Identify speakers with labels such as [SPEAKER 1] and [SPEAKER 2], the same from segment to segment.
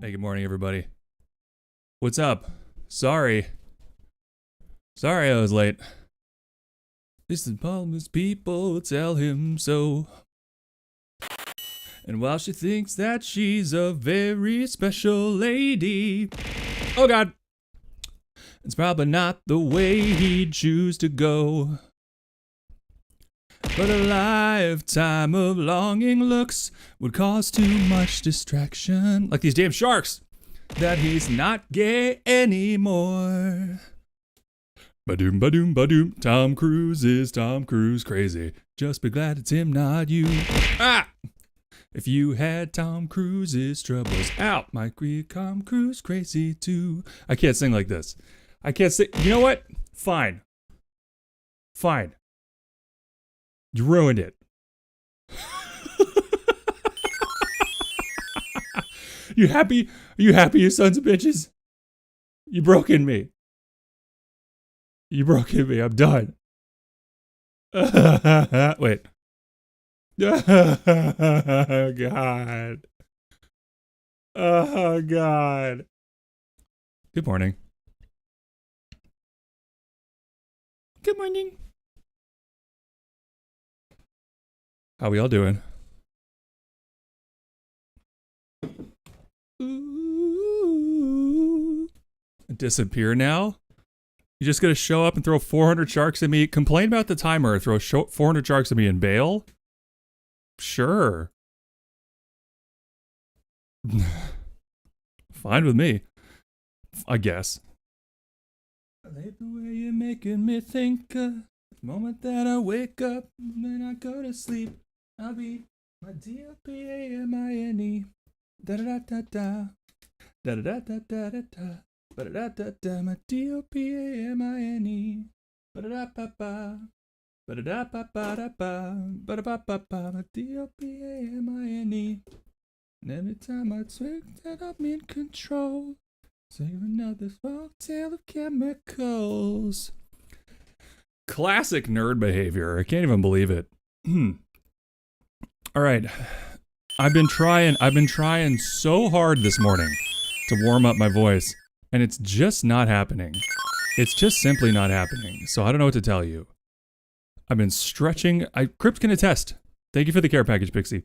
[SPEAKER 1] Hey, good morning, everybody. What's up? Sorry. Sorry I was late. This is Palmer's people tell him so. And while she thinks that she's a very special lady, oh God, it's probably not the way he'd choose to go. But a lifetime of longing looks would cause too much distraction. Like these damn sharks. That he's not gay anymore. Ba-doom, ba-doom, ba-doom. Tom Cruise is Tom Cruise crazy. Just be glad it's him, not you. Ah! If you had Tom Cruise's troubles out, might be Tom Cruise crazy too. I can't sing like this. I can't sing. You know what? Fine. Fine. You ruined it. You happy? Are you happy, you sons of bitches? You broken me. You broken me. I'm done. Wait. Oh, God. Oh, God. Good morning. Good morning. How we all doing? Ooh. Disappear now? You just gonna show up and throw 400 sharks at me? Complain about the timer, throw 400 sharks at me and bail? Sure. Fine with me. I guess. I like the way you're making me think. The moment that I wake up, then I go to sleep, I'll be my D-O-P-A-M-I-N-E. Da-da-da-da-da. Da-da-da-da-da-da. Ba-da-da-da-da. My D-O-P-A-M-I-N-E. Ba-da-da-ba-ba. Ba-da-da-ba-ba-da-ba. Ba-da-ba-ba-ba. My D-O-P-A-M-I-N-E. And every time I think that I'm in control, save another small tale of chemicals. Classic nerd behavior. I can't even believe it. All right. I've been trying so hard this morning to warm up my voice, and it's just not happening. It's just simply not happening. So I don't know what to tell you. I've been stretching. Crypt can attest. Thank you for the care package, Pixie.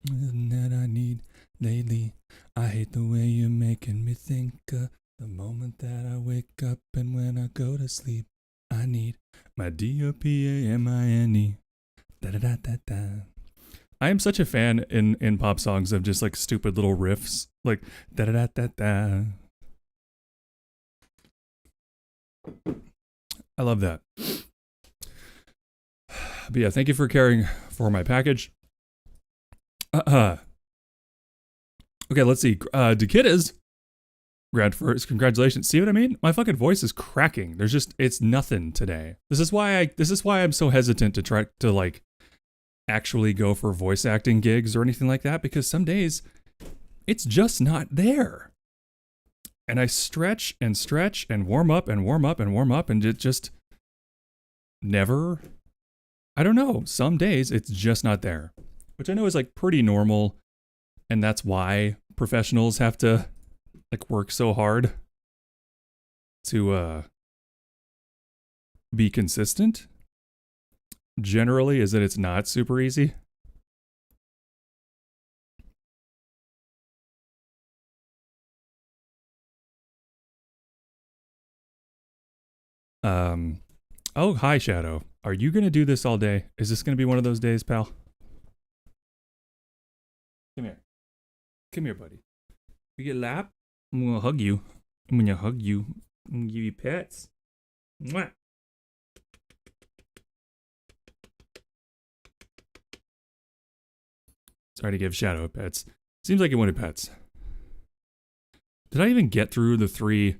[SPEAKER 1] That I need lately. I hate the way you're making me think. The moment that I wake up and when I go to sleep, I need my D-O-P-A-M-I-N-E. Da-da-da-da-da. I am such a fan in pop songs of just like stupid little riffs. Like da-da-da-da-da. I love that. But yeah, thank you for caring for my package. Okay, let's see. Dekitas. Congratulations. See what I mean? My fucking voice is cracking. It's nothing today. This is why I'm so hesitant to try to like actually go for voice acting gigs or anything like that, because some days it's just not there. And I stretch and stretch and warm up and warm up and warm up, and it just never, I don't know, some days it's just not there, which I know is like pretty normal. And that's why professionals have to like work so hard to be consistent. Generally, is that it's not super easy. Oh, hi, Shadow. Are you gonna do this all day? Is this gonna be one of those days, pal? Come here. Come here, buddy. You get lap? I'm gonna hug you. I'm gonna hug you. I'm gonna give you pets. Mwah. Sorry to give Shadow pets. Seems like he wanted pets. Did I even get through the 3?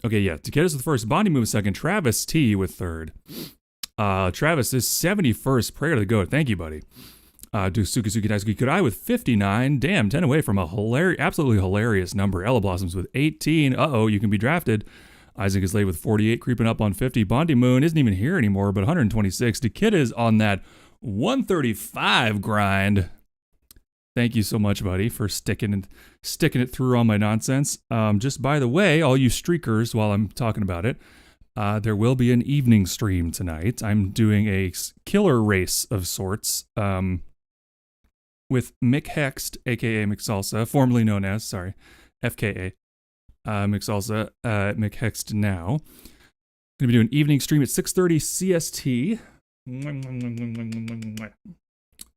[SPEAKER 1] Okay, yeah. Takeda's with first. Bondi moves second. Travis T with third. Travis is 71st. Prayer to the goat. Thank you, buddy. Dusuki Daisuke Kurai with 59. Damn, 10 away from a absolutely hilarious number. Ella Blossoms with 18. Uh-oh, you can be drafted. Isaac is late with 48, creeping up on 50. Bondi Moon isn't even here anymore, but 126. Dekid is on that 135 grind. Thank you so much, buddy, for sticking it through all my nonsense. Just by the way, all you streakers, while I'm talking about it, there will be an evening stream tonight. I'm doing a killer race of sorts with Mick Hext, aka McSalsa, formerly known as, FKA, McSalsa, Mick Hext now. Going to be doing an evening stream at 6:30 CST.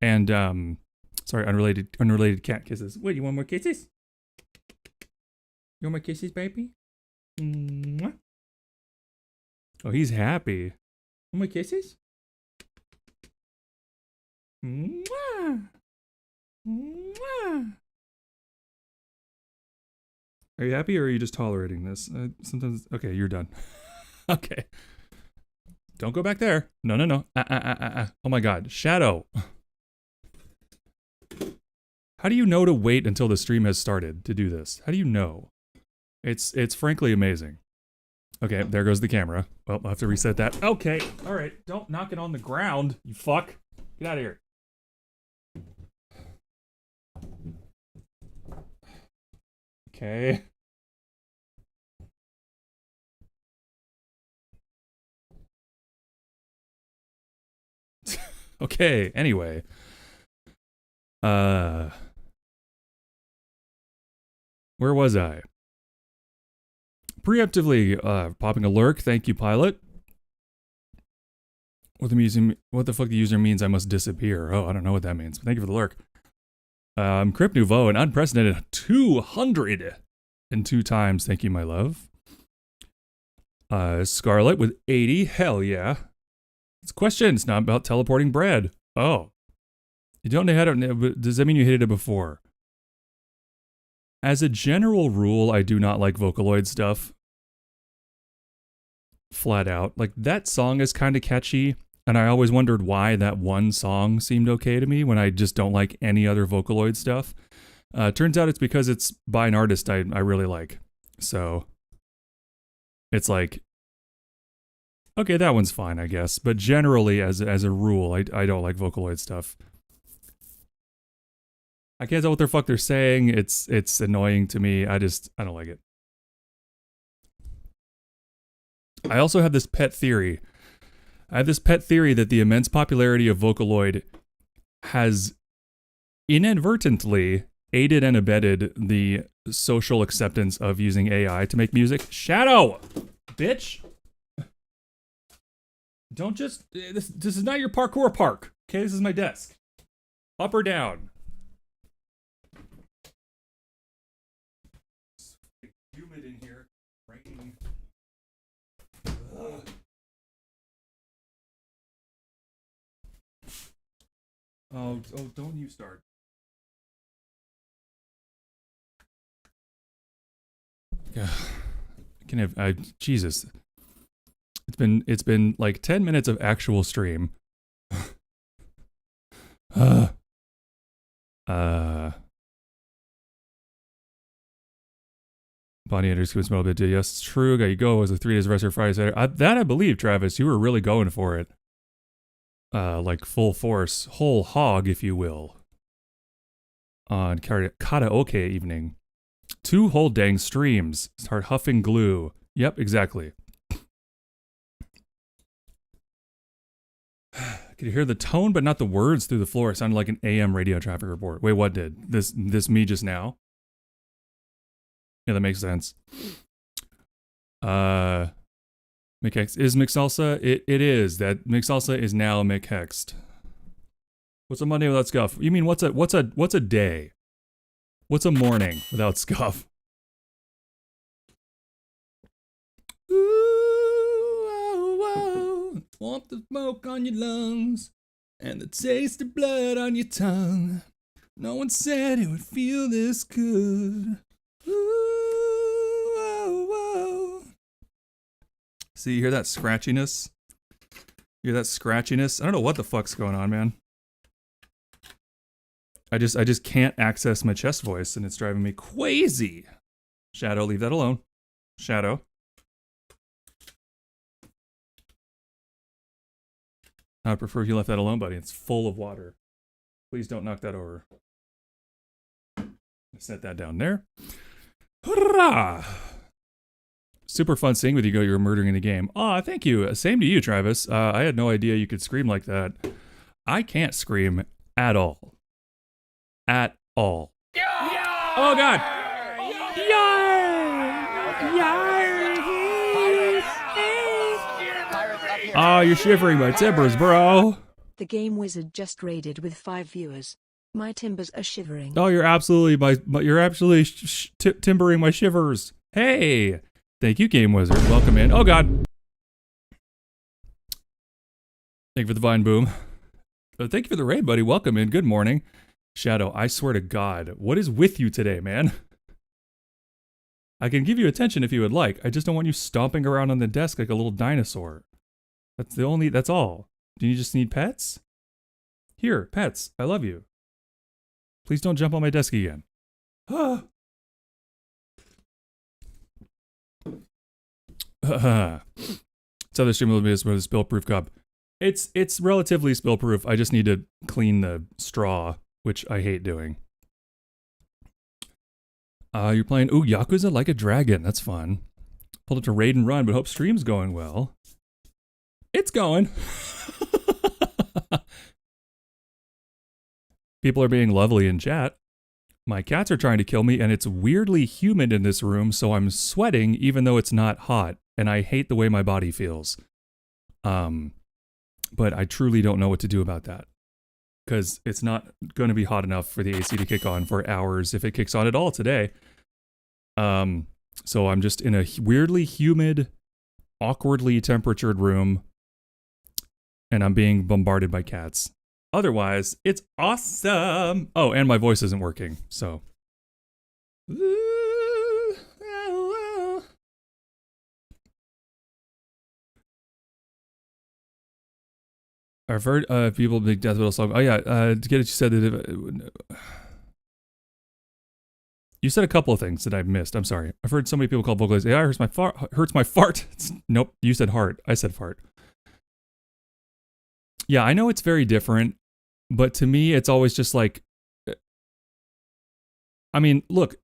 [SPEAKER 1] And, sorry, unrelated cat kisses. Wait, you want more kisses? You want more kisses, baby? Oh, he's happy. Want more kisses? Are you happy or are you just tolerating this? Sometimes, okay, you're done. Okay. Don't go back there. No. Oh my God. Shadow. How do you know to wait until the stream has started to do this? How do you know? It's frankly amazing. Okay, there goes the camera. Well, I'll have to reset that. Okay, all right. Don't knock it on the ground, you fuck. Get out of here. Okay. Okay, anyway. Where was I? Preemptively popping a lurk. Thank you, pilot. What the fuck the user means I must disappear. Oh, I don't know what that means. But thank you for the lurk. Crypt Nouveau, an unprecedented 202 times. Thank you, my love. Scarlet with 80. Hell yeah. It's a question. It's not about teleporting bread. Oh. You don't know how to... Does that mean you hated it before? As a general rule, I do not like Vocaloid stuff. Flat out. Like, that song is kind of catchy, and I always wondered why that one song seemed okay to me when I just don't like any other Vocaloid stuff. Turns out it's because it's by an artist I really like. So, it's like, okay, that one's fine, I guess. But generally, as a rule, I don't like Vocaloid stuff. I can't tell what the fuck they're saying. It's annoying to me. I don't like it. I also have this pet theory. I have this pet theory that the immense popularity of Vocaloid has inadvertently aided and abetted the social acceptance of using AI to make music. Shadow! Bitch! Don't just... This is not your parkour park. Okay, this is my desk. Up or down? Humid in here. Raining. Oh, don't you start. Yeah. Can have Jesus. It's been like 10 minutes of actual stream. Bonnie Anders could smell a bit. Yes, it's true. Got you go. It was a 3 days rest for Friday, Saturday. That I believe, Travis. You were really going for it. Like full force, whole hog, if you will. On karaoke evening. 2 whole dang streams. Start huffing glue. Yep, exactly. Could you hear the tone but not the words through the floor? It sounded like an AM radio traffic report. Wait, what did? This me just now? Yeah, that makes sense. McHext is McSalsa? It is. That McSalsa is now McHext. What's a Monday without scuff? You mean what's a day? What's a morning without scuff? Ooh, oh, oh. Want the smoke on your lungs and the taste of blood on your tongue. No one said it would feel this good. Ooh, oh, oh. See, you hear that scratchiness? You hear that scratchiness? I don't know what the fuck's going on, man. I just can't access my chest voice, and it's driving me crazy. Shadow, leave that alone. Shadow. I would prefer if you left that alone, buddy. It's full of water. Please don't knock that over. Set that down there. Hurrah! Super fun seeing with you go. You're murdering in the game. Aw, thank you. Same to you, Travis. I had no idea you could scream like that. I can't scream at all. At all. Oh, God. Oh, you're shivering my timbers, bro.
[SPEAKER 2] The Game Wizard just raided with 5 viewers. My timbers are shivering.
[SPEAKER 1] Oh, you're absolutely timbering my shivers. Hey, thank you, Game Wizard. Welcome in. Oh God. Thank you for the vine boom. Thank you for the raid, buddy. Welcome in. Good morning, Shadow. I swear to God, what is with you today, man? I can give you attention if you would like. I just don't want you stomping around on the desk like a little dinosaur. That's all. Do you just need pets? Here, pets. I love you. Please don't jump on my desk again. Ah. So the stream will be with a spill-proof cup. It's relatively spill-proof. I just need to clean the straw, which I hate doing. You're playing Yakuza Like a Dragon. That's fun. Pulled up to raid and run, but hope stream's going well. It's going. People are being lovely in chat. My cats are trying to kill me, and it's weirdly humid in this room, so I'm sweating even though it's not hot, and I hate the way my body feels. But I truly don't know what to do about that, because it's not going to be hot enough for the AC to kick on for hours if it kicks on at all today. So I'm just in a weirdly humid, awkwardly temperatured room, and I'm being bombarded by cats. Otherwise, it's awesome. Oh, and my voice isn't working, so. I've heard people big death metal song. Oh yeah, to get it, you said that. You said a couple of things that I've missed. I'm sorry. I've heard so many people call vocalize AI hurts my fart. Nope, you said heart. I said fart. Yeah, I know it's very different, but to me, it's always just like, I mean, look,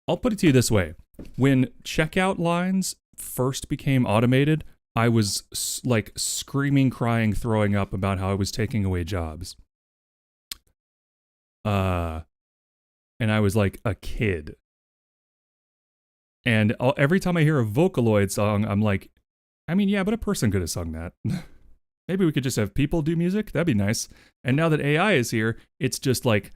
[SPEAKER 1] I'll put it to you this way. When checkout lines first became automated, I was like screaming, crying, throwing up about how I was taking away jobs. And I was like a kid. And every time I hear a Vocaloid song, I'm like, I mean, yeah, but a person could have sung that. Maybe we could just have people do music. That'd be nice. And now that AI is here, it's just like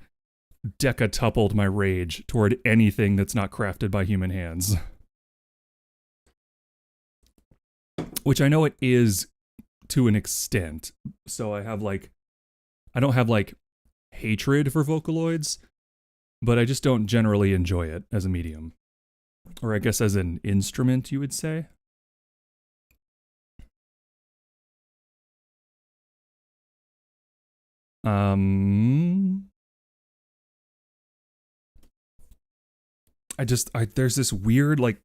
[SPEAKER 1] decatupled my rage toward anything that's not crafted by human hands. Which I know it is to an extent. So I don't have like hatred for Vocaloids, but I just don't generally enjoy it as a medium. Or I guess as an instrument, you would say. There's this weird like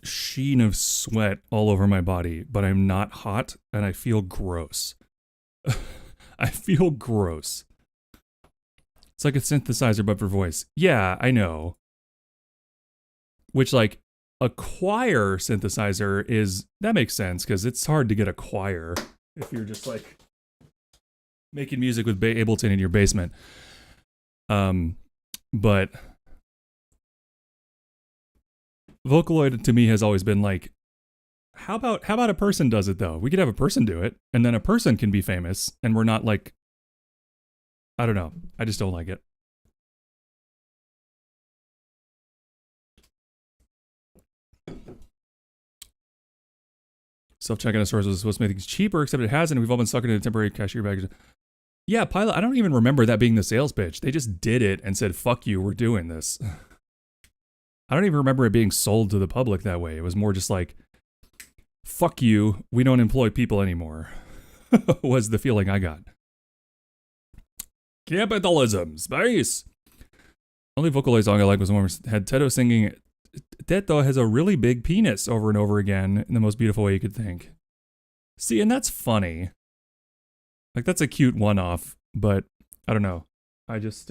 [SPEAKER 1] sheen of sweat all over my body, but I'm not hot and I feel gross. I feel gross. It's like a synthesizer but for voice. Yeah, I know. Which like a choir synthesizer that makes sense because it's hard to get a choir if you're just like making music with Ableton in your basement. But Vocaloid to me has always been like, how about a person does it though? We could have a person do it, and then a person can be famous, and we're not like, I don't know. I just don't like it. Self-checkout stores was supposed to make things cheaper, except it hasn't. We've all been sucking into temporary cashier bags. Yeah, Pilot, I don't even remember that being the sales pitch. They just did it and said, fuck you, we're doing this. I don't even remember it being sold to the public that way. It was more just like, fuck you, we don't employ people anymore, was the feeling I got. Capitalism, space. Only Vocaloid song I like was the one where had Teto singing, Teto has a really big penis over and over again in the most beautiful way you could think. See, and that's funny. Like, that's a cute one-off, but I don't know. I just,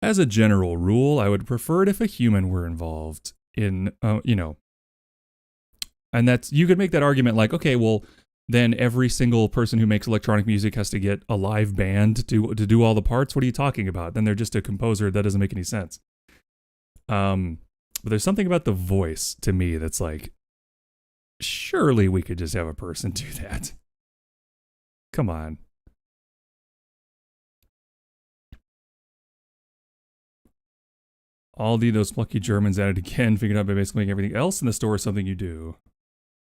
[SPEAKER 1] as a general rule, I would prefer it if a human were involved in, and that's, you could make that argument like, okay, well, then every single person who makes electronic music has to get a live band to do all the parts. What are you talking about? Then they're just a composer. That doesn't make any sense. But there's something about the voice to me that's like, surely we could just have a person do that. Come on. Aldi, those plucky Germans at it again, figured out by basically making everything else in the store is something you do.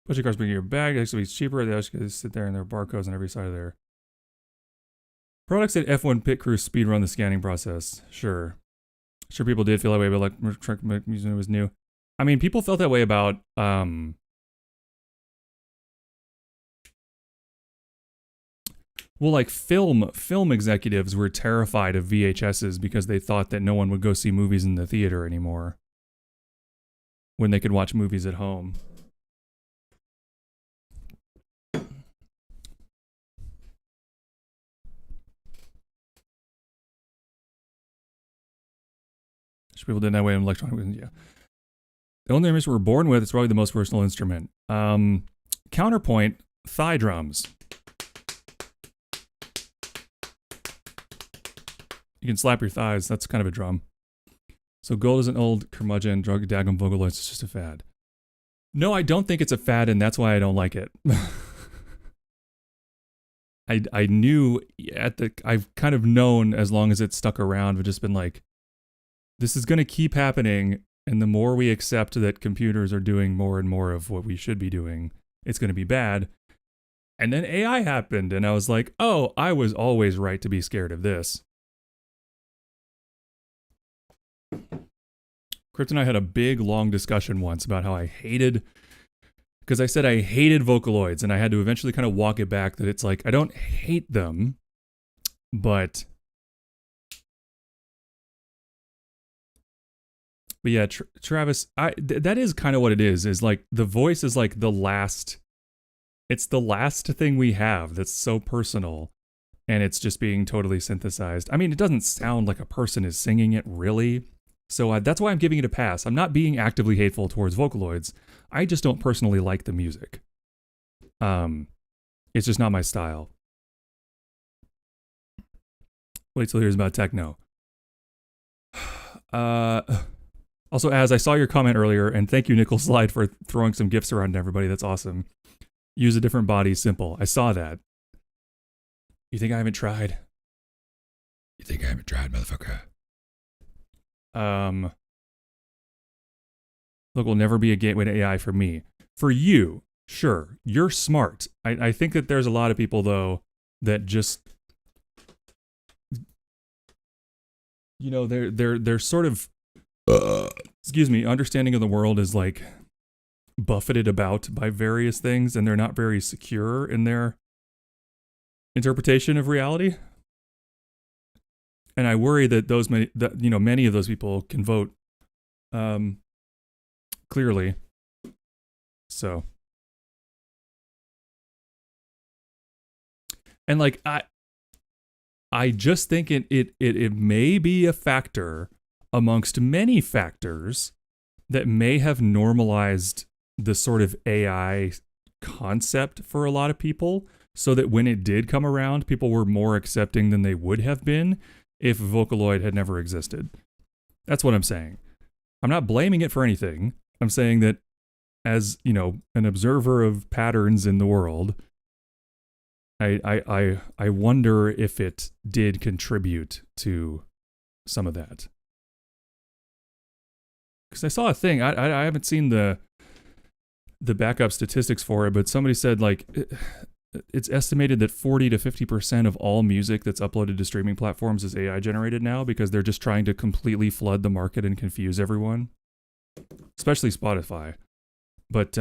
[SPEAKER 1] Bunch of cars bringing your bag, actually it's cheaper. They actually sit there and there are barcodes on every side of there. Products at F1 Pit Crew speed run the scanning process. Sure people did feel that way, but like truck music was new. I mean, people felt that way about well, like film executives were terrified of VHSs because they thought that no one would go see movies in the theater anymore when they could watch movies at home. People did that way in electronic, yeah. The only instrument we're born with is probably the most versatile instrument. Counterpoint, thigh drums. You can slap your thighs. That's kind of a drum. So gold is an old curmudgeon, drug daggum Vocaloids. It's just a fad. No, I don't think it's a fad, and that's why I don't like it. I knew I've kind of known as long as it's stuck around, I've just been like, this is going to keep happening, and the more we accept that computers are doing more and more of what we should be doing, it's going to be bad. And then AI happened, and I was like, oh, I was always right to be scared of this. Crypt and I had a big, long discussion once about how I hated, because I said I hated Vocaloids, and I had to eventually kind of walk it back that it's like, I don't hate them, but yeah, Travis, that is kind of what it is like the voice is like it's the last thing we have that's so personal, and it's just being totally synthesized. I mean, it doesn't sound like a person is singing it really, so that's why I'm giving it a pass. I'm not being actively hateful towards Vocaloids. I just don't personally like the music. It's just not my style. Wait till here's about techno. Also, as I saw your comment earlier, and thank you, Nickel Slide, for throwing some gifts around to everybody. That's awesome. Use a different body, simple. I saw that. You think I haven't tried? You think I haven't tried, motherfucker? Look, will never be a gateway to AI for me. For you, sure. You're smart. I think that there's a lot of people, though, that just, you know, they're sort of, excuse me, understanding of the world is like buffeted about by various things, and they're not very secure in their interpretation of reality. And I worry that many of those people can vote clearly. So, and like I just think it may be a factor amongst many factors that may have normalized the sort of AI concept for a lot of people, so that when it did come around, people were more accepting than they would have been if Vocaloid had never existed. That's what I'm saying. I'm not blaming it for anything. I'm saying that as, you know, an observer of patterns in the world, I wonder if it did contribute to some of that. Because I saw a thing, I haven't seen the backup statistics for it, but somebody said like it's estimated that 40 to 50% of all music that's uploaded to streaming platforms is AI generated now, because they're just trying to completely flood the market and confuse everyone, especially Spotify. But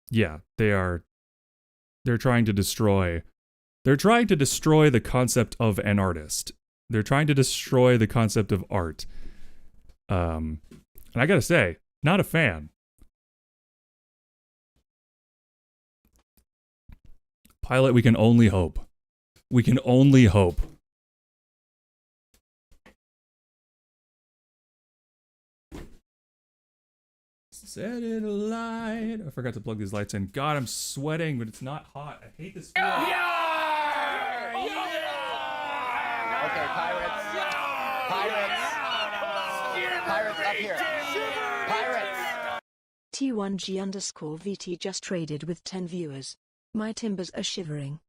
[SPEAKER 1] yeah, they're trying to destroy the concept of an artist. They're trying to destroy the concept of art. And I gotta say, not a fan. Pilot, we can only hope. We can only hope Set it alight. I forgot to plug these lights in. God, I'm sweating, but it's not hot. I hate this. Yeah!
[SPEAKER 3] Okay, pirates. Pirates up here. Pirates.
[SPEAKER 2] T1G_VT just traded with 10 viewers. My timbers are shivering.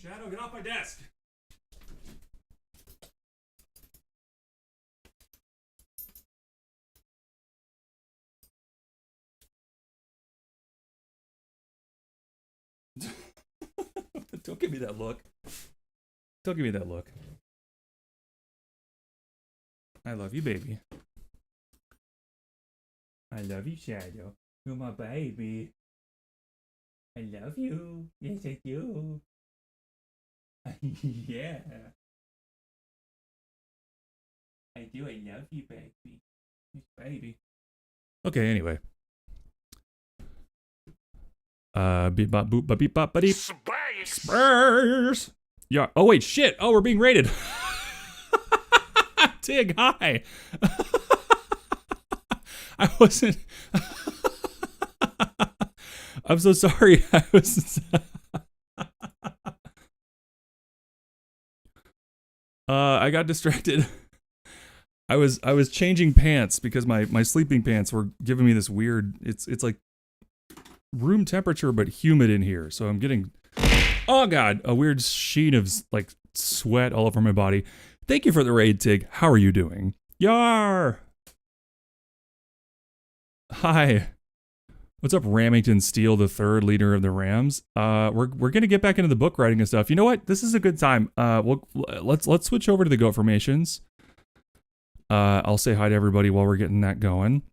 [SPEAKER 1] Shadow, get off my desk. Don't give me that look. Don't give me that look. I love you, baby. I love you, Shadow. You're my baby. I love you. Yes, I do. Yeah. I do. I love you, baby. Baby. Okay, anyway. Beep bop boop beep bop buddy. Spurs. Yeah. Oh wait, shit. Oh, we're being raided. Tig, hi. I wasn't. I'm so sorry. I was. I got distracted. I was changing pants because my sleeping pants were giving me this weird. It's like room temperature but humid in here, so I'm getting, oh god, a weird sheen of like sweat all over my body. Thank you for the raid, Tig. How are you doing? Yar. Hi. What's up, Ramington Steele, the third leader of the Rams? We're gonna get back into the book writing and stuff. You know what? This is a good time. Let's switch over to the goat formations. I'll say hi to everybody while we're getting that going.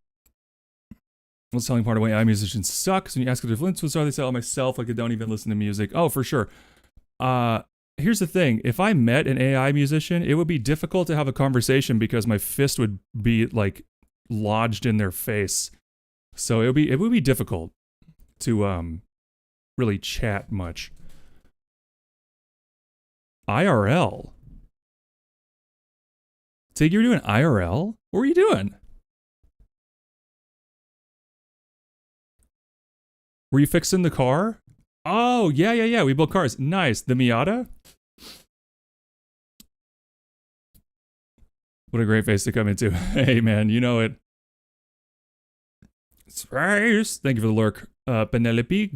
[SPEAKER 1] What's telling part of why AI musicians suck? So when you ask if they're influenced, they say, oh, myself, like I don't even listen to music. Oh, for sure. Here's the thing. If I met an AI musician, it would be difficult to have a conversation because my fist would be like lodged in their face. So it would be difficult to really chat much. IRL. Tig, you were doing IRL? What were you doing? Were you fixing the car? Oh, yeah. We built cars. Nice. The Miata? What a great face to come into. Hey, man, you know it. Space. Thank you for the lurk. Penelope,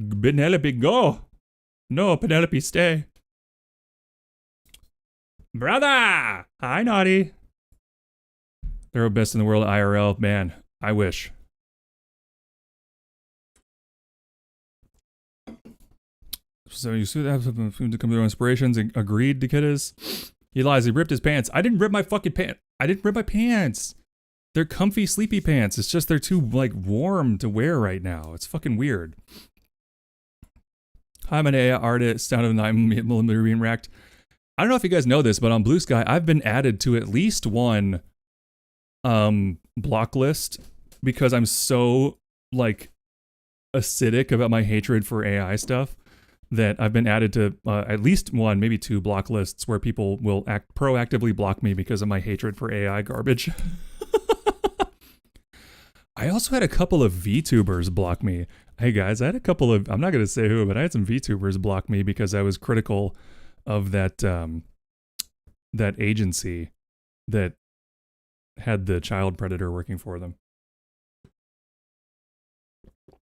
[SPEAKER 1] go. No, Penelope, stay. Brother. Hi, Naughty. They're the best in the world at IRL. Man, I wish. So you see that to come to their inspirations and agreed to kiddas. He lies. He ripped his pants. I didn't rip my fucking pants. I didn't rip my pants. They're comfy, sleepy pants. It's just they're too like warm to wear right now. It's fucking weird. I'm an AI artist out of 9mm being racked. I don't know if you guys know this, but on Blue Sky, I've been added to at least one block list because I'm so like acidic about my hatred for AI stuff that I've been added to at least one, maybe two block lists where people will proactively block me because of my hatred for AI garbage. I also had a couple of VTubers block me. Hey guys, I had a couple of, I'm not going to say who, but I had some VTubers block me because I was critical of that that agency that had the child predator working for them.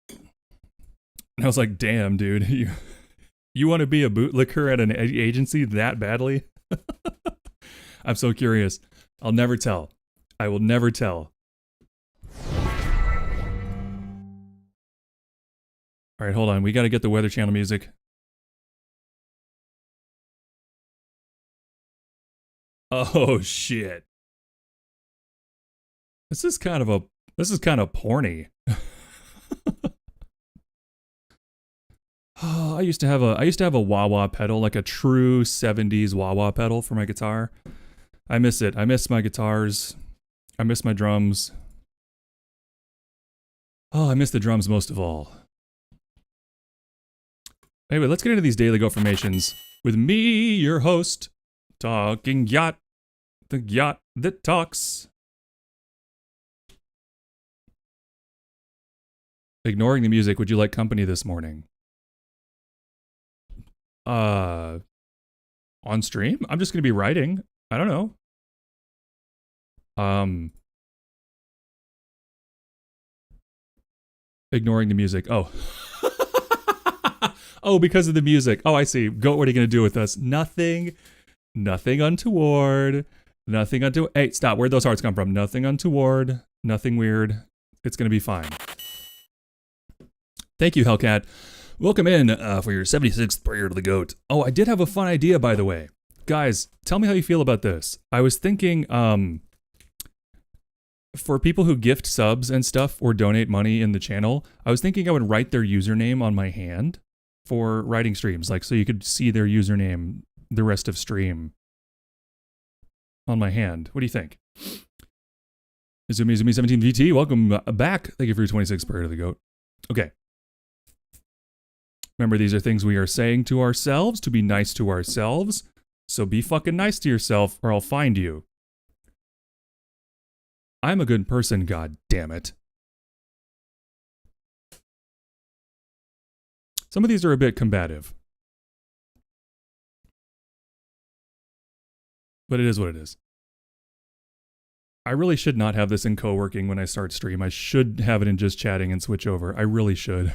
[SPEAKER 1] And I was like, damn, dude, you want to be a bootlicker at an agency that badly? I'm so curious. I'll never tell. I will never tell. All right, hold on. We got to get the Weather Channel music. Oh shit. This is kind of porny. Oh, I used to have a wah-wah pedal, like a true 70s wah-wah pedal for my guitar. I miss it. I miss my guitars. I miss my drums. Oh, I miss the drums most of all. Anyway, let's get into these daily goat formations with me, your host, Talking Yacht, the yacht that talks. Ignoring the music, would you like company this morning? On stream? I'm just gonna be writing. I don't know. Ignoring the music. Oh. Oh, because of the music. Oh, I see. Goat, what are you gonna do with us? Nothing. Nothing untoward. Nothing untoward. Hey, stop. Where'd those hearts come from? Nothing untoward. Nothing weird. It's gonna be fine. Thank you, Hellcat. Welcome in for your 76th prayer to the goat. Oh, I did have a fun idea, by the way. Guys, tell me how you feel about this. I was thinking, for people who gift subs and stuff or donate money in the channel, I was thinking I would write their username on my hand for writing streams, like so you could see their username the rest of stream on my hand. What do you think? Izumi17VT, welcome back. Thank you for your 26th prayer to the goat. Okay. Remember, these are things we are saying to ourselves to be nice to ourselves. So be fucking nice to yourself or I'll find you. I'm a good person, god damn it. Some of these are a bit combative. But it is what it is. I really should not have this in co-working when I start stream. I should have it in just chatting and switch over. I really should.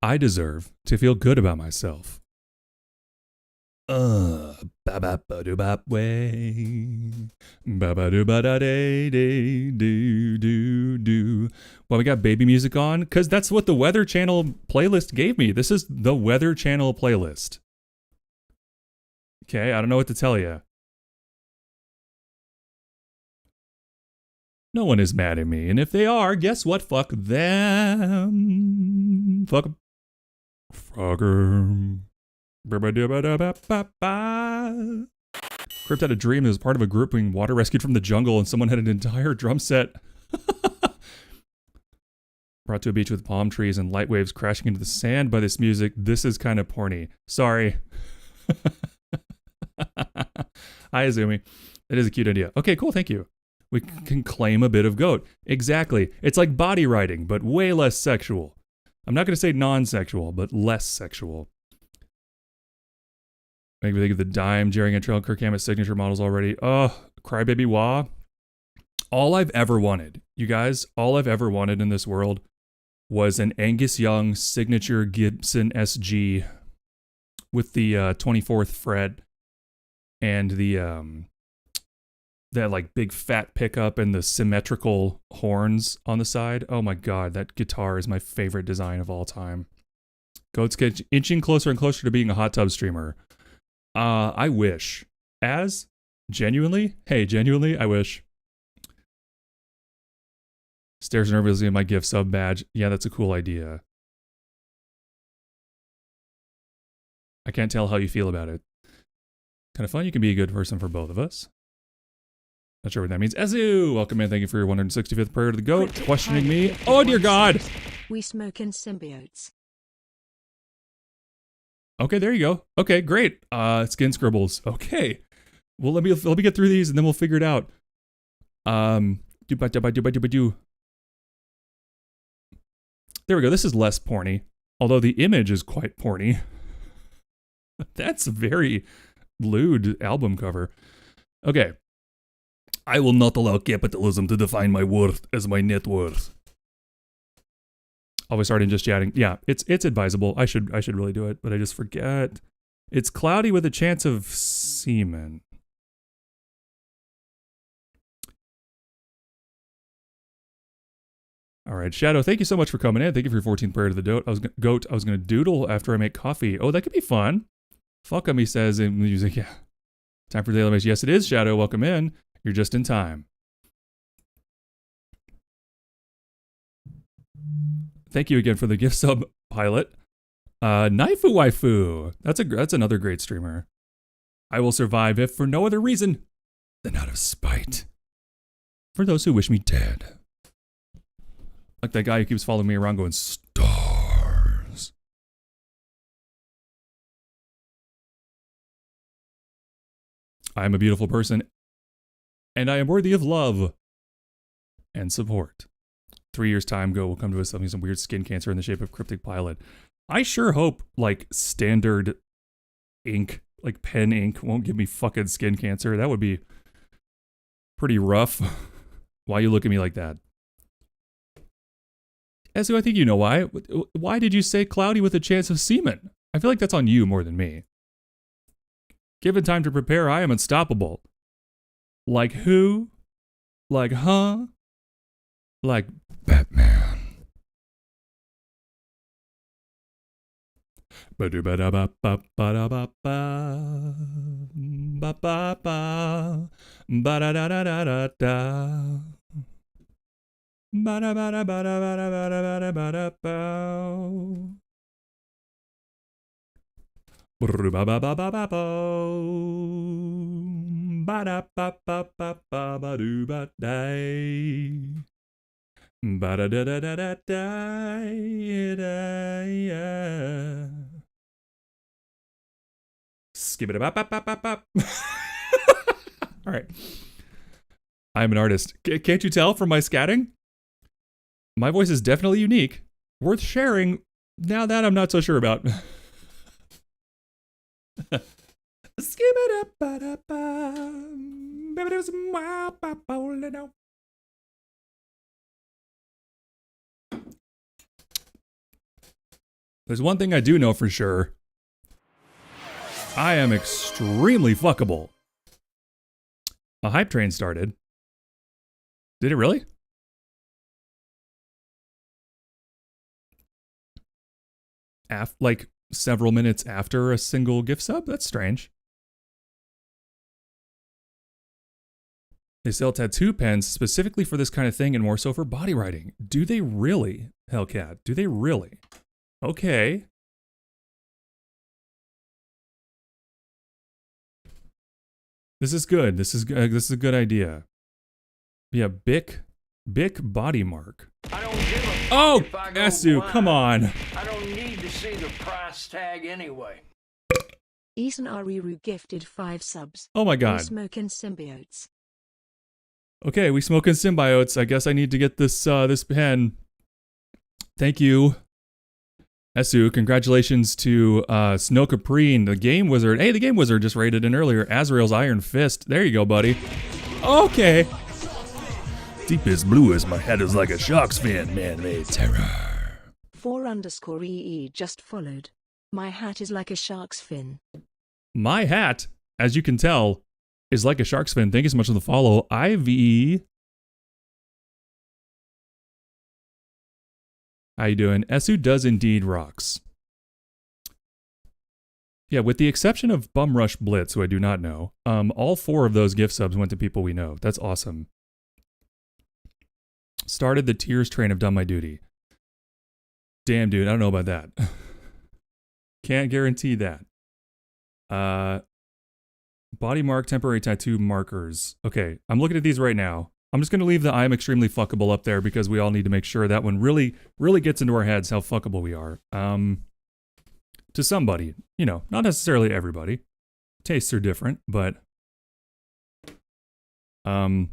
[SPEAKER 1] I deserve to feel good about myself. Ba-ba-ba-doo-bop way. Ba-ba-doo-ba-da-day-day-doo-doo-doo. Well, we got baby music on, because that's what the Weather Channel playlist gave me. This is the Weather Channel playlist. Okay, I don't know what to tell you. No one is mad at me, and if they are, guess what? Fuck them. Fuck them. Fuck them. Crypt had a dream that was part of a group being water rescued from the jungle, and someone had an entire drum set brought to a beach with palm trees and light waves crashing into the sand by this music. This is kind of porny. Sorry. Hi, Izumi. It is a cute idea. Okay, cool. Thank you. We can claim a bit of goat. Exactly. It's like body writing, but way less sexual. I'm not going to say non-sexual, but less sexual. Make me think of the Dime, Jerry and Trail Kirk Hammett's signature models already. Oh, Crybaby Wah. All I've ever wanted, you guys, all I've ever wanted in this world was an Angus Young signature Gibson SG with the 24th fret and the that like big fat pickup and the symmetrical horns on the side. Oh my god, that guitar is my favorite design of all time. Goat's inching closer and closer to being a hot tub streamer. I wish. As? Genuinely? Hey, genuinely, I wish. Stares nervously at my gift sub badge. Yeah, that's a cool idea. I can't tell how you feel about it. Kind of fun. You can be a good person for both of us. Not sure what that means. Ezu! Welcome in. Thank you for your 165th prayer to the goat. Questioning me. Oh, dear God!
[SPEAKER 2] We smoke in symbiotes.
[SPEAKER 1] Okay, there you go. Okay, great. Skin scribbles. Okay. Well, let me get through these and then we'll figure it out. There we go. This is less porny, although the image is quite porny. That's a very lewd album cover. Okay. I will not allow capitalism to define my worth as my net worth. Always starting just chatting. Yeah, it's advisable. I should really do it, but I just forget. It's cloudy with a chance of semen. All right, Shadow, thank you so much for coming in. Thank you for your 14th prayer to the goat. I was going to doodle after I make coffee. Oh, that could be fun. Fuck him, he says in music. Yeah. Time for daily mix. Yes, it is, Shadow. Welcome in. You're just in time. Thank you again for the gift sub, Pilot. Naifu Waifu. That's another great streamer. I will survive if for no other reason than out of spite. For those who wish me dead. Like that guy who keeps following me around going, stars. I am a beautiful person, and I am worthy of love and support. 3 years' time ago, we'll come to us having some weird skin cancer in the shape of cryptic pilot. I sure hope, like, standard ink, like pen ink, won't give me fucking skin cancer. That would be pretty rough. Why you look at me like that? Esu, I think you know why. Why did you say cloudy with a chance of semen? I feel like that's on you more than me. Given time to prepare, I am unstoppable. Like who? Like huh? Like Batman. Skip it up. All right. I'm an artist. Can't you tell from my scatting? My voice is definitely unique. Worth sharing. Now that I'm not so sure about. Skip it up. There's one thing I do know for sure. I am extremely fuckable. A hype train started. Did it really? Like several minutes after a single gift sub? That's strange. They sell tattoo pens specifically for this kind of thing and more so for body writing. Do they really, Hellcat? Do they really? Okay. This is good. This is a good idea. Yeah, Bic body mark.
[SPEAKER 4] I don't give a
[SPEAKER 1] Oh,
[SPEAKER 4] if I go
[SPEAKER 1] Esu,
[SPEAKER 4] blind.
[SPEAKER 1] come on.
[SPEAKER 4] I don't need to see the price tag anyway.
[SPEAKER 2] Ethan Ariru gifted 5 subs.
[SPEAKER 1] Oh my
[SPEAKER 2] We
[SPEAKER 1] god.
[SPEAKER 2] smoking symbiotes.
[SPEAKER 1] Okay, we smoking symbiotes. I guess I need to get this this pen. Thank you. Esu, congratulations to Snow Caprine, the Game Wizard. Hey, the Game Wizard just rated in earlier. Azrael's Iron Fist. There you go, buddy. Okay. Deep as blue as my head is like a shark's fin, man-made terror.
[SPEAKER 2] 4_EE just followed. My hat is like a shark's fin.
[SPEAKER 1] My hat, as you can tell, is like a shark's fin. Thank you so much for the follow. Ivy. How you doing? Esu does indeed rocks. Yeah, with the exception of Bum Rush Blitz, who I do not know, all 4 of those gift subs went to people we know. That's awesome. Started the tears train, have done my duty. Damn, dude, I don't know about that. Can't guarantee that. Body mark, temporary tattoo markers. Okay, I'm looking at these right now. I'm just going to leave the I'm extremely fuckable up there because we all need to make sure that one really, really gets into our heads how fuckable we are. To somebody, you know, not necessarily everybody. Tastes are different, but I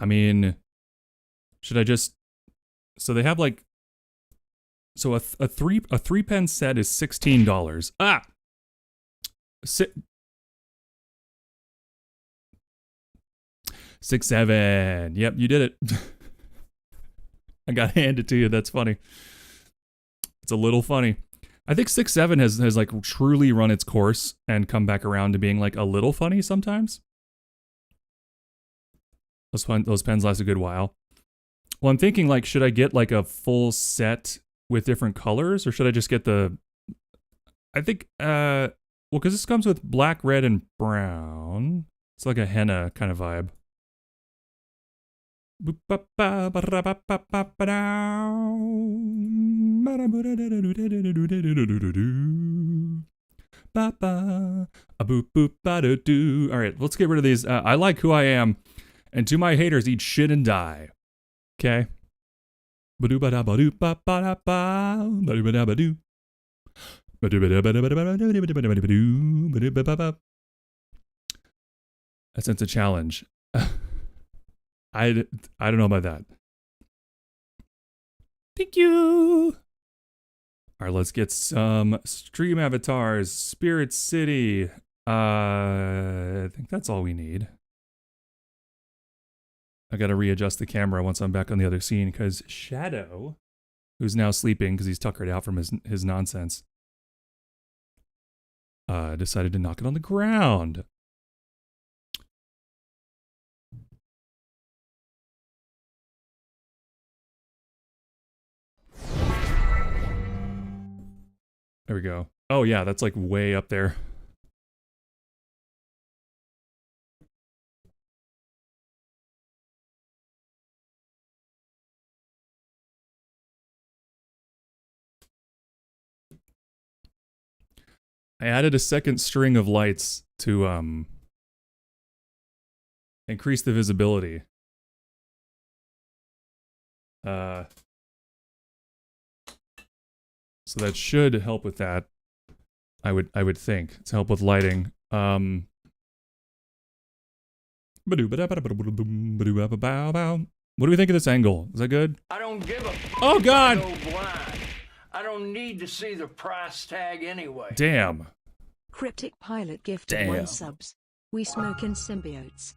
[SPEAKER 1] mean, should I just, so they have like, so a three pen set is $16. Ah! 6-7. Yep, you did it. I got handed to you. That's funny. It's a little funny. I think 6-7 has like truly run its course and come back around to being like a little funny sometimes. Those pens last a good while. Well, I'm thinking like, should I get like a full set with different colors, or should I just get the? I think well, because this comes with black, red, and brown. It's like a henna kind of vibe. ba ba, a boop boop ba do do. All right, let's get rid of these. I like who I am, and to my haters, eat shit and die. Okay. Ba do ba da ba do ba ba da ba ba do ba da ba do. That sense of challenge. I don't know about that. Thank you. All right, let's get some stream avatars. Spirit City. I think that's all we need. I gotta readjust the camera once I'm back on the other scene because Shadow, who's now sleeping because he's tuckered out from his nonsense, decided to knock it on the ground. There we go. Oh yeah, that's like way up there. I added a second string of lights to increase the visibility. So that should help with that. I would think to help with lighting. What do we think of this angle? Is that good?
[SPEAKER 4] I don't give a
[SPEAKER 1] Oh God!
[SPEAKER 4] Go blind. I don't need to see the price tag anyway.
[SPEAKER 1] Damn.
[SPEAKER 2] Cryptic Pilot gifted 1 subs. We smoke in symbiotes.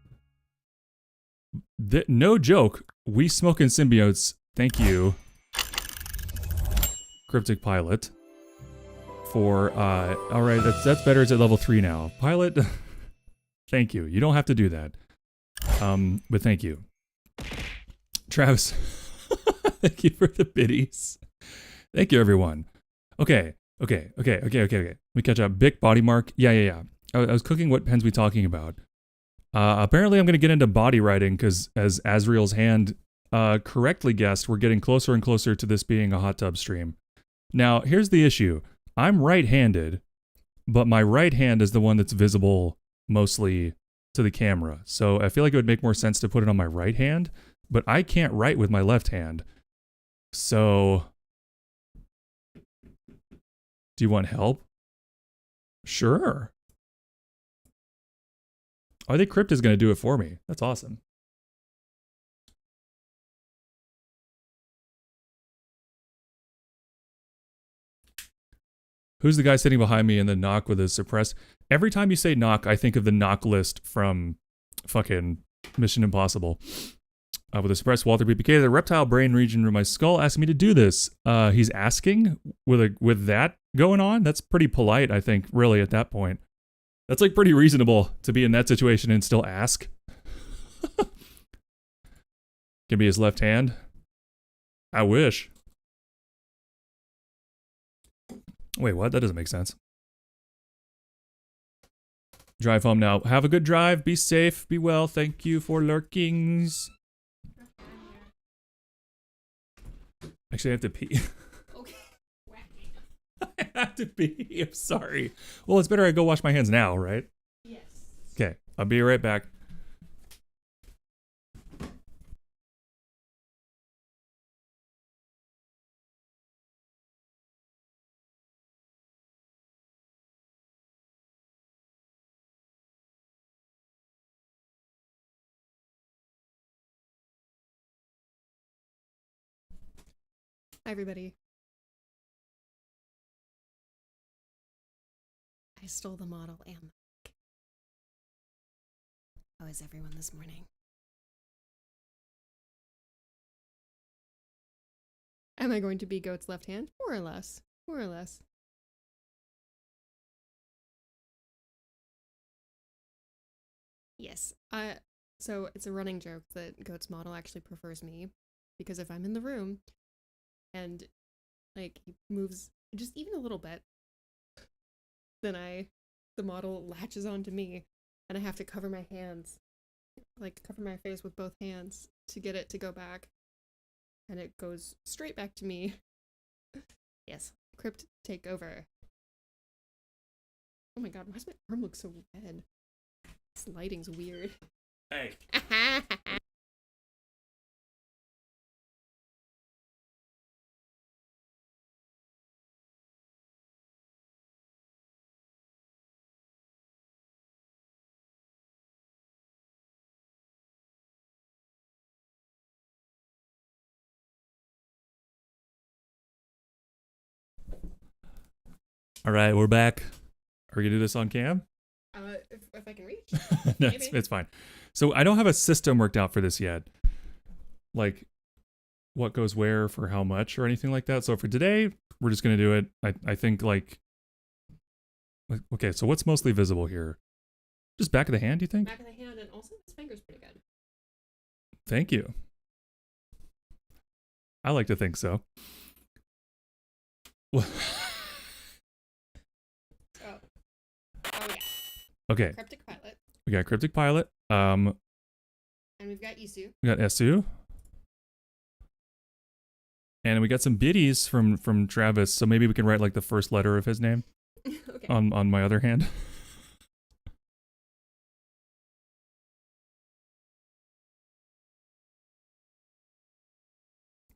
[SPEAKER 1] No joke. We smoke in symbiotes. Thank you, Cryptic Pilot. For all right, that's better. It's at level 3 now. Pilot, thank you. You don't have to do that. But thank you, Travis. Thank you for the biddies. Thank you, everyone. Okay. We catch up. Big body mark. Yeah. I was cooking. What pens we talking about? Apparently, I'm going to get into body writing because, as Azriel's hand correctly guessed, we're getting closer and closer to this being a hot tub stream. Now, here's the issue. I'm right-handed, but my right hand is the one that's visible mostly to the camera. So I feel like it would make more sense to put it on my right hand, but I can't write with my left hand. So, do you want help? Sure. I think Crypt is going to do it for me. That's awesome. Who's the guy sitting behind me in the knock with his suppressed? Every time you say knock, I think of the knock list from fucking Mission Impossible. With a suppressed Walter PPK, the reptile brain region of my skull asked me to do this. He's asking with that going on? That's pretty polite, I think, really, at that point. That's like pretty reasonable to be in that situation and still ask. Can be his left hand. I wish. Wait, what? That doesn't make sense. Drive home now. Have a good drive. Be safe. Be well. Thank you for lurkings. Actually, I have to pee.
[SPEAKER 5] Okay.
[SPEAKER 1] I have to pee. I'm sorry. Well, it's better I go wash my hands now, right?
[SPEAKER 5] Yes.
[SPEAKER 1] Okay. I'll be right back.
[SPEAKER 5] Hi, everybody. I stole the model and the mic. How is everyone this morning? Am I going to be Goat's left hand? More or less. More or less. Yes. So it's a running joke that Goat's model actually prefers me, because if I'm in the room and like he moves just even a little bit, then the model latches onto me and I have to cover my hands, like cover my face with both hands to get it to go back, and it goes straight back to me. Yes, Crypt, take over. Oh my god, why does my arm look so red? This lighting's weird.
[SPEAKER 1] Hey. All right, we're back. Are we gonna do this on cam?
[SPEAKER 5] If I can reach.
[SPEAKER 1] No,
[SPEAKER 5] Maybe.
[SPEAKER 1] it's fine. So I don't have a system worked out for this yet. Like what goes where for how much or anything like that. So for today, we're just gonna do it. I think like okay, so what's mostly visible here? Just back of the hand, you think?
[SPEAKER 5] Back of the hand, and also his finger's pretty good.
[SPEAKER 1] Thank you. I like to think so. Well,
[SPEAKER 5] Oh yeah.
[SPEAKER 1] okay,
[SPEAKER 5] Cryptic Pilot.
[SPEAKER 1] we got Cryptic Pilot.
[SPEAKER 5] And we've got Isu.
[SPEAKER 1] We got Esu. And we got some biddies from Travis, so maybe we can write like the first letter of his name
[SPEAKER 5] Okay.
[SPEAKER 1] on my other hand.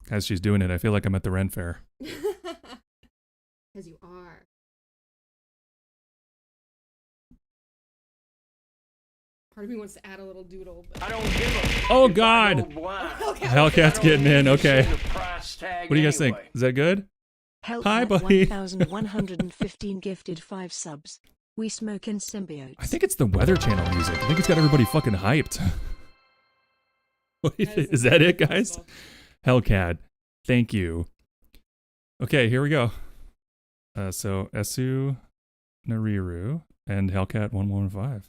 [SPEAKER 1] As she's doing it, I feel like I'm at the Ren Fair.
[SPEAKER 5] Because you are. Part of me wants to add a little doodle, but
[SPEAKER 4] I don't give a
[SPEAKER 1] Oh,
[SPEAKER 4] if I
[SPEAKER 1] God.
[SPEAKER 4] go blind.
[SPEAKER 1] Hellcat's
[SPEAKER 4] I don't
[SPEAKER 1] getting
[SPEAKER 4] need
[SPEAKER 1] in.
[SPEAKER 4] to
[SPEAKER 1] Okay.
[SPEAKER 4] see the price tag
[SPEAKER 1] What do you guys think?
[SPEAKER 4] anyway.
[SPEAKER 1] Is that good?
[SPEAKER 2] Hellcat
[SPEAKER 1] Hi, buddy.
[SPEAKER 2] 1115 gifted 5 subs. We smoke in symbiotes.
[SPEAKER 1] I think it's the Weather Channel music. I think it's got everybody fucking hyped. What do you think? Is that it, guys? Hellcat, thank you. Okay, here we go. So Esu Nariru and Hellcat 115.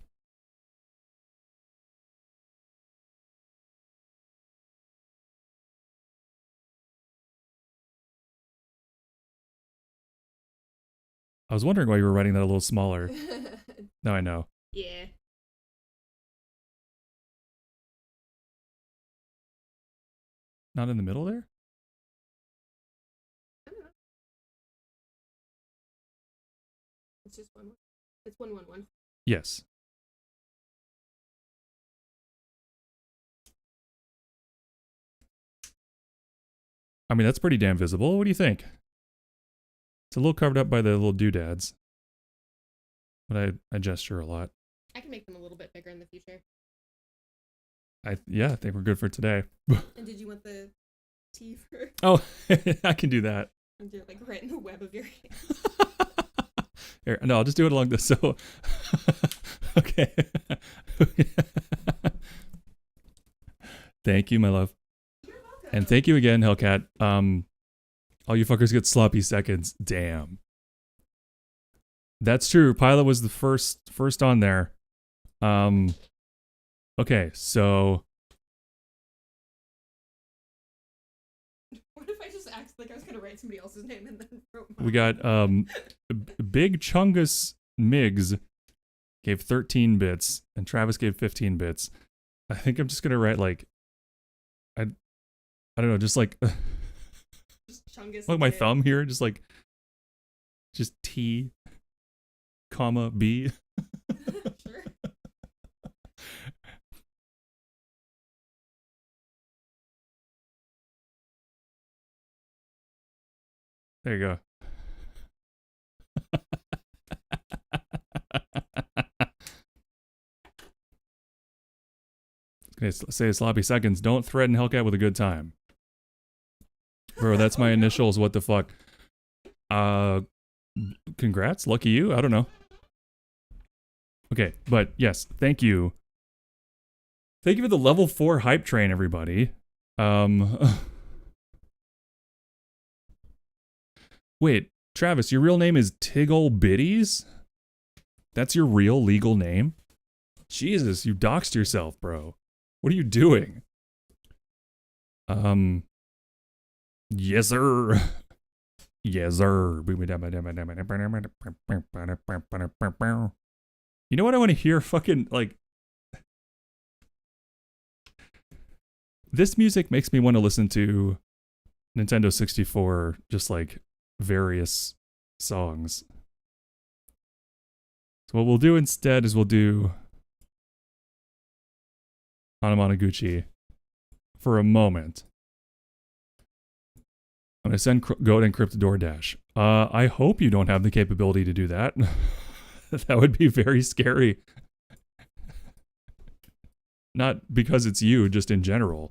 [SPEAKER 1] I was wondering why you were writing that a little smaller. Now I know.
[SPEAKER 5] Yeah.
[SPEAKER 1] Not in the middle there?
[SPEAKER 5] I don't know. It's just one. It's 111.
[SPEAKER 1] Yes. I mean, that's pretty damn visible. What do you think? It's a little covered up by the little doodads. But I gesture a lot.
[SPEAKER 5] I can make them a little bit bigger in the future.
[SPEAKER 1] Yeah, I think we're good for today.
[SPEAKER 5] And did you want the T for?
[SPEAKER 1] Oh, I can do that.
[SPEAKER 5] And do it like right in the web of your hand.
[SPEAKER 1] Here, no, I'll just do it along this. So, okay. Thank you, my love.
[SPEAKER 5] You're welcome.
[SPEAKER 1] And thank you again, Hellcat. All you fuckers get sloppy seconds. Damn. That's true. Pilot was the first on there. Okay, so
[SPEAKER 5] What if I just acted like I was gonna write somebody else's name and then wrote mine?
[SPEAKER 1] we got Big Chungus Miggs gave 13 bits and Travis gave 15 bits. I think I'm just gonna write like I don't know, just like
[SPEAKER 5] Just Chungus.
[SPEAKER 1] like my
[SPEAKER 5] and
[SPEAKER 1] thumb here, just T, comma B.
[SPEAKER 5] Sure.
[SPEAKER 1] There you go. Okay, say sloppy seconds. Don't threaten Hellcat with a good time. Bro, that's my initials. What the fuck? Congrats. Lucky you. I don't know. Okay, but yes, thank you. Thank you for the level 4 hype train, everybody. Wait, Travis, your real name is Tiggle Biddies? That's your real legal name? Jesus, you doxed yourself, bro. What are you doing? Yes, sir. Yes, sir. You know what I want to hear? Fucking, like... This music makes me want to listen to Nintendo 64, just like various songs. So what we'll do instead is we'll do Hanamanaguchi for a moment. I'm going to send Go to Encrypt DoorDash. I hope you don't have the capability to do that. That would be very scary. Not because it's you, just in general.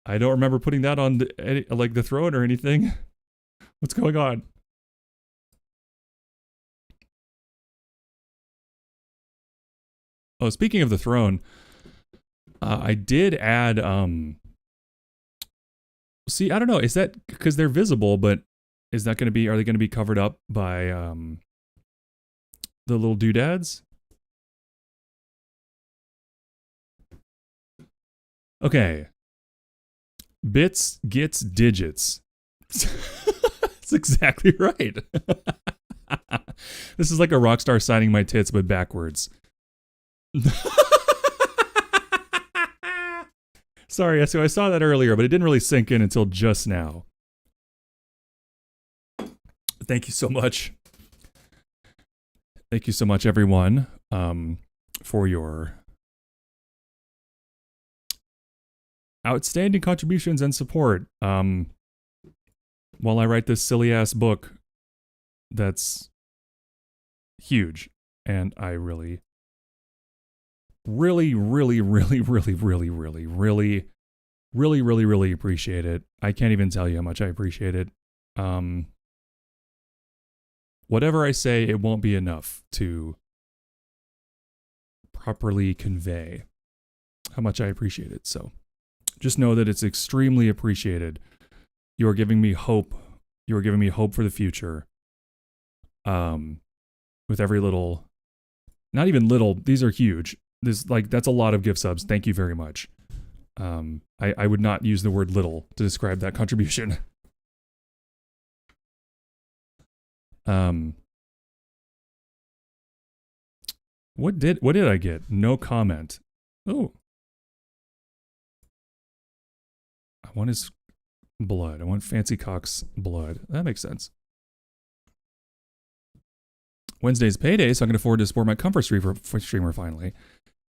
[SPEAKER 1] I don't remember putting that on the throne or anything. What's going on? Oh, speaking of the throne, I did add, see, I don't know, is that, because they're visible, but is that going to be, are they going to be covered up by, the little doodads? Okay. Bits gets digits. That's exactly right. This is like a rock star signing my tits, but backwards. Sorry, so I saw that earlier, but it didn't really sink in until just now. Thank you so much. Thank you so much, everyone, for your outstanding contributions and support. While I write this silly ass book that's huge, and I really appreciate it. I can't even tell you how much I appreciate it. Whatever I say, it won't be enough to properly convey how much I appreciate it. So just know that it's extremely appreciated. You are giving me hope. You are giving me hope for the future. With every little, not even little, these are huge. That's a lot of gift subs. Thank you very much. I would not use the word little to describe that contribution. What did I get? No comment. Oh. I want his blood. I want Fancy Cock's blood. That makes sense. Wednesday's payday, so I can afford to support my comfort streamer finally.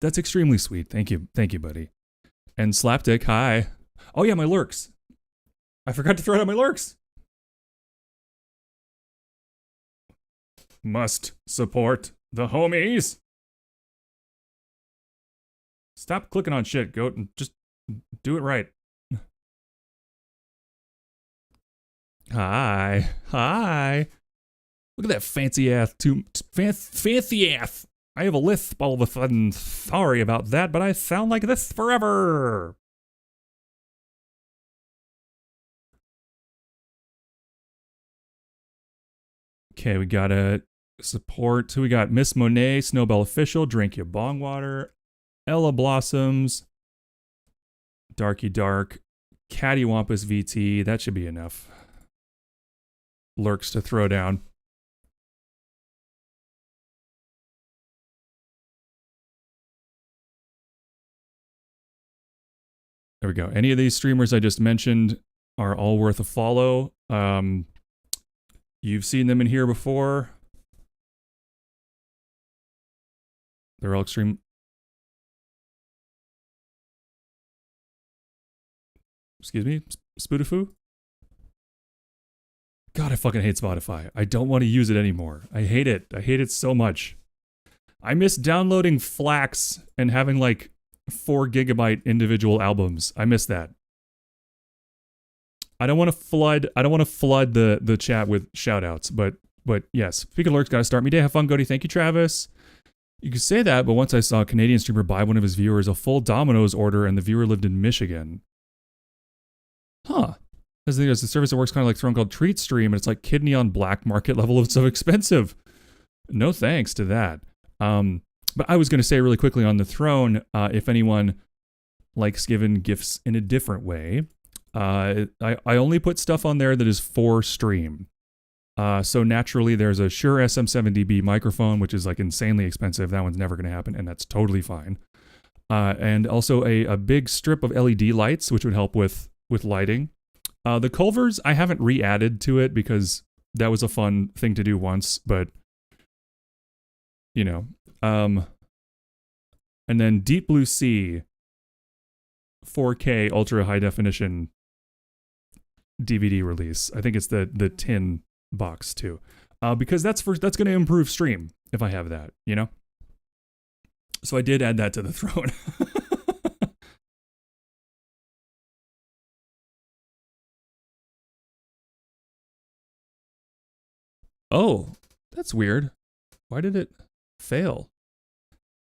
[SPEAKER 1] That's extremely sweet. Thank you. Thank you, buddy. And Slapdick, hi. Oh yeah, my lurks. I forgot to throw out my lurks. Must support the homies. Stop clicking on shit, goat, and just do it right. Hi. Hi. Look at that fancy ass. Fancy ass. I have a lisp all of a sudden. Sorry about that, but I sound like this forever. Okay, we got a support. So we got Miss Monet, Snowbell Official, Drink Your Bong Water, Ella Blossoms, Darky Dark, Cattywampus VT. That should be enough. Lurks to throw down. There we go. Any of these streamers I just mentioned are all worth a follow. You've seen them in here before. They're all extreme. Excuse me? Spoodafoo? God, I fucking hate Spotify. I don't want to use it anymore. I hate it. I hate it so much. I miss downloading Flax and having like 4 gigabyte individual albums. I miss that. I don't want to flood the chat with shout outs, but yes. Speaking of lurks, gotta start me day. Have fun, Goody. Thank you, Travis. You could say that, but once I saw a Canadian streamer buy one of his viewers a full Domino's order and the viewer lived in Michigan. Huh. There's a service that works kind of like Throne called Treat Stream, and it's like kidney on black market level. It's so expensive. No thanks to that. But I was going to say really quickly on the Throne, if anyone likes giving gifts in a different way, I only put stuff on there that is for stream. So naturally, there's a Shure SM7DB microphone, which is like insanely expensive. That one's never going to happen, and that's totally fine. And also a big strip of LED lights, which would help with lighting. The Culvers, I haven't re-added to it because that was a fun thing to do once, but you know. And then Deep Blue Sea 4K ultra high definition DVD release. I think it's the tin box too. Because that's going to improve stream if I have that, you know? So I did add that to the throne. Oh, that's weird. Why did it fail?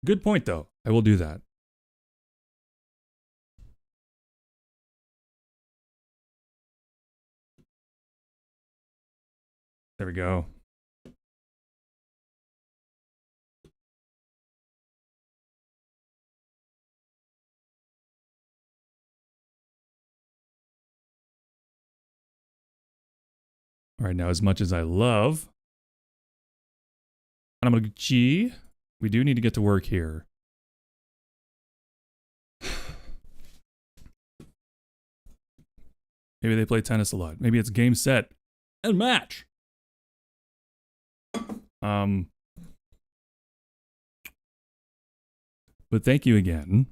[SPEAKER 1] Good point, though. I will do that. There we go. All right, now as much as I love, and I'm going to go G. We do need to get to work here. Maybe they play tennis a lot. Maybe it's game, set, and match. But thank you again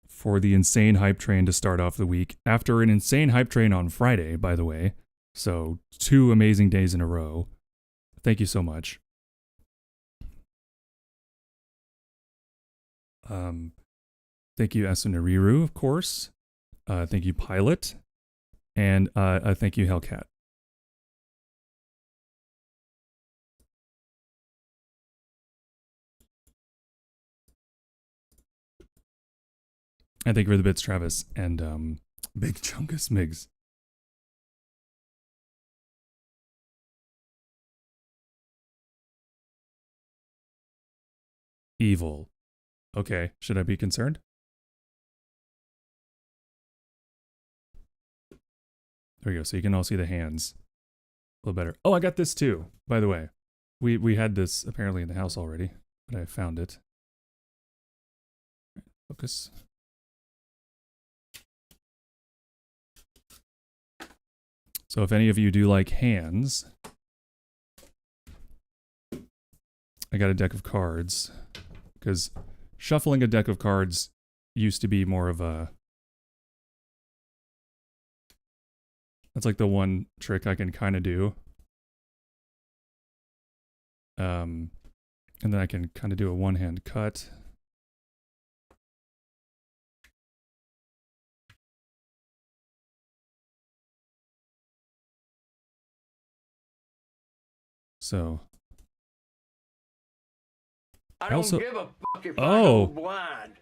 [SPEAKER 1] for the insane hype train to start off the week. After an insane hype train on Friday, by the way. So 2 amazing days in a row. Thank you so much. Thank you, Asunariru, of course. Thank you, Pilot. And thank you, Hellcat. And thank you for the bits, Travis. And Big Chungus Migs. Evil. Okay, should I be concerned? There we go. So you can all see the hands a little better. Oh, I got this too, by the way. We had this apparently in the house already, but I found it. Focus. So if any of you do like hands, I got a deck of cards, because shuffling a deck of cards used to be more of a... That's like the one trick I can kind of do. And then I can kind of do a one-hand cut. So...
[SPEAKER 4] I don't
[SPEAKER 1] also-
[SPEAKER 4] give a fuck if I
[SPEAKER 1] Oh.
[SPEAKER 4] go blind.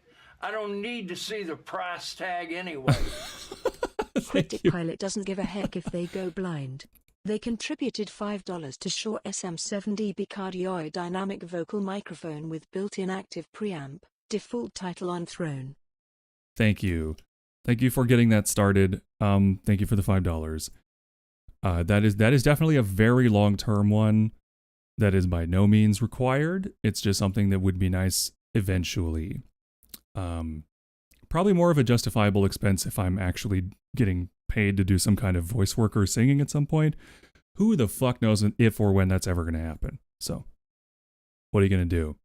[SPEAKER 4] I don't need to see the price tag anyway.
[SPEAKER 2] Cryptic Pilot doesn't give a heck if they go blind. They contributed $5 to Shure SM7DB Cardioid Dynamic Vocal Microphone with built-in active preamp, default title on Throne.
[SPEAKER 1] Thank you. Thank you for getting that started. Thank you for the $5. That is definitely a very long-term one. That is by no means required. It's just something that would be nice eventually. Probably more of a justifiable expense if I'm actually getting paid to do some kind of voice work or singing at some point. Who the fuck knows if or when that's ever going to happen? So, what are you going to do?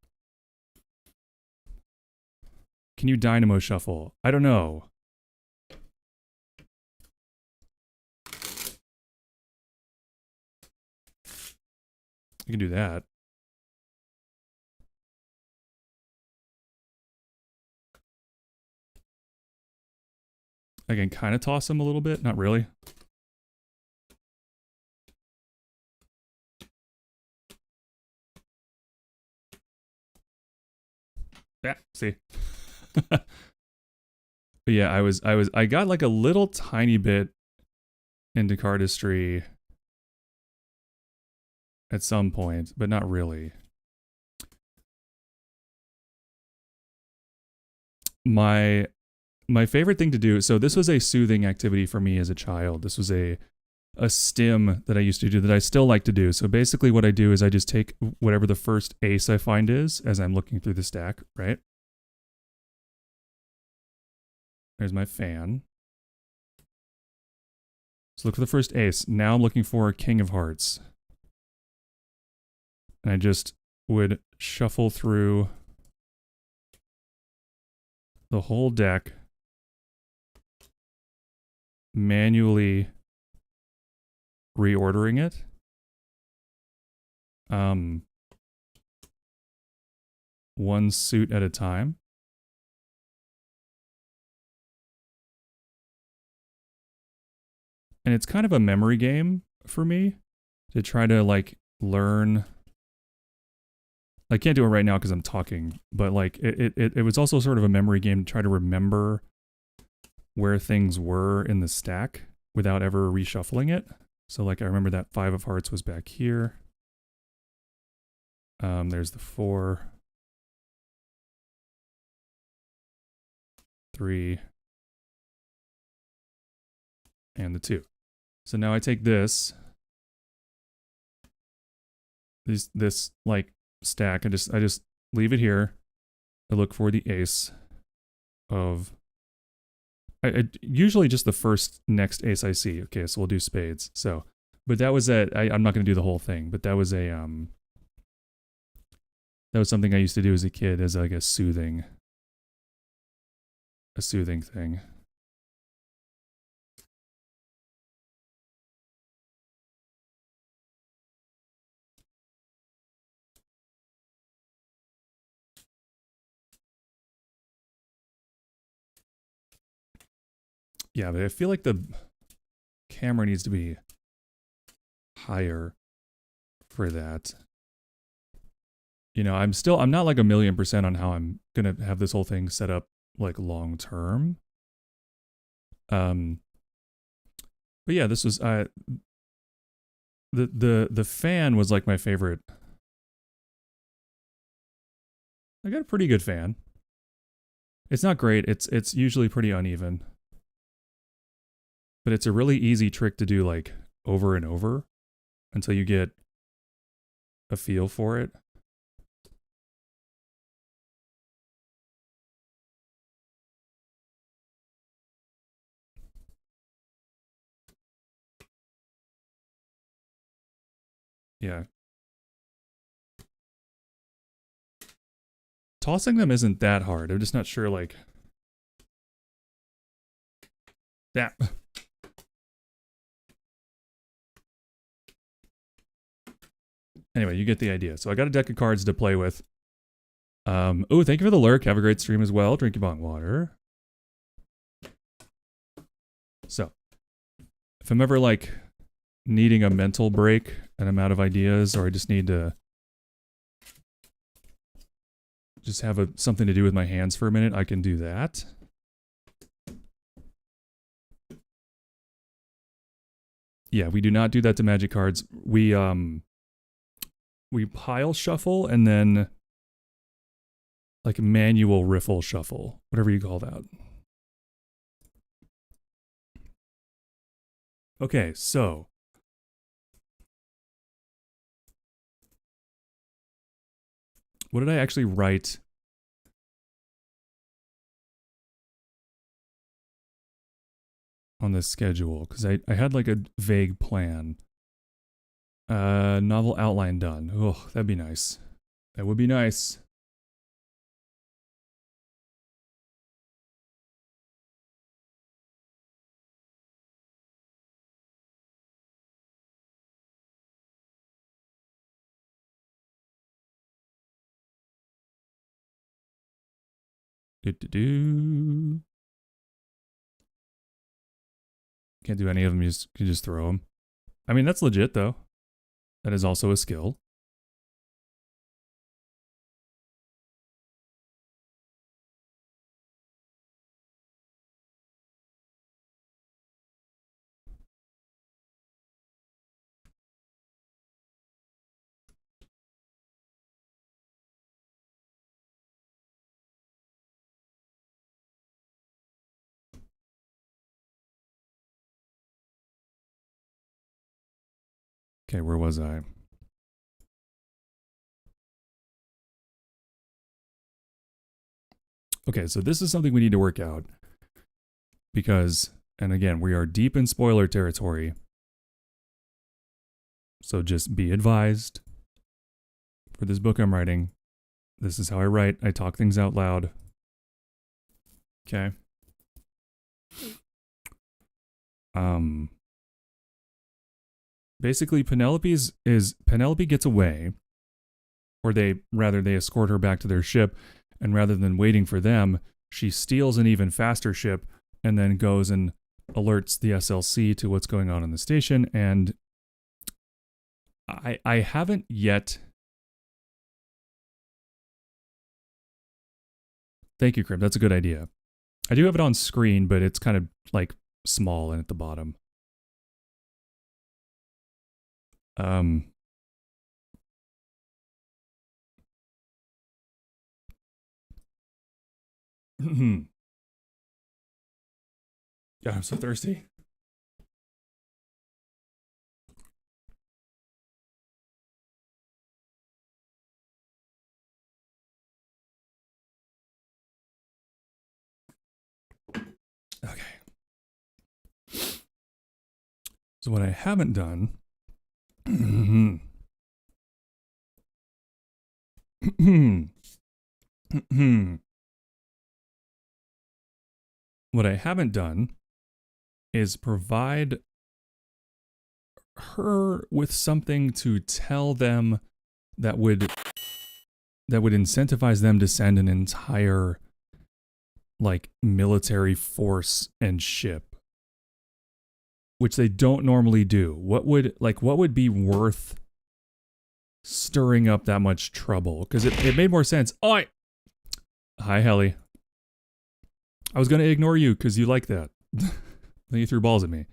[SPEAKER 1] Can you dynamo shuffle? I don't know. You can do that. I can kind of toss him a little bit. Not really. Yeah, see. But yeah, I got like a little tiny bit into cardistry at some point, but not really. My favorite thing to do, so this was a soothing activity for me as a child. This was a stim that I used to do that I still like to do. So basically what I do is I just take whatever the first ace I find is as I'm looking through the stack, right? There's my fan. So look for the first ace. Now I'm looking for King of Hearts. And I just would shuffle through the whole deck, manually reordering it. One suit at a time. And it's kind of a memory game for me to try to like learn. I can't do it right now because I'm talking, but like it was also sort of a memory game to try to remember where things were in the stack without ever reshuffling it. So like I remember that 5 of hearts was back here. There's the 4, 3, and the 2. So now I take this like stack. I just leave it here. I look for the ace of. I usually just the first next ace I see. Okay, so we'll do spades. So, but that was I'm not going to do the whole thing, but that was something I used to do as a kid as like a soothing thing. Yeah, but I feel like the camera needs to be higher for that. You know, I'm not like 1,000,000% on how I'm gonna have this whole thing set up like long term. But yeah, this was the fan was like my favorite. I got a pretty good fan. It's not great. It's usually pretty uneven. But it's a really easy trick to do like over and over until you get a feel for it. Yeah. Tossing them isn't that hard. I'm just not sure like that. Anyway, you get the idea. So I got a deck of cards to play with. Oh, thank you for the lurk. Have a great stream as well. Drink your bong water. So, if I'm ever like needing a mental break and I'm out of ideas, or I just need to just have something to do with my hands for a minute, I can do that. Yeah, we do not do that to magic cards. We pile shuffle and then like manual riffle shuffle, whatever you call that. Okay, so what did I actually write on this schedule? Because I had like a vague plan. Novel outline done. Oh, that'd be nice. That would be nice. Do. Can't do any of them. You just throw them. I mean, that's legit though. That is also a skill. Okay, where was I? Okay, so this is something we need to work out. Because, and again, we are deep in spoiler territory. So just be advised. for this book I'm writing. This is how I write. I talk things out loud. Okay. Basically Penelope gets away, or they escort her back to their ship, and rather than waiting for them, she steals an even faster ship and then goes and alerts the SLC to what's going on in the station. And I haven't yet. Thank you, Crim. That's a good idea. I do have it on screen, but it's kind of like small and at the bottom. God, I'm so thirsty. Okay. So what I haven't done what I haven't done is provide her with something to tell them that would incentivize them to send an entire like military force and ship, which they don't normally do. What would be worth stirring up that much trouble? Because it made more sense. Oi! Hi, Helly. I was going to ignore you because you like that. Then you threw balls at me.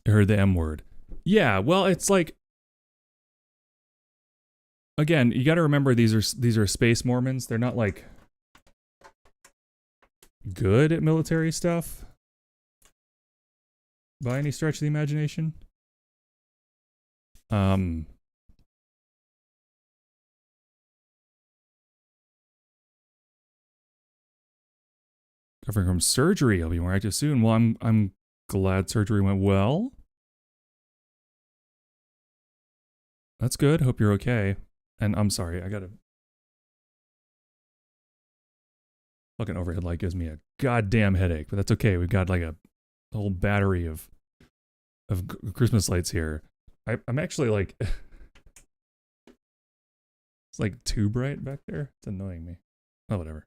[SPEAKER 1] I heard the M word. Yeah, well, it's like, again, you got to remember these are space Mormons. They're not like good at military stuff by any stretch of the imagination. Recovering from surgery, I'll be more active soon. Well, I'm glad surgery went well. That's good. Hope you're okay. And I'm sorry, I got a fucking overhead light gives me a goddamn headache, but that's okay. We've got like a whole battery of Christmas lights here. I'm actually like it's like too bright back there. It's annoying me. Oh, whatever.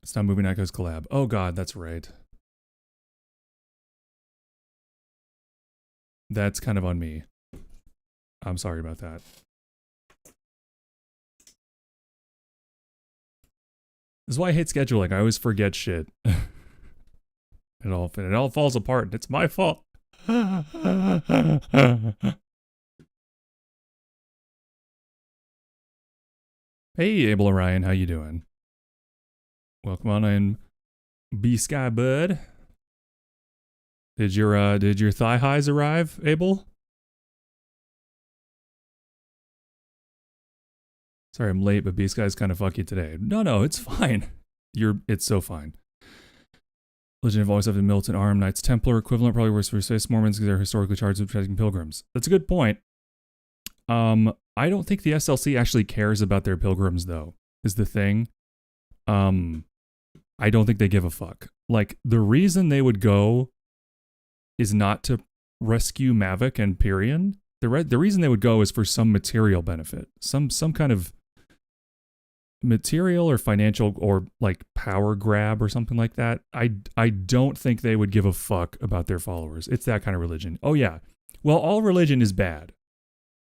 [SPEAKER 1] It's not Movie Night Goes collab. Oh god, that's right. That's kind of on me. I'm sorry about that. This is why I hate scheduling. I always forget shit. It all falls apart. It's my fault. Hey, Abel Orion, how you doing? Welcome on in, B Sky Bud. Did your thigh highs arrive, Abel? Sorry, I'm late, but B Sky's kind of fucky today. No, it's fine. It's so fine. Legend of always have the militant arm, Knights Templar equivalent, probably worse for space Mormons because they're historically charged with protecting pilgrims. That's a good point. I don't think the SLC actually cares about their pilgrims, though, is the thing. I don't think they give a fuck. Like, the reason they would go is not to rescue Mavic and Pyrian. The reason they would go is for some material benefit. Some kind of material or financial or like power grab or something like that. I don't think they would give a fuck about their followers. It's that kind of religion. Oh yeah. Well, all religion is bad.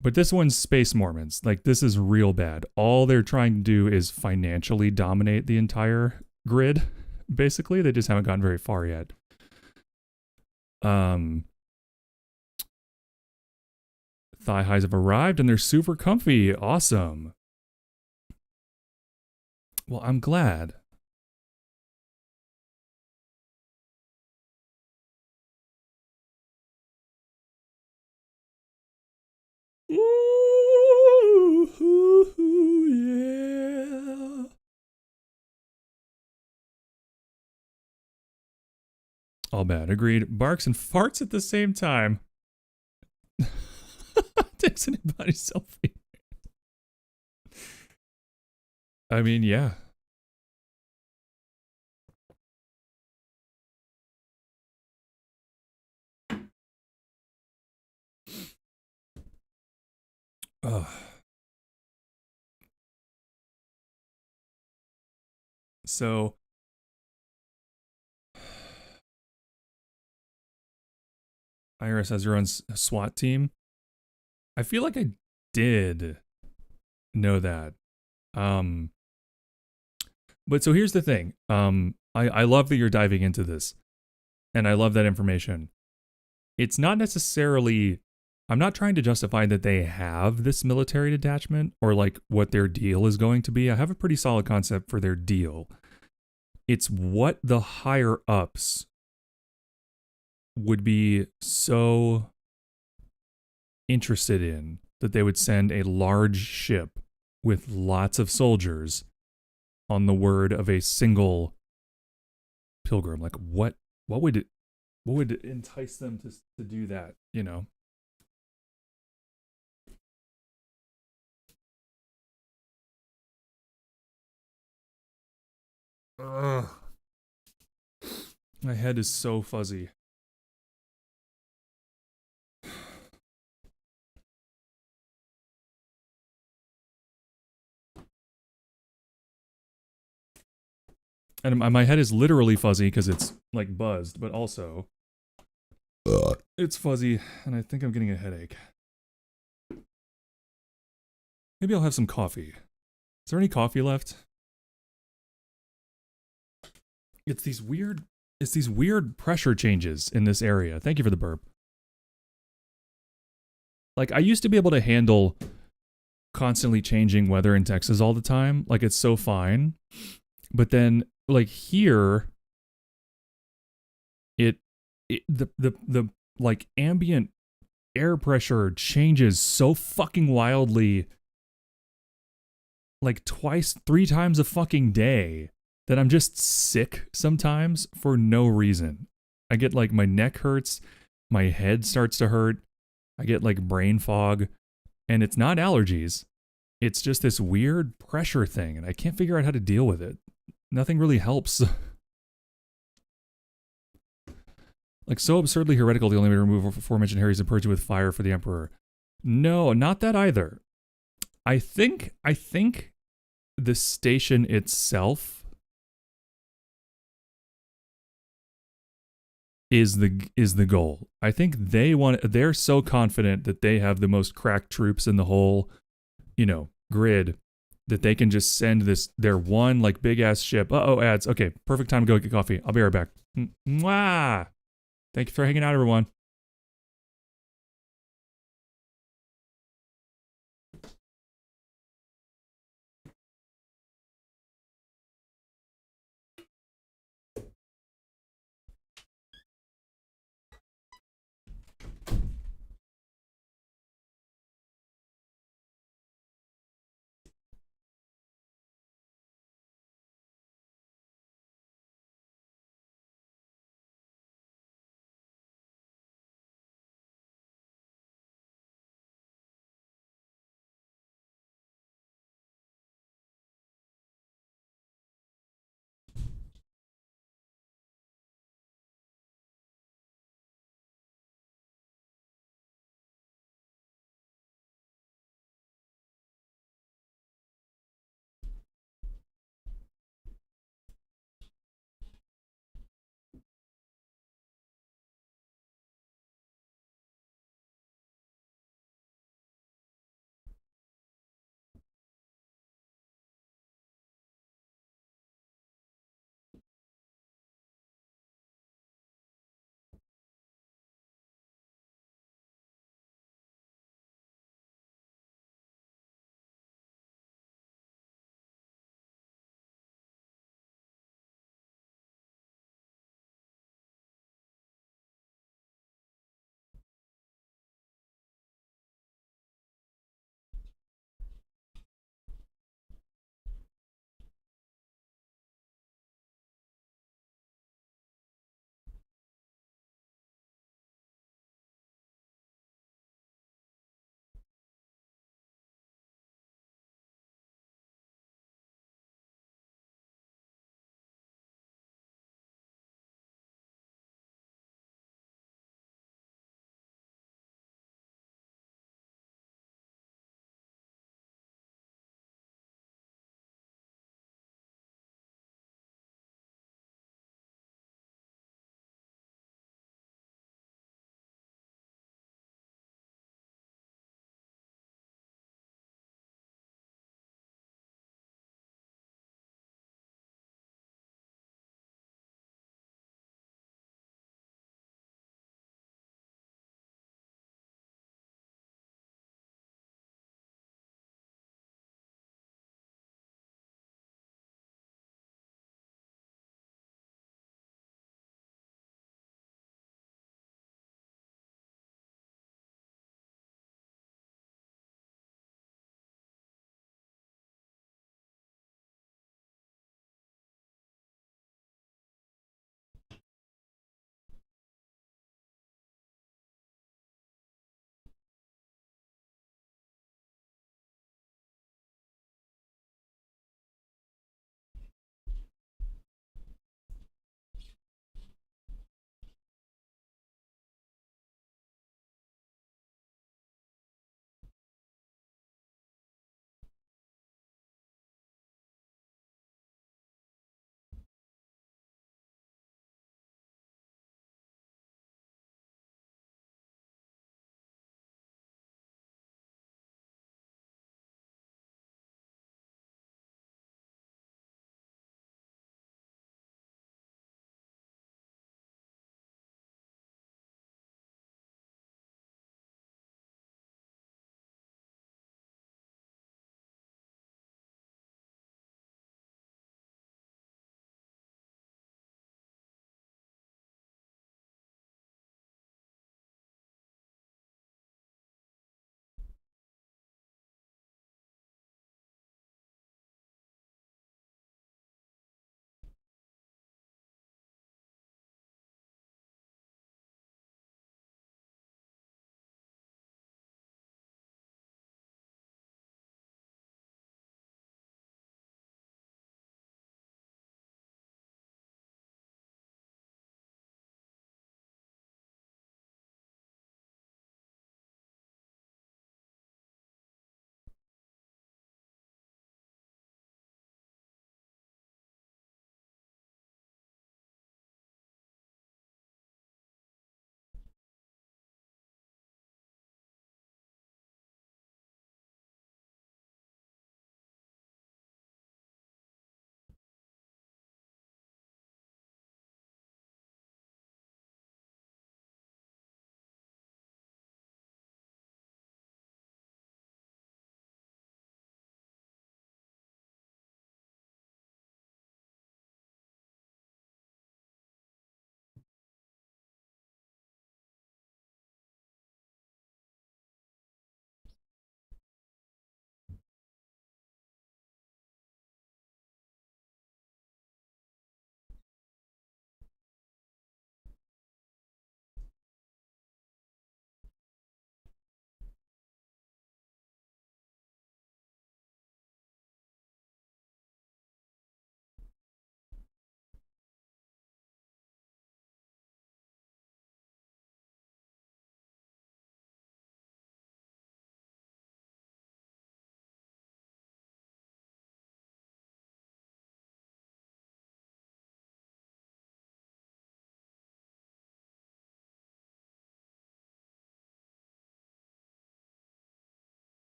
[SPEAKER 1] But this one's space Mormons. Like, this is real bad. All they're trying to do is financially dominate the entire grid. Basically, they just haven't gotten very far yet. Thigh highs have arrived and they're super comfy. Awesome. Well, I'm glad. Yeah. All bad. Agreed. Barks and farts at the same time. Takes anybody selfie. I mean, yeah. Ugh. So IRS has her own SWAT team. I feel like I did know that. But so here's the thing. I love that you're diving into this, and I love that information. It's not necessarily, I'm not trying to justify that they have this military detachment or like what their deal is going to be. I have a pretty solid concept for their deal. It's what the higher ups would be so interested in that they would send a large ship with lots of soldiers on the word of a single pilgrim. Like what would entice them to do that, you know? Ugh. My head is so fuzzy. And my head is literally fuzzy because it's like buzzed, but also it's fuzzy, and I think I'm getting a headache. Maybe I'll have some coffee. Is there any coffee left? It's these weird pressure changes in this area. Thank you for the burp. Like, I used to be able to handle constantly changing weather in Texas all the time. Like, it's so fine. But then, like, here, the like ambient air pressure changes so fucking wildly, like twice, 3 times a fucking day, that I'm just sick sometimes for no reason. I get like my neck hurts, my head starts to hurt, I get like brain fog, and it's not allergies. It's just this weird pressure thing, and I can't figure out how to deal with it. Nothing really helps. Like, so absurdly heretical, the only way to remove aforementioned Harry's and purge it with fire for the Emperor. No, not that either. I think the station itself is the goal. I think they're so confident that they have the most crack troops in the whole, grid, that they can just send their one like big ass ship. Ads. Okay, perfect time to go get coffee. I'll be right back. Mwah! Thank you for hanging out, everyone.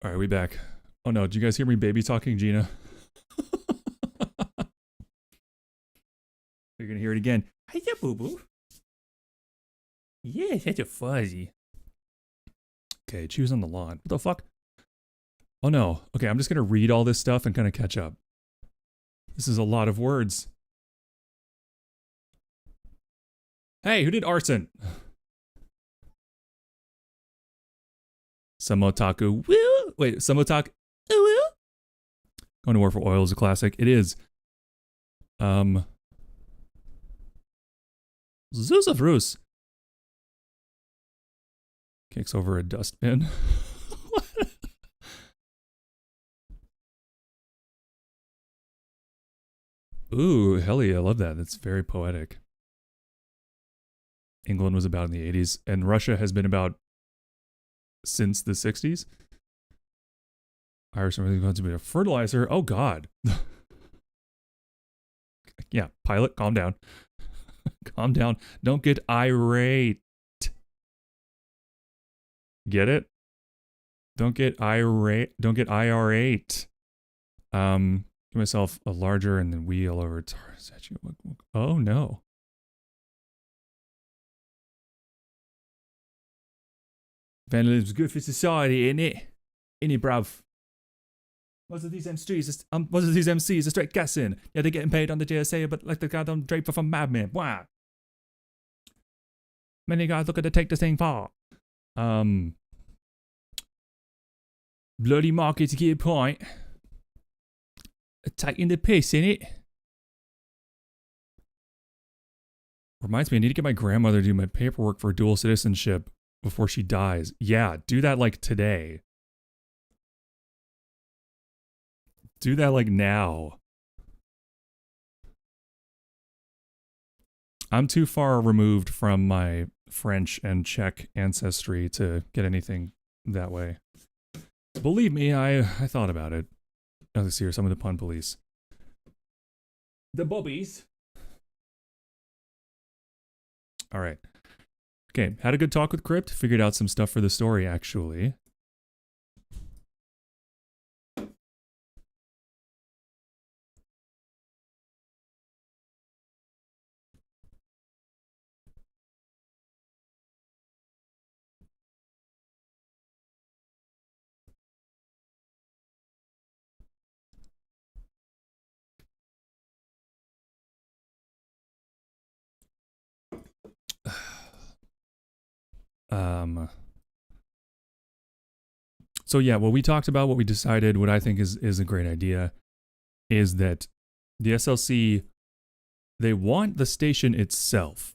[SPEAKER 1] All right, we back. Oh no, did you guys hear me baby talking Gina? You're gonna hear it again. Hiya, boo boo. Yeah, such a fuzzy. Okay, choose on the lawn. What the fuck? Oh no. Okay, I'm just gonna read all this stuff and kind of catch up. This is a lot of words. Hey, who did arson? Samotaku. Woo! Wait, Samotaku. Woo! Going to War for Oil is a classic. It is. Zusafrus. Kicks over a dustbin. Ooh, hell yeah, I love that. That's very poetic. England was about in the 80s, and Russia has been about since the 60s. Irish are going to be a fertilizer. Oh, God. Yeah, pilot, calm down. Calm down. Don't get irate. Get it? Don't get irate. Don't get irate. Give myself a larger and then wheel over. Oh, no. Vandalism's good for society, innit? Innit, bruv? Most of these MCs are straight gassing. Yeah, they're getting paid on the JSA, but like the goddamn Draper from Mad Men. Wow. Many guys look at to take this thing far. Bloody market to get a point. Taking the piss, innit? Reminds me, I need to get my grandmother to do my paperwork for dual citizenship before she dies. Yeah, do that like today. Do that like now. I'm too far removed from my French and Czech ancestry to get anything that way. Believe me, I thought about it. Oh, let's see here, some of the pun police. The bobbies. All right. Okay, had a good talk with Crypt. Figured out some stuff for the story, actually. So yeah, what we talked about, what we decided, what I think is a great idea, is that the SLC, they want the station itself.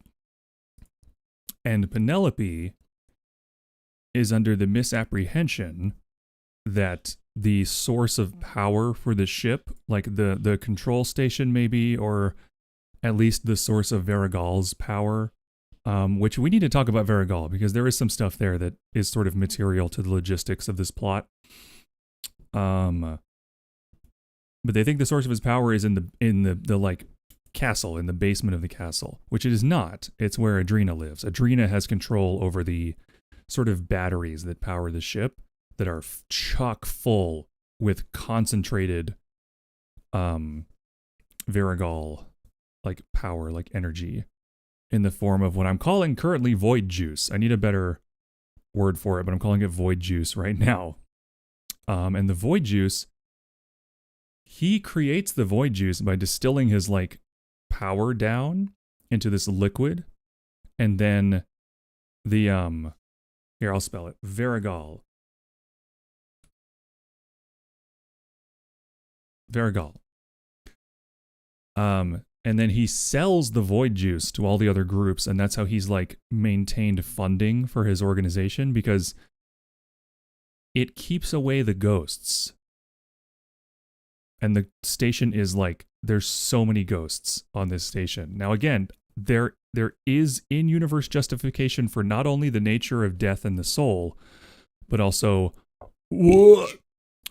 [SPEAKER 1] And Penelope is under the misapprehension that the source of power for the ship, like the control station maybe, or at least the source of Varigal's power, which we need to talk about Varigal because there is some stuff there that is sort of material to the logistics of this plot. But they think the source of his power is in the like castle, in the basement of the castle, which it is not. It's where Adrena lives. Adrena has control over the sort of batteries that power the ship that are chock full with concentrated Varigal like power, like energy, in the form of what I'm calling currently void juice. I need a better word for it, but I'm calling it void juice right now. And the void juice, he creates the void juice by distilling his like power down into this liquid, and then the here, I'll spell it. Varigal. And then he sells the void juice to all the other groups, and that's how he's like maintained funding for his organization, because it keeps away the ghosts. And the station is like, there's so many ghosts on this station. Now again, there is in-universe justification for not only the nature of death and the soul, but also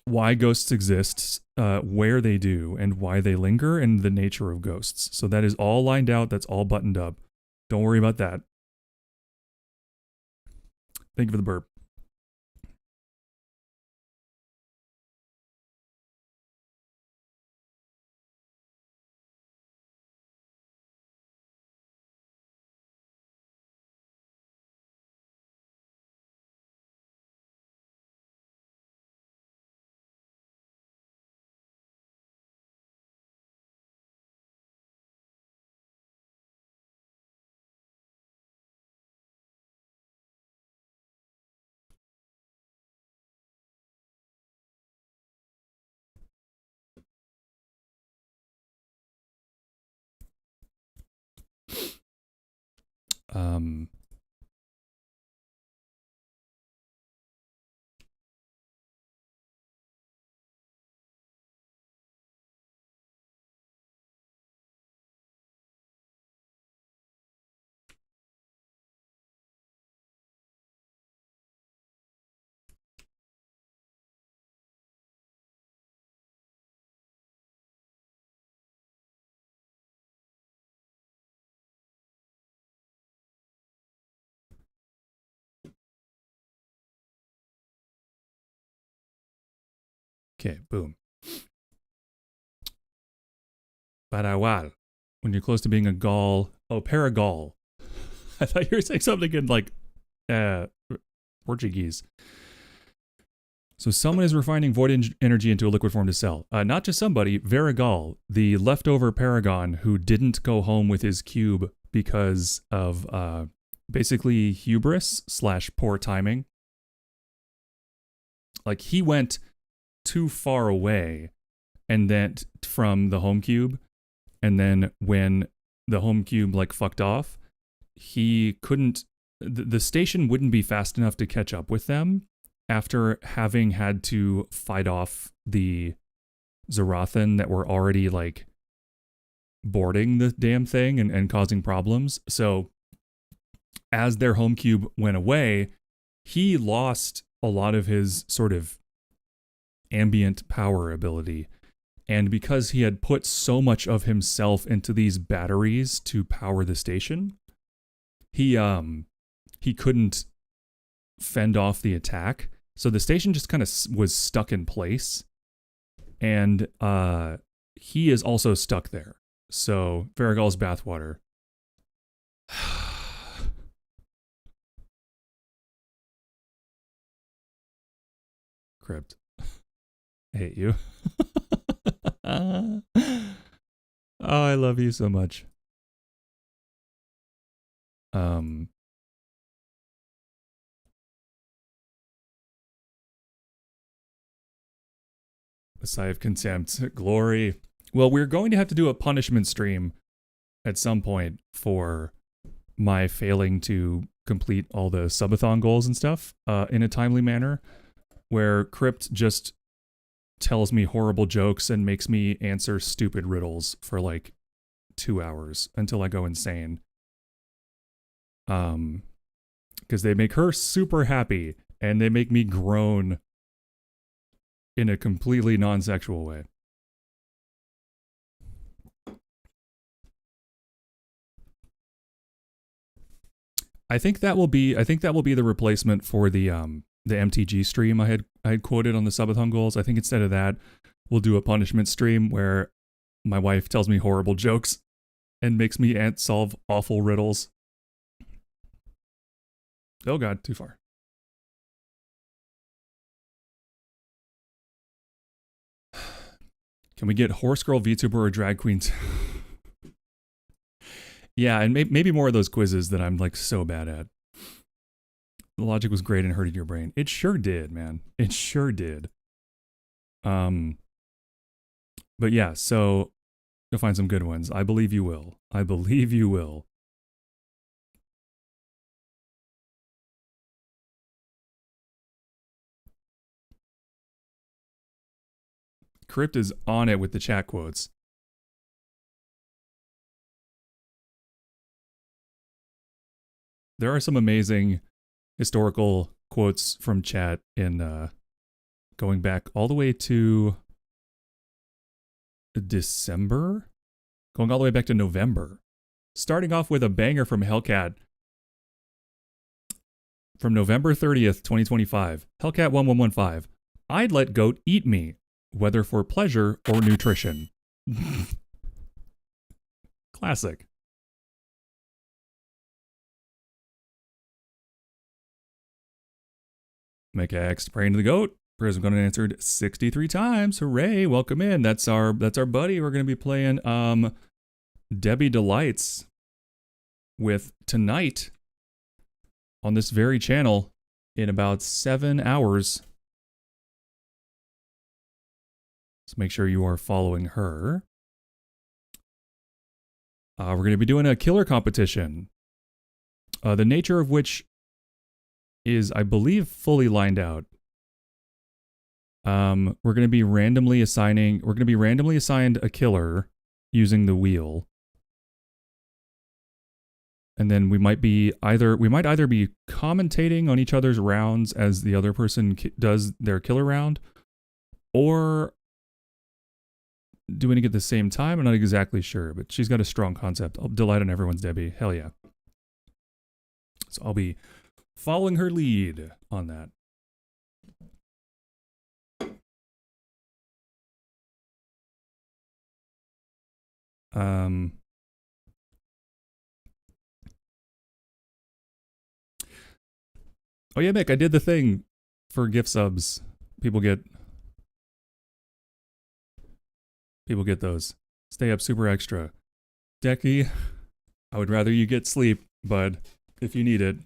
[SPEAKER 1] why ghosts exist, where they do, and why they linger, and the nature of ghosts. So that is all lined out. That's all buttoned up. Don't worry about that. Thank you for the burp. Um, okay, boom. Parawal. When you're close to being a Gaul. Oh, Paragol. I thought you were saying something in like Portuguese. So someone is refining void energy into a liquid form to sell. Not just somebody, Varigal, the leftover paragon who didn't go home with his cube because of basically hubris / poor timing. Like he went too far away and then from the home cube, and then when the home cube like fucked off, he couldn't, the station wouldn't be fast enough to catch up with them after having had to fight off the Zarathan that were already like boarding the damn thing and causing problems. So as their home cube went away, he lost a lot of his sort of ambient power ability. And because he had put so much of himself into these batteries to power the station, he couldn't fend off the attack. So the station just kind of was stuck in place. And he is also stuck there. So Varigal's bathwater. Crypt. I hate you. Oh, I love you so much. A sigh of contempt. Glory. Well, we're going to have to do a punishment stream at some point for my failing to complete all the subathon goals and stuff in a timely manner, where Crypt just tells me horrible jokes and makes me answer stupid riddles for like 2 hours until I go insane. Because they make her super happy and they make me groan in a completely non-sexual way. I think that will be the replacement for the MTG stream I had quoted on the subathon goals. I think instead of that, we'll do a punishment stream where my wife tells me horrible jokes and makes me solve awful riddles. Oh god, too far. Can we get Horse Girl, VTuber, or Drag Queens? Yeah, and maybe more of those quizzes that I'm like so bad at. The logic was great and hurted your brain. It sure did, man. It sure did. But yeah, so you'll find some good ones. I believe you will. I believe you will. Crypt is on it with the chat quotes. There are some amazing historical quotes from chat in going back all the way to December, going all the way back to November. Starting off with a banger from Hellcat from November 30th, 2025. Hellcat 1115. I'd let goat eat me, whether for pleasure or nutrition. Classic. Make X praying to the goat. Prism got answered 63 times. Hooray! Welcome in. That's our buddy. We're gonna be playing Debbie Delights with tonight on this very channel in about 7 hours. So make sure you are following her. We're going to be doing a killer competition, the nature of which is, I believe, fully lined out. We're going to be randomly assigned a killer using the wheel. And then we might either be commentating on each other's rounds as the other person does their killer round, or doing it at the same time. I'm not exactly sure, but she's got a strong concept. I'll delight on everyone's Debbie. Hell yeah. So I'll be following her lead on that. Oh yeah, Mick, I did the thing for gift subs. People get those. Stay up super extra. Decky, I would rather you get sleep, bud, if you need it.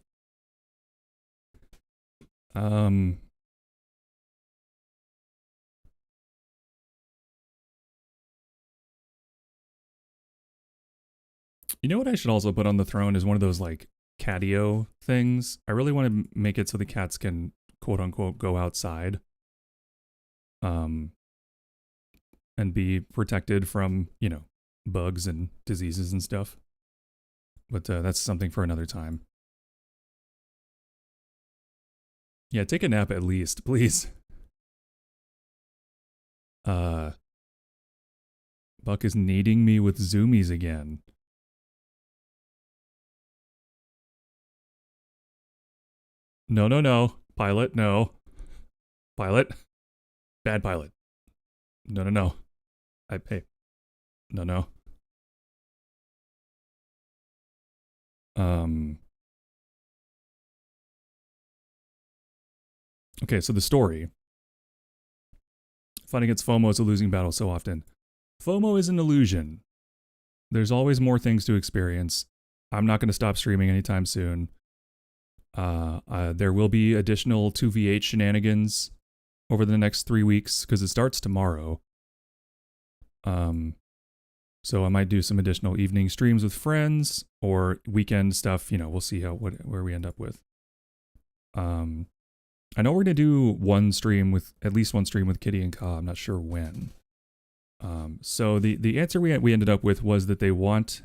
[SPEAKER 1] You know what I should also put on the throne is one of those like catio things. I really want to make it so the cats can quote unquote go outside. And be protected from, you know, bugs and diseases and stuff. But that's something for another time. Yeah, take a nap at least, please. Buck is needing me with zoomies again. No, no, no. Pilot, no. Pilot. Bad pilot. No, no, no. Hey. No, no. Okay, so the story. Fighting against FOMO is a losing battle so often. FOMO is an illusion. There's always more things to experience. I'm not going to stop streaming anytime soon. There will be additional 2v8 shenanigans over the next 3 weeks because it starts tomorrow. So I might do some additional evening streams with friends or weekend stuff. You know, we'll see where we end up with. I know we're gonna do at least one stream with Kitty and Ka. I'm not sure when. So the answer we ended up with was that they want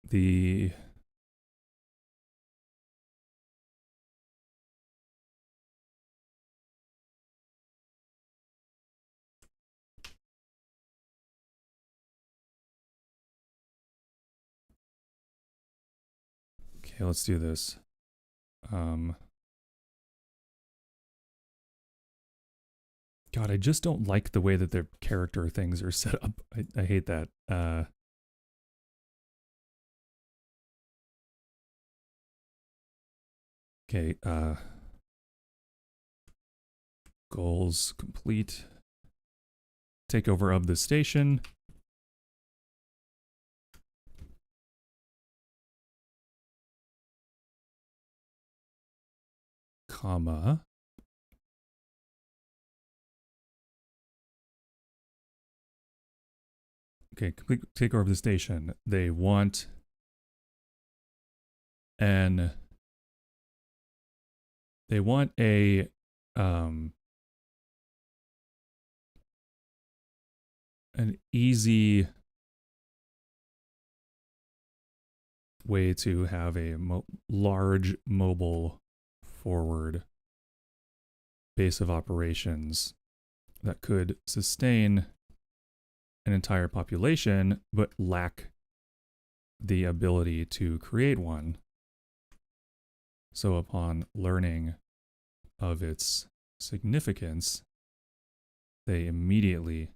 [SPEAKER 1] the Okay, let's do this. God, I just don't like the way that their character things are set up. I hate that. Okay, goals complete. Takeover of the station. Comma. Okay, complete takeover of the station. They want an easy way to have a large mobile forward base of operations that could sustain an entire population but lack the ability to create one. So upon learning of its significance, they immediately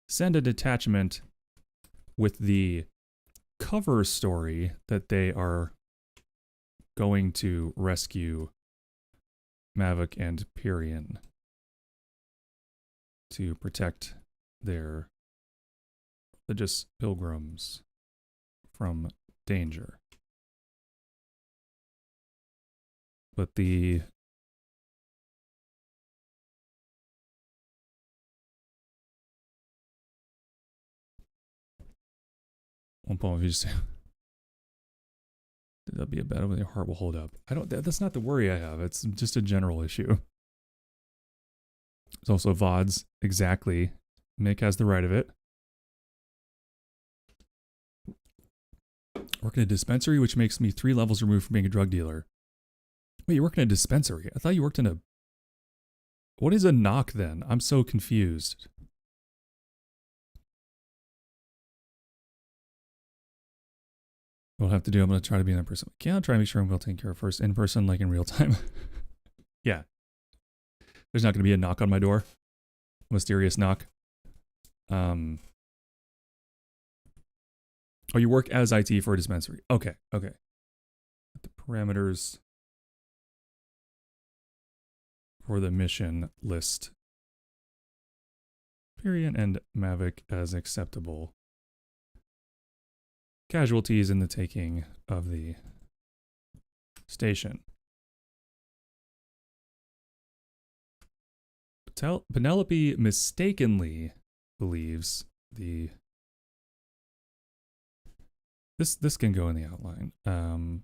[SPEAKER 1] send a detachment with the cover story that they are going to rescue Mavik and Pyrian to protect their religious pilgrims from danger. But the one poem if you just that'd be a bad one. Your heart will hold up. That's not the worry I have. It's just a general issue. There's also VODs. Exactly. Mick has the right of it. Work in a dispensary, which makes me 3 levels removed from being a drug dealer. Wait, you work in a dispensary? I thought you worked in a... What is a knock then? I'm so confused. What I'll have to do, I'm going to try to be in person. Yeah, I'll try to make sure I'm well taken care of first in person, like in real time. Yeah. There's not going to be a knock on my door. Mysterious knock. Oh, you work as IT for a dispensary. Okay, okay. The parameters for the mission list Pyrian and Mavik as acceptable casualties in the taking of the station. Penelope mistakenly believes the... This can go in the outline. Or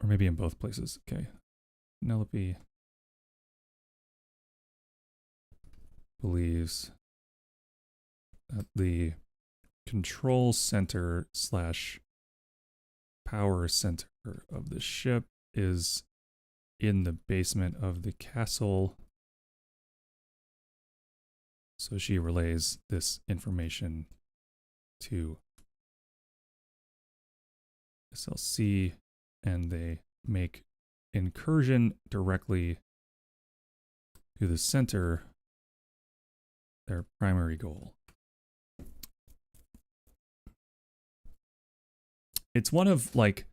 [SPEAKER 1] maybe in both places. Okay. Penelope believes that the control center / power center of the ship is in the basement of the castle. So she relays this information to SLC, and they make incursion directly to the center, their primary goal. It's one of, like,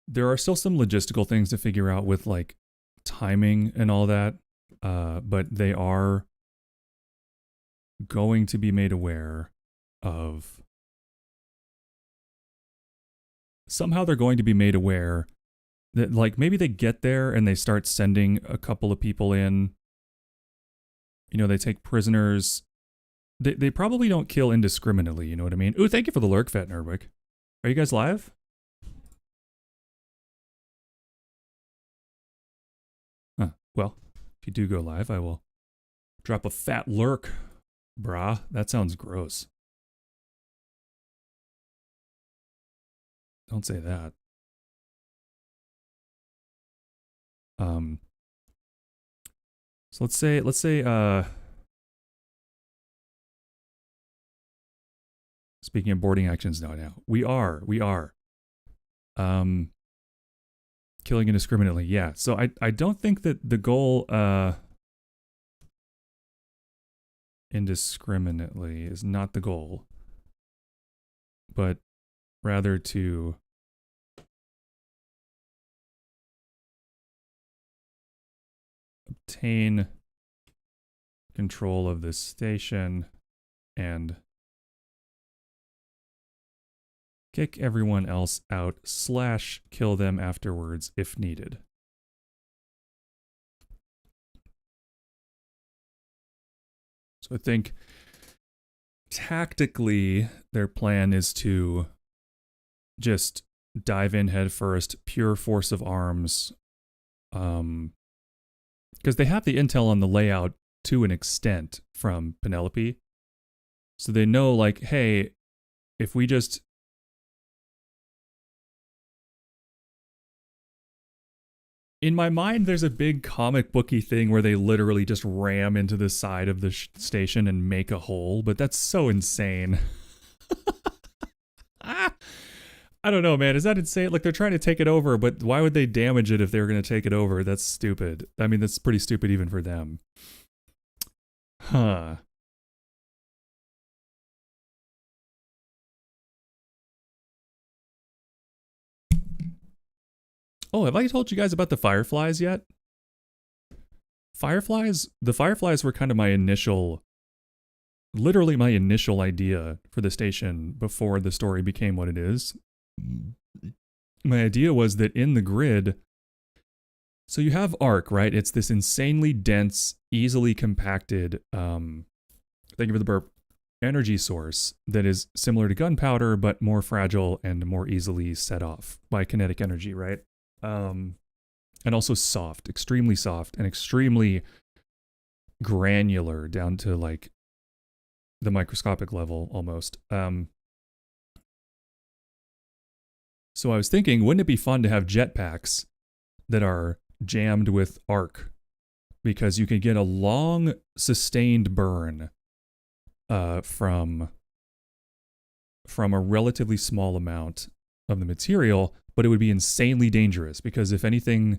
[SPEAKER 1] there are still some logistical things to figure out with, like, timing and all that, but they are going to be made aware of... Somehow they're going to be made aware that, like, maybe they get there and they start sending a couple of people in. You know, they take prisoners. They probably don't kill indiscriminately, you know what I mean? Ooh, thank you for the lurk, Fat Nerdwick. Are you guys live? Huh. Well, if you do go live, I will drop a fat lurk. Brah, that sounds gross. Don't say that. So let's say speaking of boarding actions now we are killing indiscriminately. Yeah. So I don't think that the goal indiscriminately is not the goal, but rather to obtain control of this station and kick everyone else out / kill them afterwards if needed. So I think tactically their plan is to just dive in head first, pure force of arms, because they have the intel on the layout to an extent from Penelope. So they know, like, hey, if we just In my mind, there's a big comic booky thing where they literally just ram into the side of the station and make a hole, but that's so insane. I don't know, man. Is that insane? Like, they're trying to take it over, but why would they damage it if they were going to take it over? That's stupid. I mean, that's pretty stupid even for them. Huh. Oh, have I told you guys about the fireflies yet? The fireflies were kind of literally my initial idea for the station before the story became what it is. My idea was that in the grid, so you have arc, right? It's this insanely dense, easily compacted, thank you for the burp, energy source that is similar to gunpowder, but more fragile and more easily set off by kinetic energy, right? And also soft, and extremely granular down to like the microscopic level almost. So I was thinking, wouldn't it be fun to have jetpacks that are jammed with arc? Because you could get a long, sustained burn from a relatively small amount of the material, but it would be insanely dangerous because if anything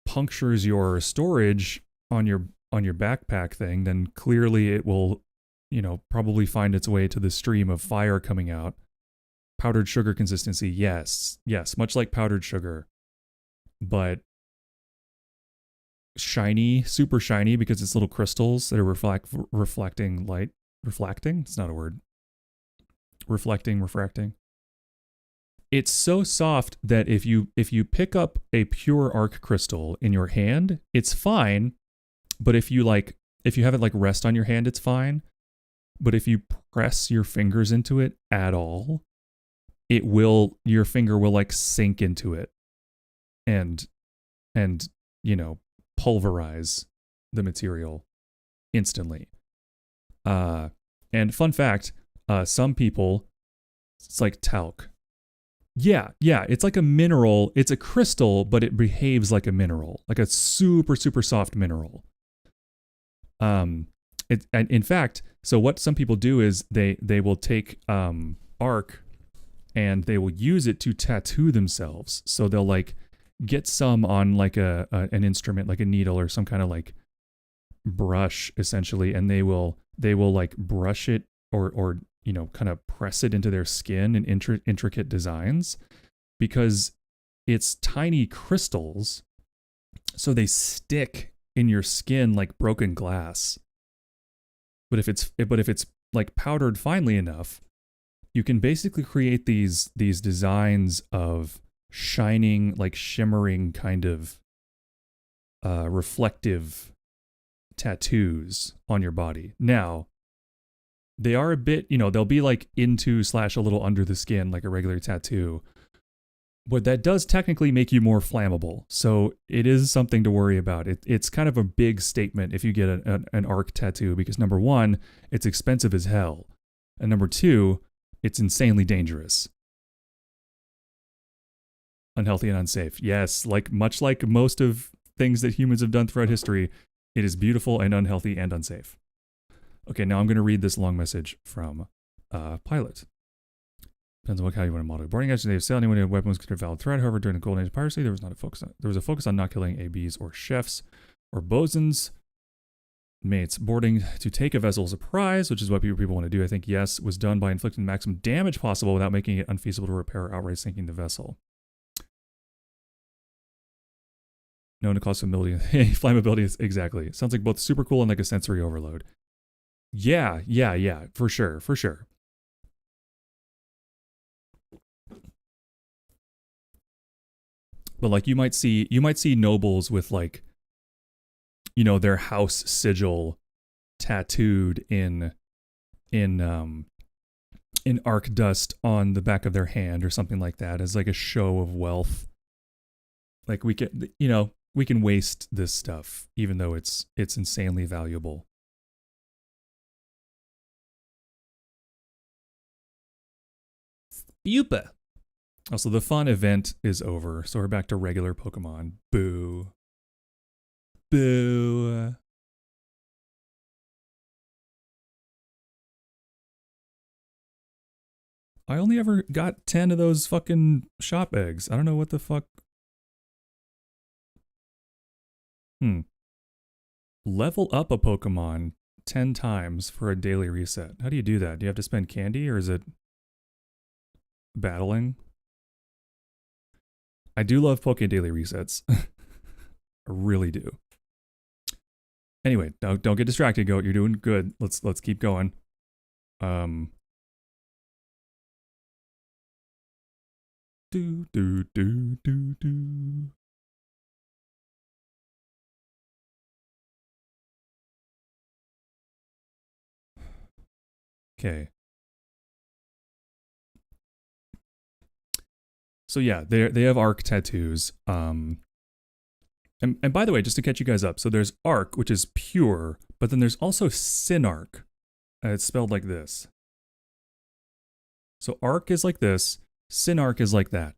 [SPEAKER 1] punctures your storage on your backpack thing, then clearly it will, probably find its way to the stream of fire coming out. Powdered sugar consistency, yes, much like powdered sugar, but shiny, super shiny because it's little crystals that are reflecting light. Reflecting? It's not a word. Refracting. It's so soft that if you pick up a pure arc crystal in your hand, it's fine. But if you have it like rest on your hand, it's fine. But if you press your fingers into it at all, your finger will like sink into it and pulverize the material instantly. And fun fact, some people, it's like talc. Yeah, it's like a mineral. It's a crystal, but it behaves like a mineral, like a super, super soft mineral. And in fact, so what some people do is they will take arc and they will use it to tattoo themselves. So they'll like get some on like an instrument, like a needle or some kind of like brush essentially, and they will like brush it or kind of press it into their skin in intricate designs because it's tiny crystals, so they stick in your skin like broken glass. But if it's like powdered finely enough, you can basically create these designs of shining, like shimmering kind of reflective tattoos on your body. Now, they are a bit, they'll be like into / a little under the skin like a regular tattoo. But that does technically make you more flammable. So it is something to worry about. It's kind of a big statement if you get an arc tattoo because number one, it's expensive as hell. And number two, it's insanely dangerous. Unhealthy and unsafe. Yes, much like most of things that humans have done throughout history, it is beautiful and unhealthy and unsafe. Okay, now I'm going to read this long message from Pilot. Depends on how you want to model it. Boarding edge, they have sailed anyone who had weapons considered valid threat. However, during the golden age of piracy, there was a focus on not killing ABs or chefs or bosuns mates. Boarding to take a vessel as a prize, which is what people want to do, I think, yes, was done by inflicting the maximum damage possible without making it unfeasible to repair or outright sinking the vessel. Known to cause flammability, exactly. Sounds like both super cool and like a sensory overload. Yeah, for sure. But like you might see nobles with like, their house sigil tattooed in arc dust on the back of their hand or something like that as like a show of wealth. Like we can waste this stuff even though it's insanely valuable. Yupa. Also, the fun event is over, so we're back to regular Pokemon. Boo. Boo. I only ever got 10 of those fucking shop eggs. I don't know what the fuck. Level up a Pokemon 10 times for a daily reset. How do you do that? Do you have to spend candy or is it battling? I do love Poke Daily resets. I really do. Anyway, don't get distracted, Goat. You're doing good. Let's keep going. Do do do do do. Okay. So yeah, they have arc tattoos. And by the way, just to catch you guys up, so there's arc, which is pure, but then there's also synarch. It's spelled like this. So arc is like this, synarch is like that.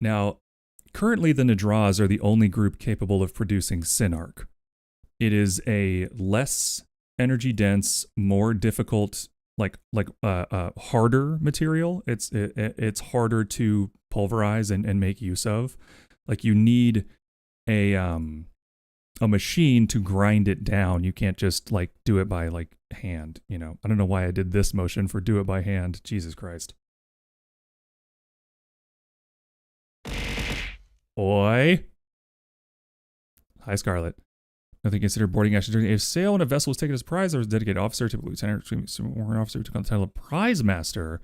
[SPEAKER 1] Now, currently the Nadras are the only group capable of producing synarch. It is a less energy dense, more difficult, harder material. It's harder to pulverize and make use of. Like you need a machine to grind it down. You can't just like do it by like hand, you know. I don't know why I did this motion for do it by hand. Jesus Christ. Oi. Hi, Scarlet. Nothing considered boarding action during a sail when a vessel was taken as prize. There was a dedicated officer, typically lieutenant, or an officer who took on the title of prize master,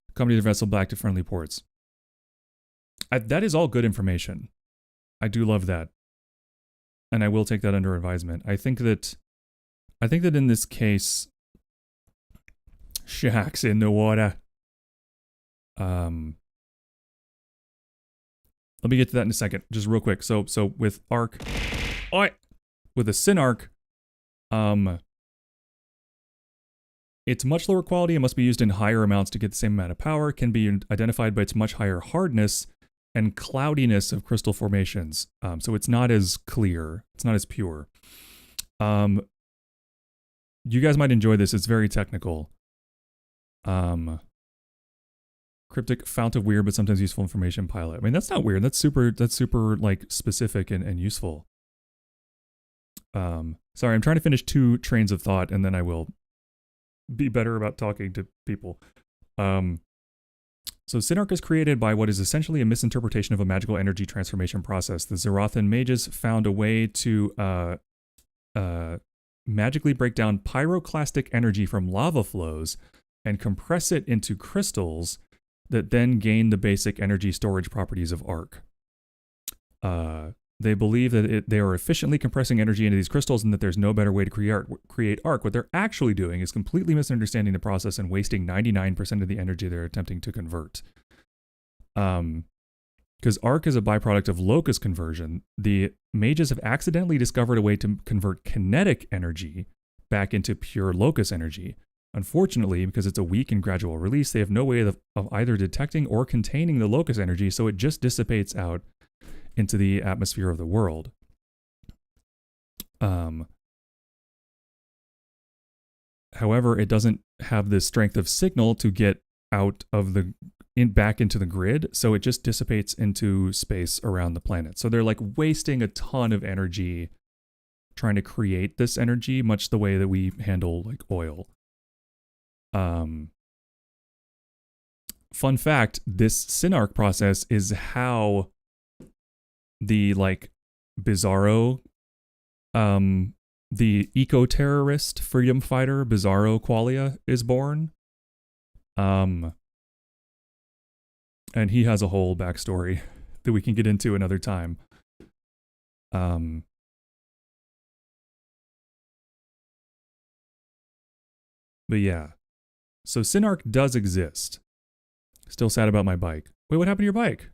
[SPEAKER 1] accompanied the vessel back to friendly ports. That is all good information. I do love that, and I will take that under advisement. I think that in this case, sharks in the water. Let me get to that in a second, just real quick. So with arc, with a synarch, it's much lower quality and must be used in higher amounts to get the same amount of power. Can be identified by its much higher hardness and cloudiness of crystal formations. So it's not as clear. It's not as pure. You guys might enjoy this. It's very technical. Cryptic, fount of weird but sometimes useful information pilot. I mean, that's not weird. That's super like specific and useful. Sorry, I'm trying to finish 2 trains of thought and then I will be better about talking to people. So synarch is created by what is essentially a misinterpretation of a magical energy transformation process. The Zerathan mages found a way to magically break down pyroclastic energy from lava flows and compress it into crystals that then gain the basic energy storage properties of arc. They believe that they are efficiently compressing energy into these crystals and that there's no better way to create arc. What they're actually doing is completely misunderstanding the process and wasting 99% of the energy they're attempting to convert. Because arc is a byproduct of locus conversion, the mages have accidentally discovered a way to convert kinetic energy back into pure locus energy. Unfortunately, because it's a weak and gradual release, they have no way of either detecting or containing the locus energy, so it just dissipates out into the atmosphere of the world. However, it doesn't have the strength of signal to get out of back into the grid, so it just dissipates into space around the planet. So they're like wasting a ton of energy trying to create this energy, much the way that we handle like oil. Fun fact, this synarch process is how the like Bizarro, the eco-terrorist freedom fighter Bizarro Qualia is born. And he has a whole backstory that we can get into another time. But yeah. So synarch does exist. Still sad about my bike. Wait, what happened to your bike?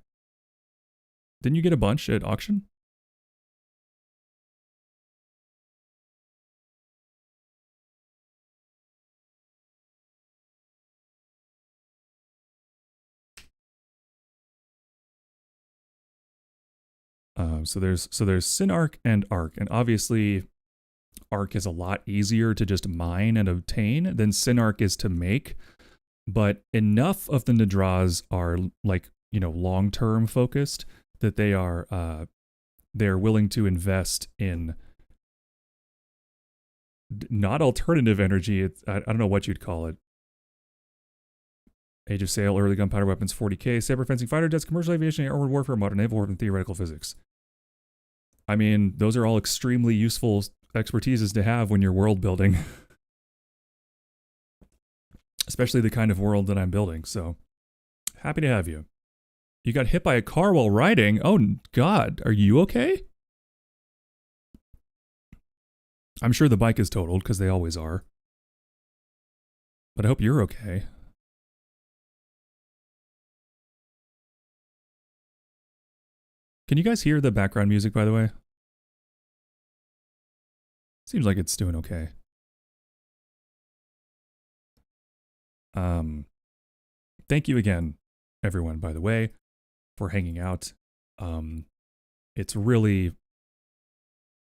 [SPEAKER 1] Didn't you get a bunch at auction? So there's SynArc and Arc, and obviously Arc is a lot easier to just mine and obtain than SynArc is to make. But enough of the Nadras are like, you know, long-term focused that they're willing to invest in not alternative energy. It's, I don't know what you'd call it. Age of Sail, early gunpowder weapons, 40k, saber fencing, fighter jets, commercial aviation, airborne warfare, modern naval warfare, and theoretical physics. I mean, those are all extremely useful expertises to have when you're world building. Especially the kind of world that I'm building. So, happy to have you. You got hit by a car while riding? Oh, God. Are you okay? I'm sure the bike is totaled, because they always are. But I hope you're okay. Can you guys hear the background music, by the way? Seems like it's doing okay. Thank you again, everyone, by the way, for hanging out. It's really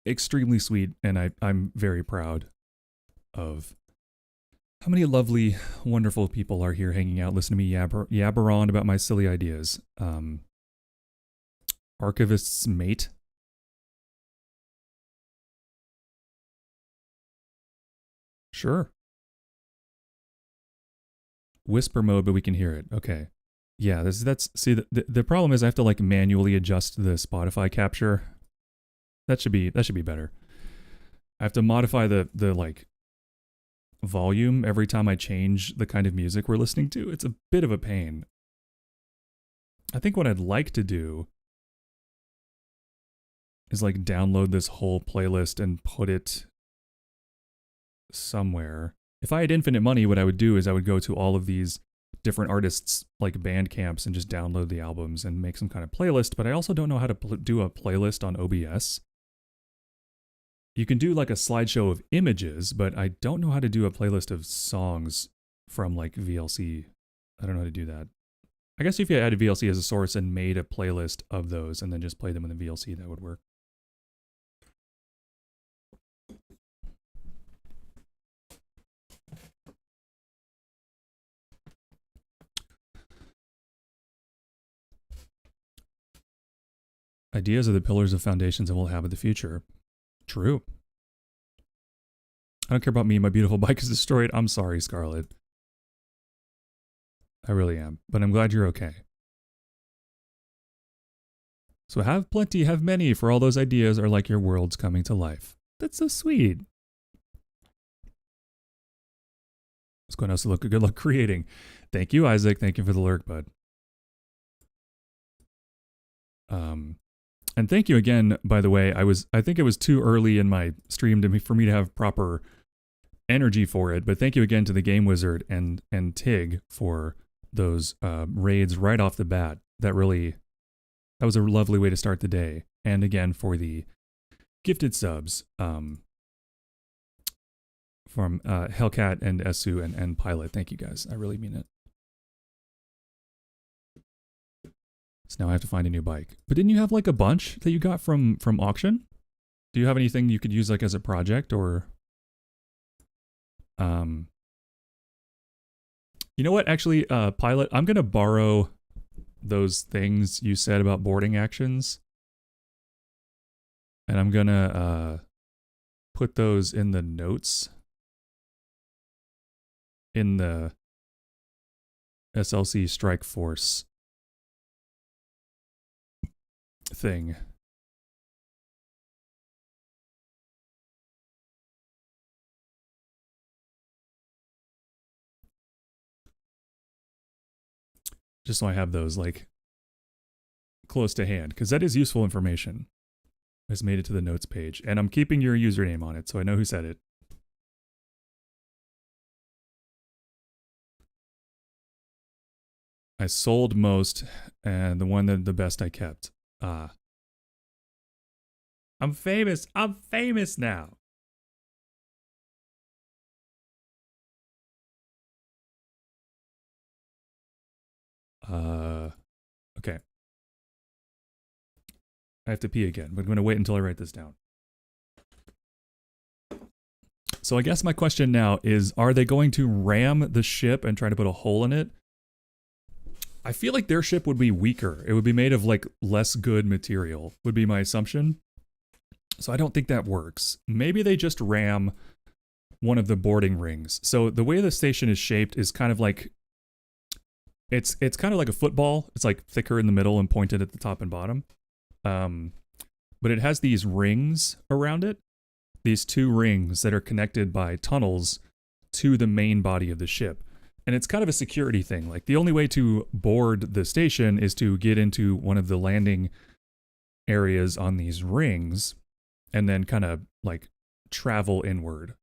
[SPEAKER 1] extremely sweet, and I'm very proud of how many lovely, wonderful people are here hanging out, listening to me yabber on about my silly ideas. Archivist's mate. Sure. Whisper mode, but we can hear it. Okay. Yeah, see the problem is I have to like manually adjust the Spotify capture. That should be better. I have to modify the like volume every time I change the kind of music we're listening to. It's a bit of a pain. I think what I'd like to do is like download this whole playlist and put it somewhere. If I had infinite money, what I would do is I would go to all of these different artists like band camps and just download the albums and make some kind of playlist, but I also don't know how to do a playlist on OBS. You can do like a slideshow of images, but I don't know how to do a playlist of songs from like VLC. I don't know how to do that. I guess if you added VLC as a source and made a playlist of those and then just play them in the VLC, that would work. Ideas are the pillars of foundations that will inhabit the future. True. I don't care about me. My beautiful bike is destroyed. I'm sorry, Scarlett. I really am. But I'm glad you're okay. So have plenty, have many, for all those ideas are like your world's coming to life. That's so sweet. What's going on? So look, good luck creating. Thank you, Isaac. Thank you for the lurk, bud. And thank you again, by the way. I think it was too early in my stream for me to have proper energy for it, but thank you again to the Game Wizard and Tig for those raids right off the bat. That was a lovely way to start the day. And again for the gifted subs from Hellcat and Esu and Pilot. Thank you guys. I really mean it. So now I have to find a new bike. But didn't you have like a bunch that you got from auction? Do you have anything you could use like as a project or you know what? Actually, Pilot, I'm going to borrow those things you said about boarding actions. And I'm going to put those in the notes in the SLC Strike Force thing. Just so I have those like close to hand, because that is useful information. I just made it to the notes page, and I'm keeping your username on it, so I know who said it. I sold most, and the one that the best I kept. I'm famous. I'm famous now. Okay. I have to pee again, but I'm going to wait until I write this down. So I guess my question now is, are they going to ram the ship and try to put a hole in it? I feel like their ship would be weaker. It would be made of like less good material, would be my assumption. So I don't think that works. Maybe they just ram one of the boarding rings. So the way the station is shaped is kind of like, it's kind of like a football. It's like thicker in the middle and pointed at the top and bottom. But it has these rings around it. These 2 rings that are connected by tunnels to the main body of the ship. And it's kind of a security thing. Like the only way to board the station is to get into one of the landing areas on these rings and then kind of like travel inward.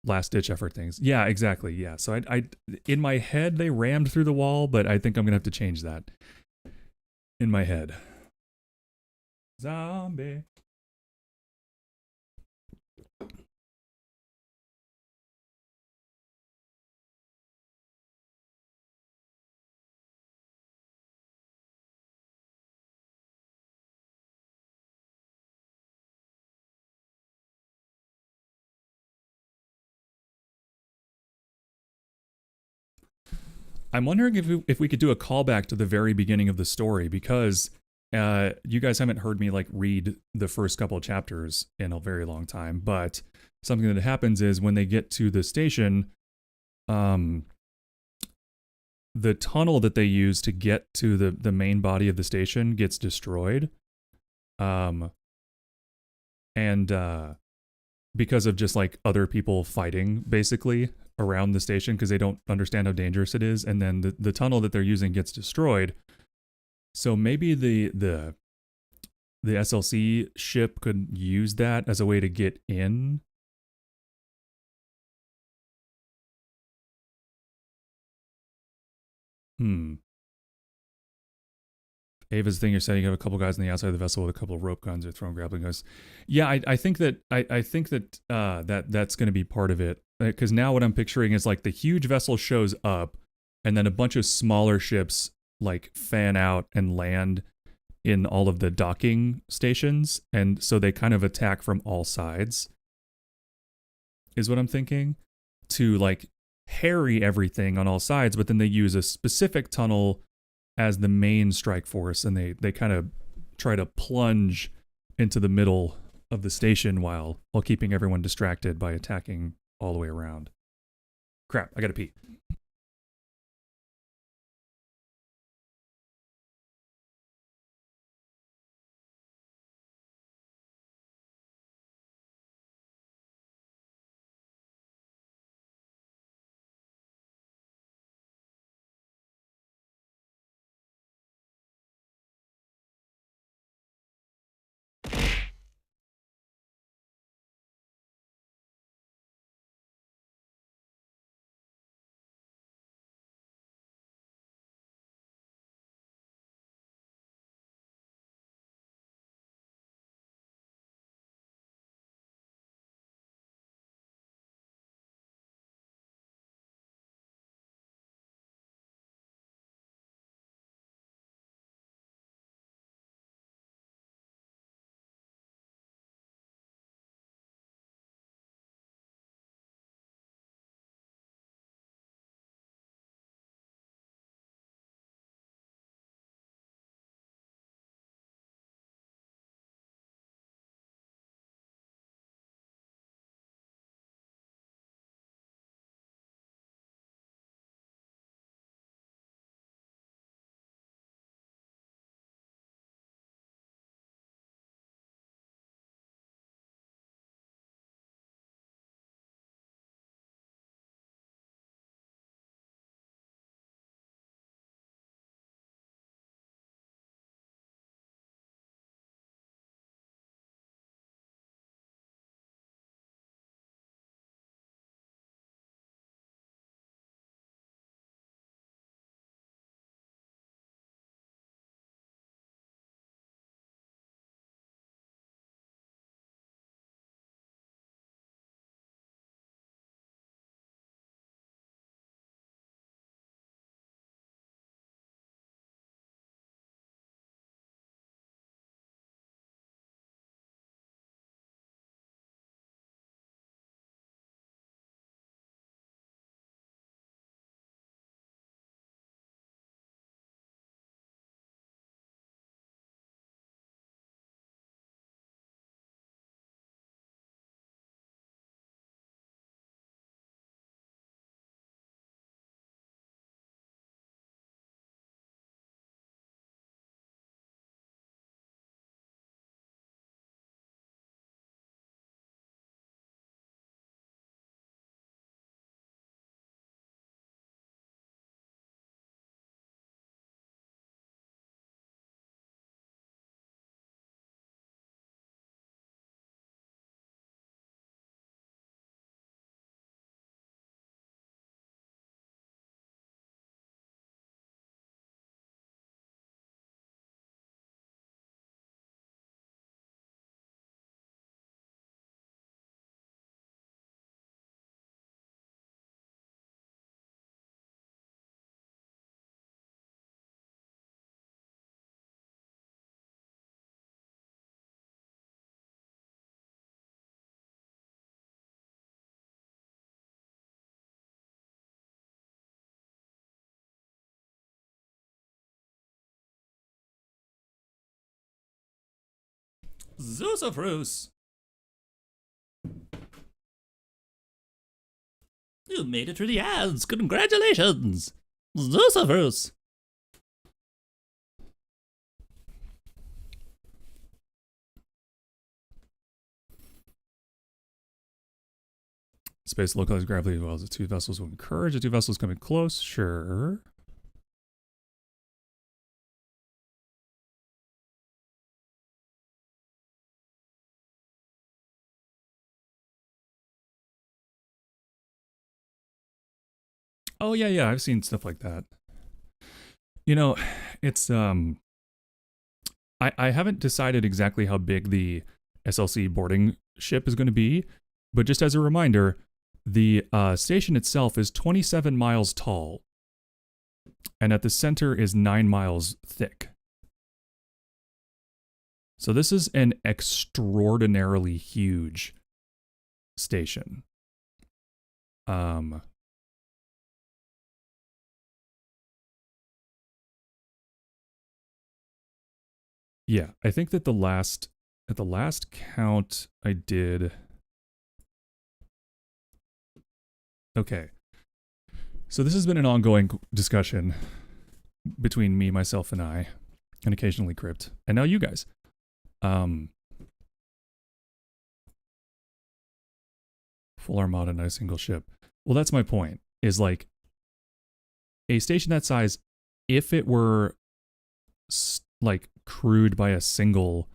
[SPEAKER 1] Last ditch effort things. Yeah, exactly. Yeah. So I in my head they rammed through the wall, but I think I'm going to have to change that in my head. Zombie. I'm wondering if we could do a callback to the very beginning of the story, because you guys haven't heard me like read the first couple of chapters in a very long time. But something that happens is when they get to the station, the tunnel that they use to get to the main body of the station gets destroyed. Because of just like other people fighting basically around the station because they don't understand how dangerous it is, and then the tunnel that they're using gets destroyed. So maybe the SLC ship could use that as a way to get in. Ava's thing, you're saying you have a couple guys on the outside of the vessel with a couple of rope guns or throwing grappling guns. Yeah, I think that that's going to be part of it, because now what I'm picturing is like the huge vessel shows up, and then a bunch of smaller ships like fan out and land in all of the docking stations, and so they kind of attack from all sides. Is what I'm thinking, to like harry everything on all sides, but then they use a specific tunnel as the main strike force, and they kind of try to plunge into the middle of the station while keeping everyone distracted by attacking all the way around. Crap, I gotta pee. Zosaurus! You made it through the ads. Congratulations! Zosaurus! Space localized gravity as well as the two vessels will encourage the two vessels coming close. Sure. Oh yeah, I've seen stuff like that. You know, it's I haven't decided exactly how big the SLC boarding ship is going to be, but just as a reminder, the station itself is 27 miles tall, and at the center is 9 miles thick. So this is an extraordinarily huge station. Yeah, I think that at the last count I did. Okay. So this has been an ongoing discussion between me, myself, and I, and occasionally Crypt, and now you guys. Full armada, not a single ship. Well, that's my point, is like a station that size, if it were like crewed by a single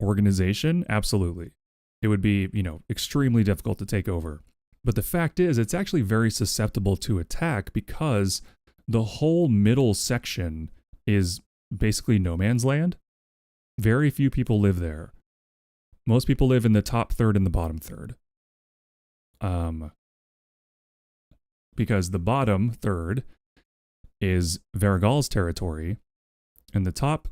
[SPEAKER 1] organization, absolutely. It would be, you know, extremely difficult to take over. But the fact is, it's actually very susceptible to attack because the whole middle section is basically no man's land. Very few people live there. Most people live in the top third and the bottom third. Because the bottom third is Varigal's territory, and the top,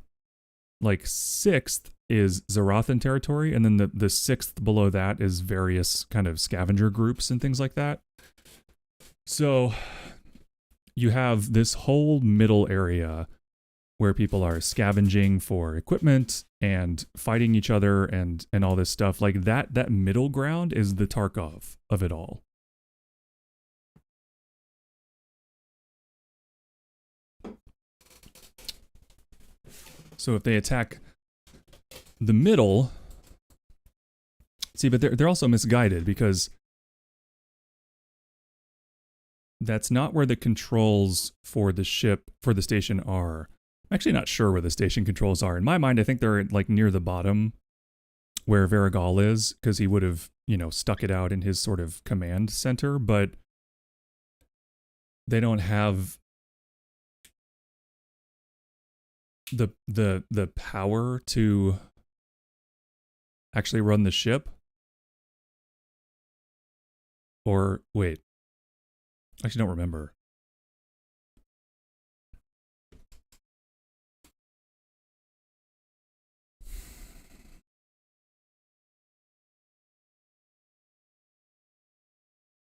[SPEAKER 1] like, sixth is Zarathan territory, and then the sixth below that is various kind of scavenger groups and things like that. So you have this whole middle area where people are scavenging for equipment and fighting each other and all this stuff. Like that middle ground is the Tarkov of it all. So if they attack the middle, see, but they're also misguided because that's not where the controls for the ship, for the station are. I'm actually not sure where the station controls are. In my mind, I think they're like near the bottom where Varigal is, because he would have, you know, stuck it out in his sort of command center, but they don't have the power to actually run the ship. Or wait, I actually don't remember.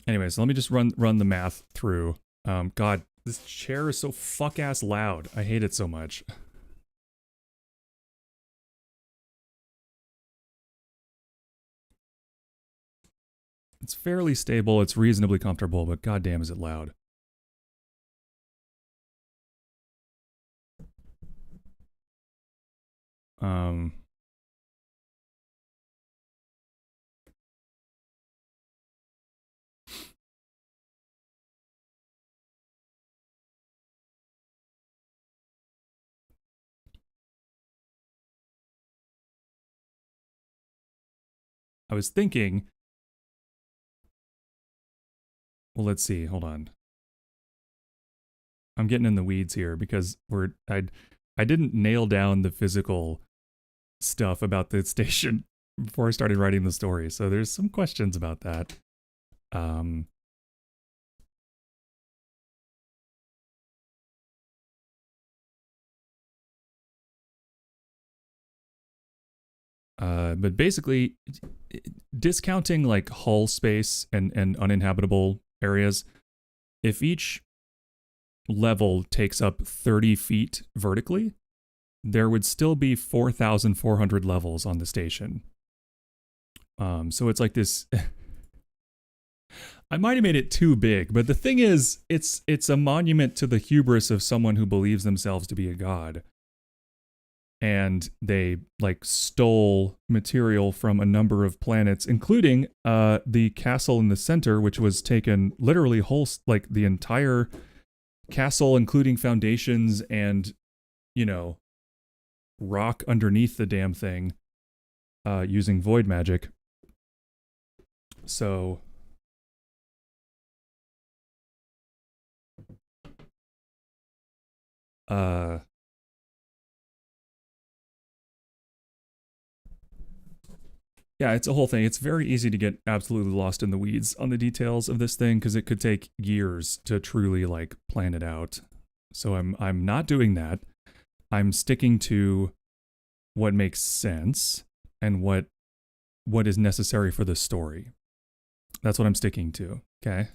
[SPEAKER 1] Anyway, so let me just run the math through. God, this chair is so fuck-ass loud. I hate it so much. It's fairly stable, it's reasonably comfortable, but goddamn is it loud. I was thinking, well, let's see, hold on. I'm getting in the weeds here because I didn't nail down the physical stuff about the station before I started writing the story, so there's some questions about that. But basically, discounting like hull space and uninhabitable areas, if each level takes up 30 feet vertically, there would still be 4,400 levels on the station. So it's like this. I might have made it too big, but the thing is, it's a monument to the hubris of someone who believes themselves to be a god. And they like stole material from a number of planets, including the castle in the center, which was taken literally whole, like the entire castle, including foundations and, you know, rock underneath the damn thing, using void magic. So yeah, it's a whole thing. It's very easy to get absolutely lost in the weeds on the details of this thing because it could take years to truly like plan it out. So I'm not doing that. I'm sticking to what makes sense and what is necessary for the story. That's what I'm sticking to. Okay.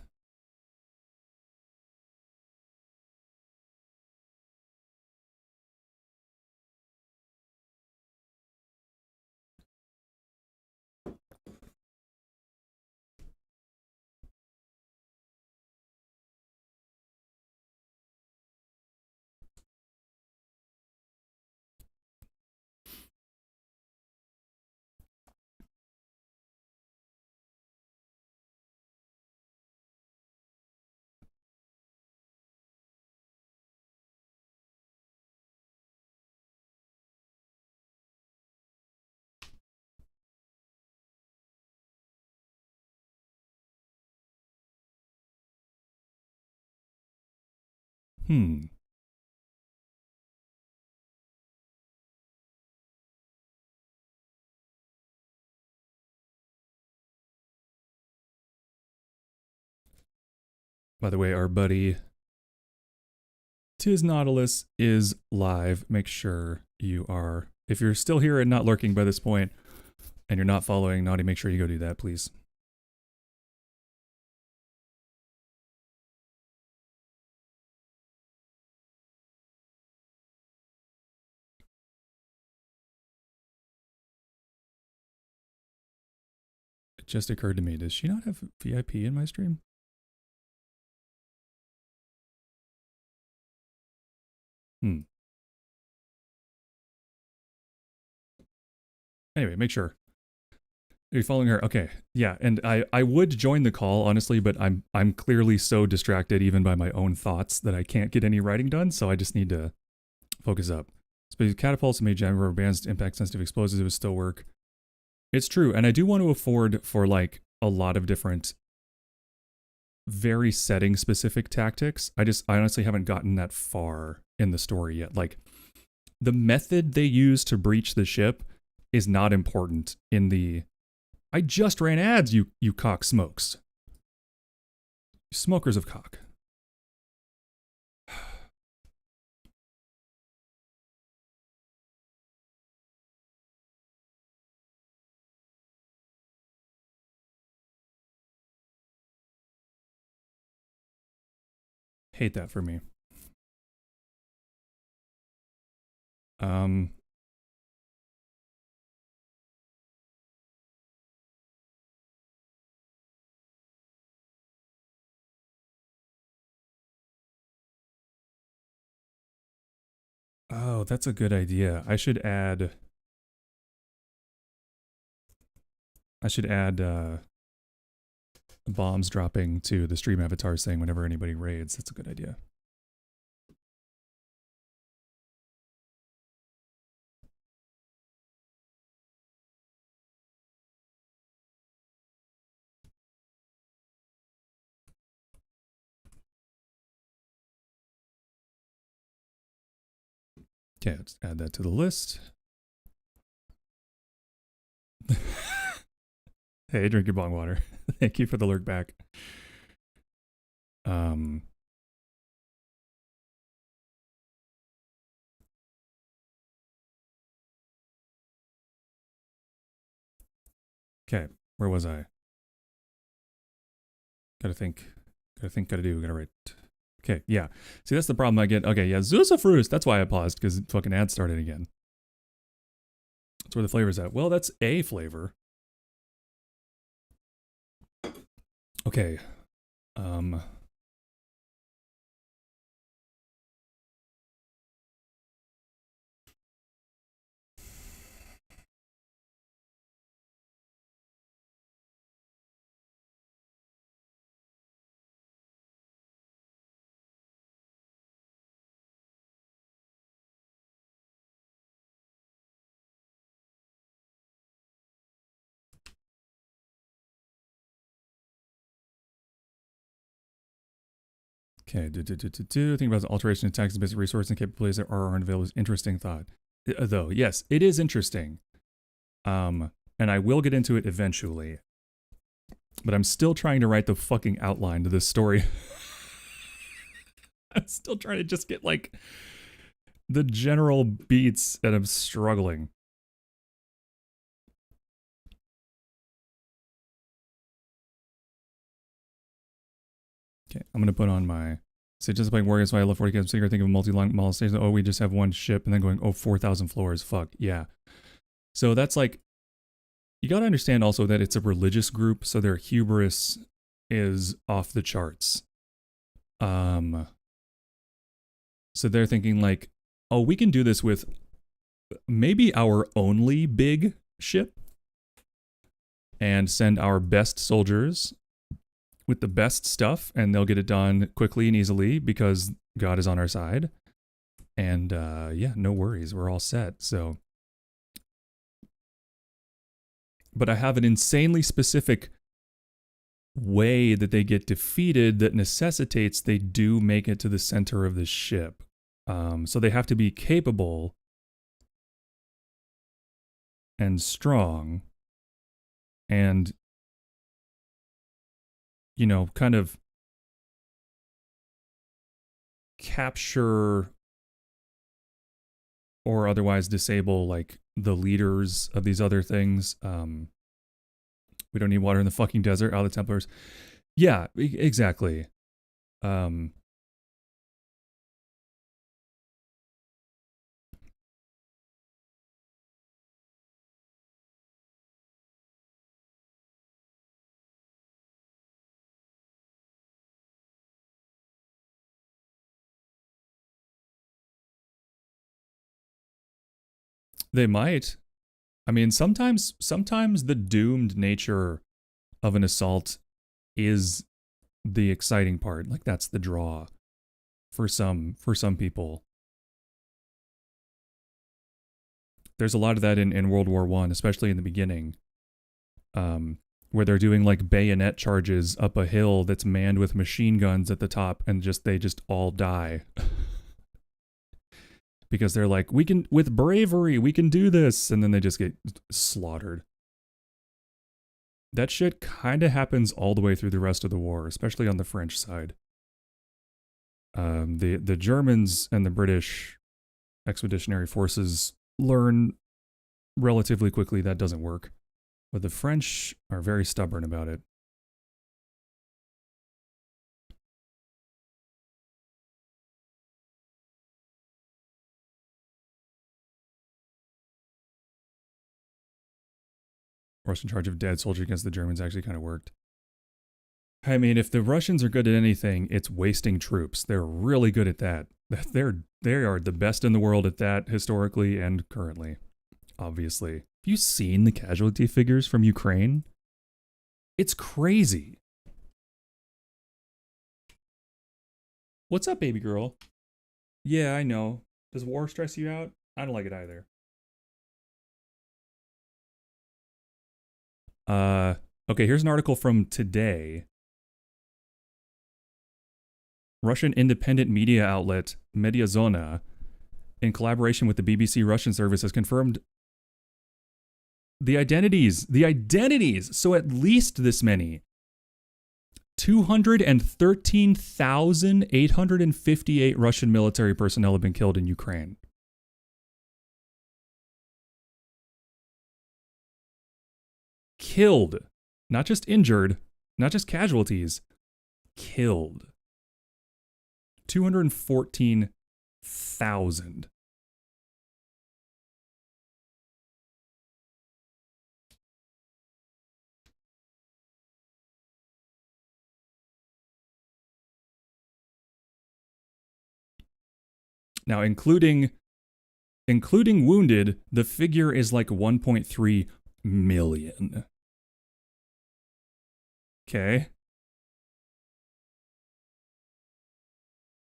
[SPEAKER 1] By the way, our buddy Tis Nautilus is live. Make sure you are, if you're still here and not lurking by this point, and you're not following Naughty, make sure you go do that, please. It just occurred to me, does she not have VIP in my stream? Anyway, make sure. Are you following her? Okay. Yeah, and I would join the call, honestly, but I'm clearly so distracted even by my own thoughts that I can't get any writing done, so I just need to focus up. Space catapults and made rubber bands to impact sensitive explosives would still work. It's true, and I do want to afford for like a lot of different very setting specific tactics. I honestly haven't gotten that far in the story yet. Like the method they use to breach the ship is not important in the I just ran ads, you cock smokes. Smokers of cock. Hate that for me. Oh, that's a good idea. I should add bombs dropping to the stream avatar saying whenever anybody raids. That's a good idea. Okay, let's add that to the list. Hey, drink your bong water. Thank you for the lurk back. Okay, where was I? Gotta think, gotta do, gotta write. Okay, yeah. See, that's the problem I get. Okay, yeah, Zusafruist. That's why I paused, because fucking ad started again. That's where the flavor's at. Well, that's a flavor. Okay. Okay, think about the alteration of tax and basic resources and capabilities that are unavailable is interesting thought. Though, yes, it is interesting. And I will get into it eventually. But I'm still trying to write the fucking outline to this story. I'm still trying to just get, like, the general beats, and I'm struggling. Okay, I'm going to put on my... So just like working, so I love 40K. I'm sitting here thinking of multi-long molestation. Oh, we just have one ship, and then going, oh, 4,000 floors. Fuck, yeah. So that's like... You got to understand also that it's a religious group, so their hubris is off the charts. So they're thinking like, oh, we can do this with maybe our only big ship and send our best soldiers with the best stuff, and they'll get it done quickly and easily because God is on our side. And yeah, no worries, we're all set. So, but I have an insanely specific way that they get defeated that necessitates they do make it to the center of the ship. So they have to be capable and strong and, you know, kind of capture or otherwise disable, like, the leaders of these other things. We don't need water in the fucking desert. The Templars. Yeah, exactly. They might. I mean, sometimes the doomed nature of an assault is the exciting part. Like, that's the draw for some people. There's a lot of that in World War I, especially in the beginning, where they're doing like bayonet charges up a hill that's manned with machine guns at the top, and they just all die. Because they're like, we can, with bravery, we can do this. And then they just get slaughtered. That shit kind of happens all the way through the rest of the war, especially on the French side. The Germans and the British expeditionary forces learn relatively quickly that doesn't work. But the French are very stubborn about it. Russian charge of dead soldier against the Germans actually kind of worked. I mean, if the Russians are good at anything, it's wasting troops. They're really good at that. They are the best in the world at that, historically and currently, obviously. Have you seen the casualty figures from Ukraine? It's crazy. What's up, baby girl? Yeah, I know. Does war stress you out? I don't like it either. Okay, here's an article from today. Russian independent media outlet Mediazona, in collaboration with the BBC Russian service, has confirmed the identities. So at least this many. 213,858 Russian military personnel have been killed in Ukraine. Killed. Not just injured, not just casualties. Killed. 214,000. Now, including wounded, the figure is like 1.3 million. Okay.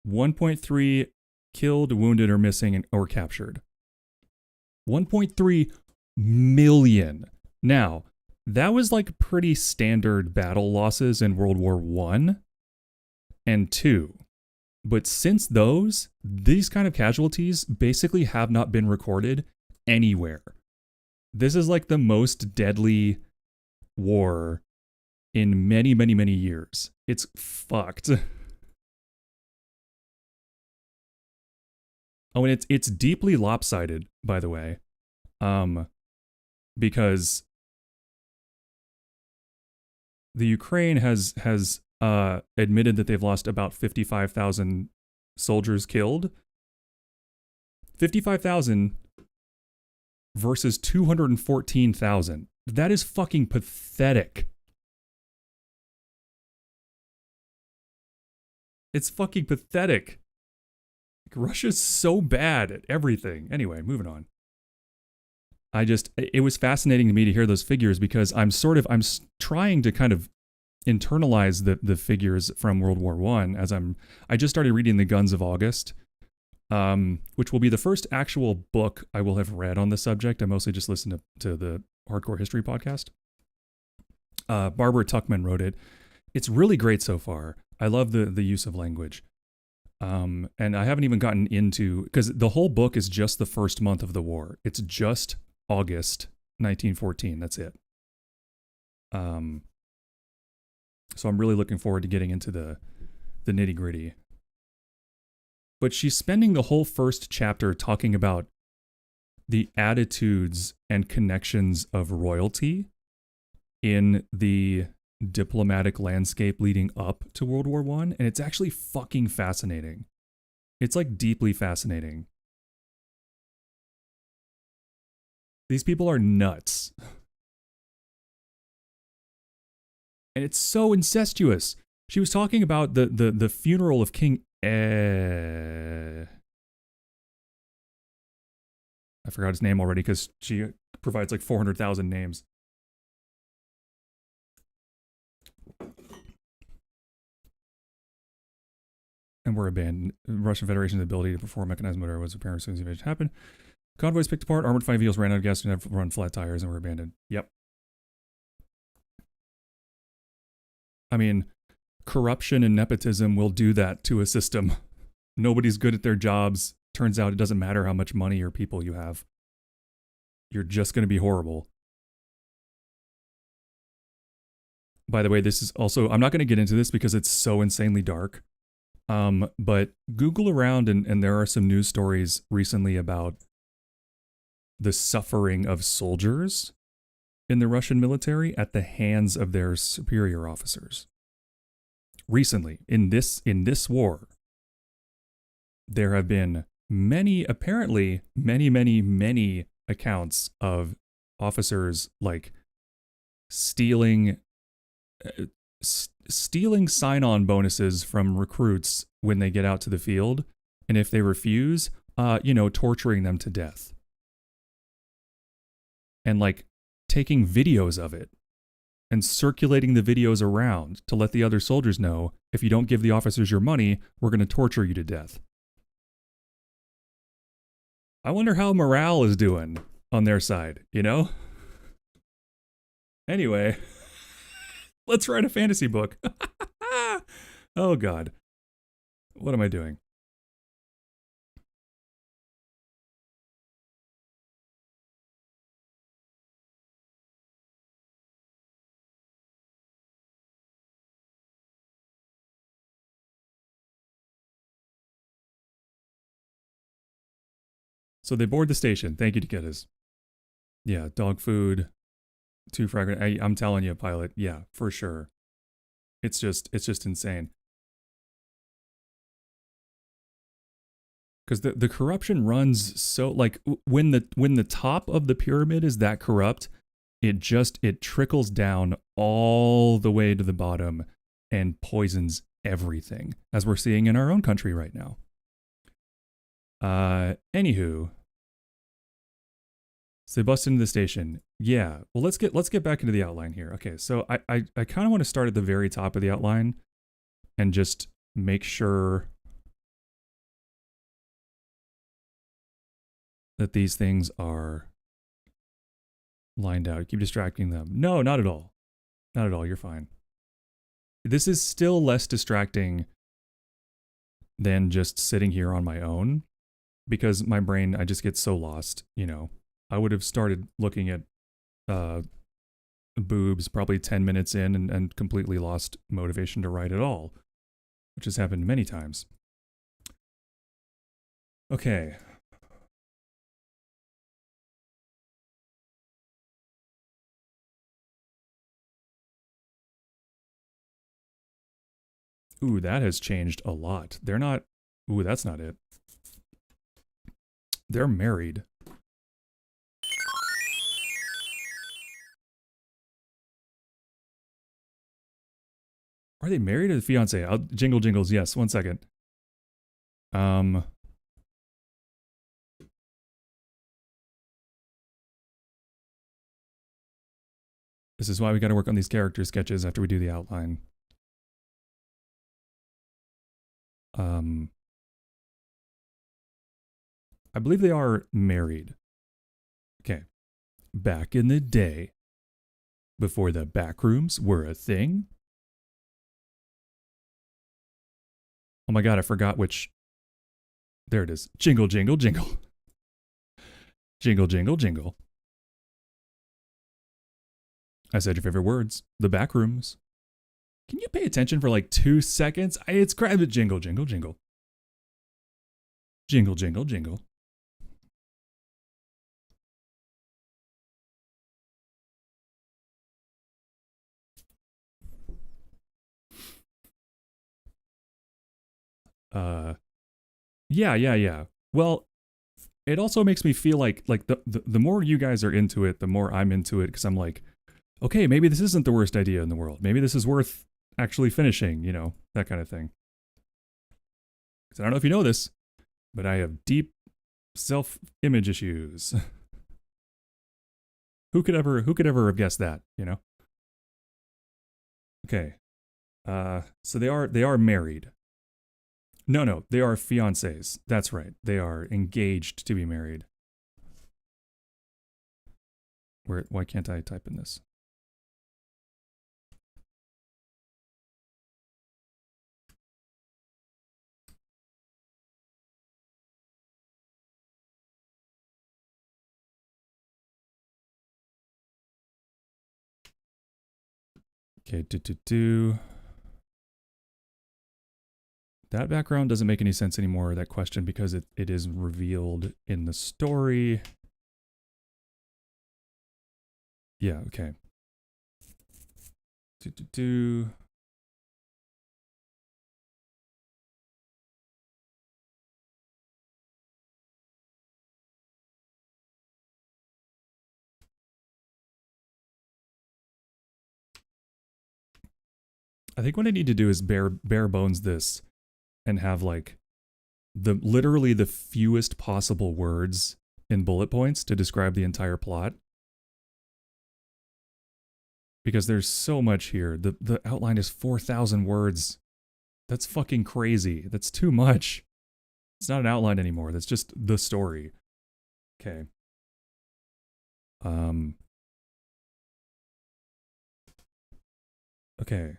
[SPEAKER 1] 1.3 killed, wounded, or missing, or captured. 1.3 million. Now, that was like pretty standard battle losses in World War I and II. But since these kind of casualties basically have not been recorded anywhere. This is like the most deadly war in many, many, many years. It's fucked. Oh, and it's deeply lopsided, by the way, because the Ukraine has admitted that they've lost about 55,000 soldiers killed. 55,000 versus 214,000. That is fucking pathetic. It's fucking pathetic. Russia's so bad at everything. Anyway, moving on. It was fascinating to me to hear those figures because I'm trying to kind of internalize the figures from World War I just started reading The Guns of August, which will be the first actual book I will have read on the subject. I mostly just listened to the Hardcore History podcast. Barbara Tuchman wrote it. It's really great so far. I love the use of language. And I haven't even gotten into, because the whole book is just the first month of the war. It's just August 1914. That's it. So I'm really looking forward to getting into the nitty gritty. But she's spending the whole first chapter talking about the attitudes and connections of royalty in the diplomatic landscape leading up to World War I, and it's actually fucking fascinating. It's like deeply fascinating. These people are nuts. And it's so incestuous. She was talking about the funeral of King I forgot his name already because she provides like 400,000 names. And were abandoned. The Russian Federation's ability to perform mechanized motor was apparent as soon as the invasion happened. Convoys picked apart, armored fighting vehicles ran out of gas and had run flat tires and were abandoned. Yep. I mean, corruption and nepotism will do that to a system. Nobody's good at their jobs. Turns out it doesn't matter how much money or people you have. You're just going to be horrible. By the way, this is also, I'm not going to get into this because it's so insanely dark. But Google around and there are some news stories recently about the suffering of soldiers in the Russian military at the hands of their superior officers. Recently, in this war, there have been many accounts of officers like stealing sign-on bonuses from recruits when they get out to the field, and if they refuse, torturing them to death. And like taking videos of it and circulating the videos around to let the other soldiers know, if you don't give the officers your money, we're going to torture you to death. I wonder how morale is doing on their side, you know? Anyway, let's write a fantasy book. Oh God. What am I doing? So they board the station. Thank you, Takedas. Yeah, dog food, too fragrant. I'm telling you, pilot. Yeah, for sure. It's just insane. because the corruption runs so like when the top of the pyramid is that corrupt, it trickles down all the way to the bottom and poisons everything, as we're seeing in our own country right now. Anywho, so they bust into the station. Yeah. Well, let's get back into the outline here. Okay, so I kind of want to start at the very top of the outline and just make sure that these things are lined out. Keep distracting them. No, not at all. Not at all. You're fine. This is still less distracting than just sitting here on my own, because my brain, I just get so lost, you know. I would have started looking at boobs probably 10 minutes in and completely lost motivation to write at all, which has happened many times. Okay. Ooh, that has changed a lot. They're not... Ooh, that's not it. They're married. Are they married or the fiance? Jingle jingles, yes. 1 second. This is why we got to work on these character sketches after we do the outline. I believe they are married. Okay. Back in the day, before the back rooms were a thing. Oh my god, I forgot which. There it is. Jingle, jingle, jingle. Jingle, jingle, jingle. I said your favorite words. The back rooms. Can you pay attention for like 2 seconds? It's crap. Jingle, jingle, jingle. Jingle, jingle, jingle. Yeah. Well, it also makes me feel like the more you guys are into it, the more I'm into it, because I'm like, okay, maybe this isn't the worst idea in the world. Maybe this is worth actually finishing, you know, that kind of thing. Because I don't know if you know this, but I have deep self-image issues. Who could ever have guessed that, you know? Okay. So they are married. No, they are fiancés. That's right. They are engaged to be married. Why can't I type in this? Okay, That background doesn't make any sense anymore, that question, because it is revealed in the story. Yeah, okay. I think what I need to do is bare bones this and have like literally the fewest possible words in bullet points to describe the entire plot. Because there's so much here. The outline is 4,000 words. That's fucking crazy. That's too much. It's not an outline anymore. That's just the story. Okay. Okay.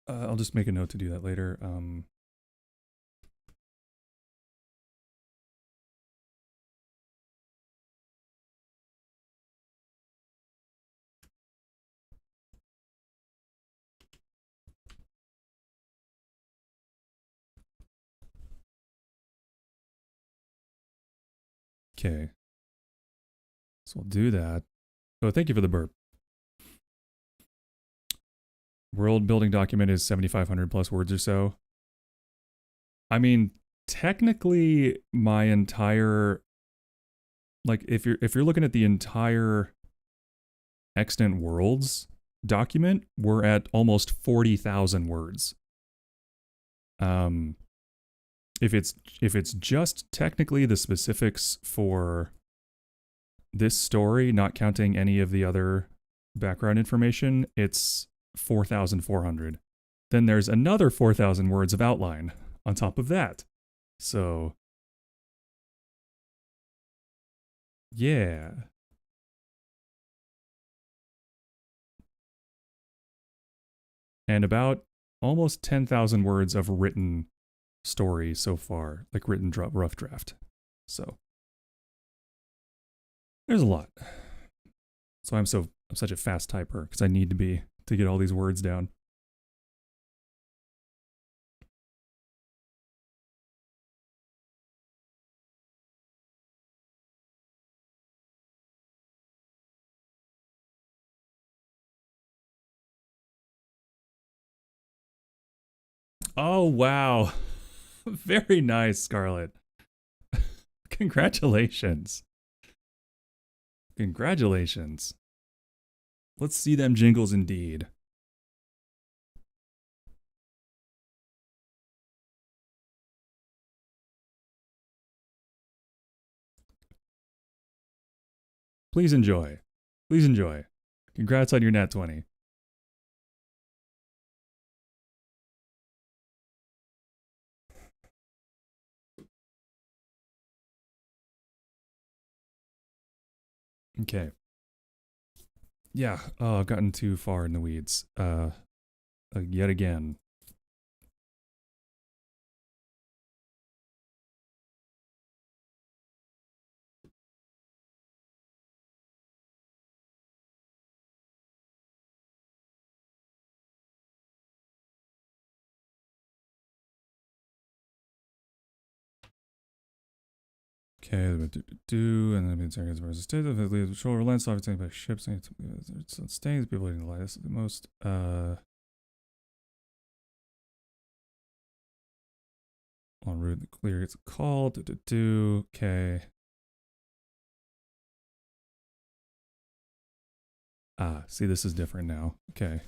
[SPEAKER 1] I'll just make a note to do that later. Okay. So we'll do that. Oh, thank you for the burp. World building document is 7,500 plus words or so. I mean, technically, my entire, like, if you're looking at the entire extant worlds document, we're at almost 40,000 words. If it's just technically the specifics for this story, not counting any of the other background information, it's 4,400. Then there's another 4,000 words of outline on top of that. So, yeah. And about almost 10,000 words of written story so far, like written rough draft. So, there's a lot. So I'm such a fast typer, because I need to be to get all these words down. Oh, wow. Very nice, Scarlett. Congratulations. Congratulations. Let's see them jingles indeed. Please enjoy. Please enjoy. Congrats on your nat 20. Okay. Yeah, I've gotten too far in the weeds. Yet again. Okay, and then means areas versus state of the shoulder relents obviously by ships and staying people in the light. This is the most en route clear gets a call. Okay. Ah, see, this is different now. Okay.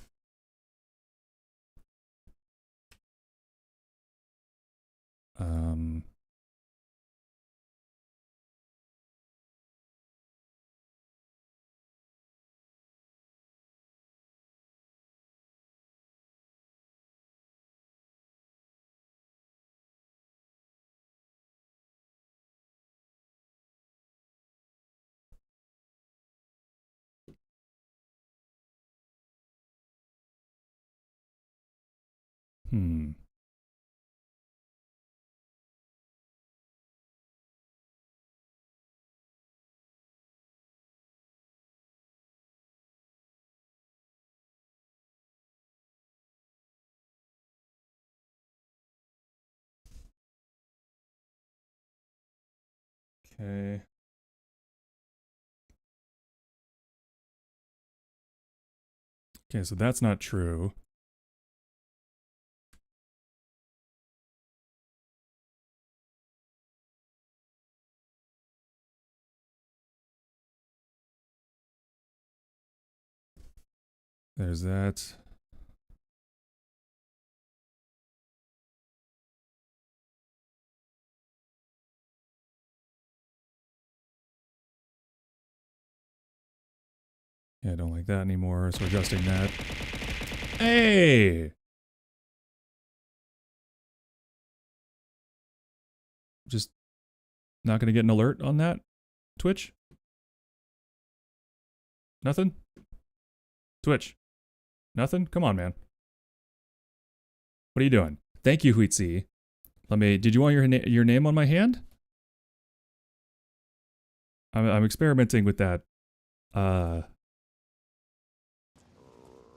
[SPEAKER 1] Okay. Okay, so that's not true. There's that. Yeah, I don't like that anymore, so adjusting that. Hey! Just not going to get an alert on that? Twitch? Nothing? Twitch? Nothing? Come on, man. What are you doing? Thank you, Huitzi. Did you want your name on my hand? I'm experimenting with that.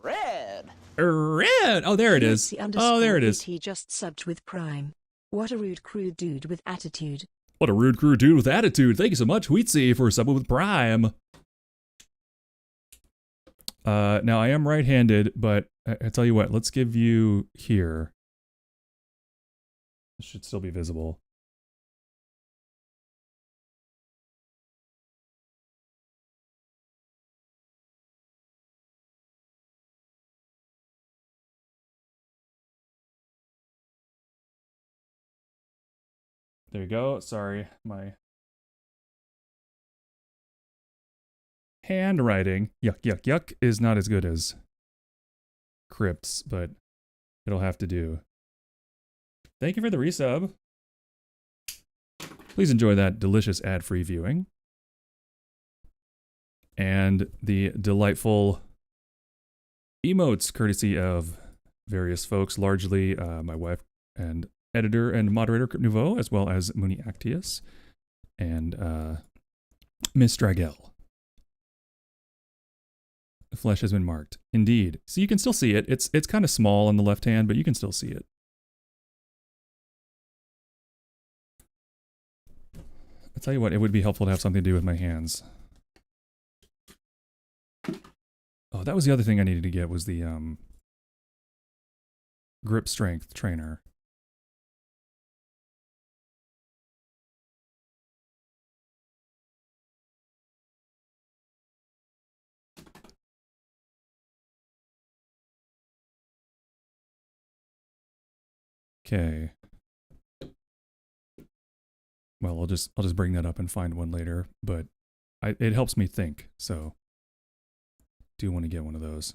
[SPEAKER 3] Red.
[SPEAKER 1] Red! Oh, there it is. Oh, there it is.
[SPEAKER 2] He just subbed with Prime. What a rude, crude dude with attitude.
[SPEAKER 1] What a rude, crude dude with attitude. Thank you so much, Huitzi, for subbing with Prime. Now I am right-handed, but I tell you what, let's give you here. This should still be visible. There you go. Sorry, my handwriting, yuck, yuck, yuck, is not as good as Crypt's, but it'll have to do. Thank you for the resub. Please enjoy that delicious ad-free viewing. And the delightful emotes courtesy of various folks, largely my wife and editor and moderator Crypt Nouveau, as well as Mooney Actius and Miss Dragel. The flesh has been marked. Indeed. So you can still see it. It's kind of small on the left hand, but you can still see it. I'll tell you what, it would be helpful to have something to do with my hands. Oh, that was the other thing I needed to get was the grip strength trainer. Okay. Well, I'll just bring that up and find one later, but it helps me think, so do want to get one of those.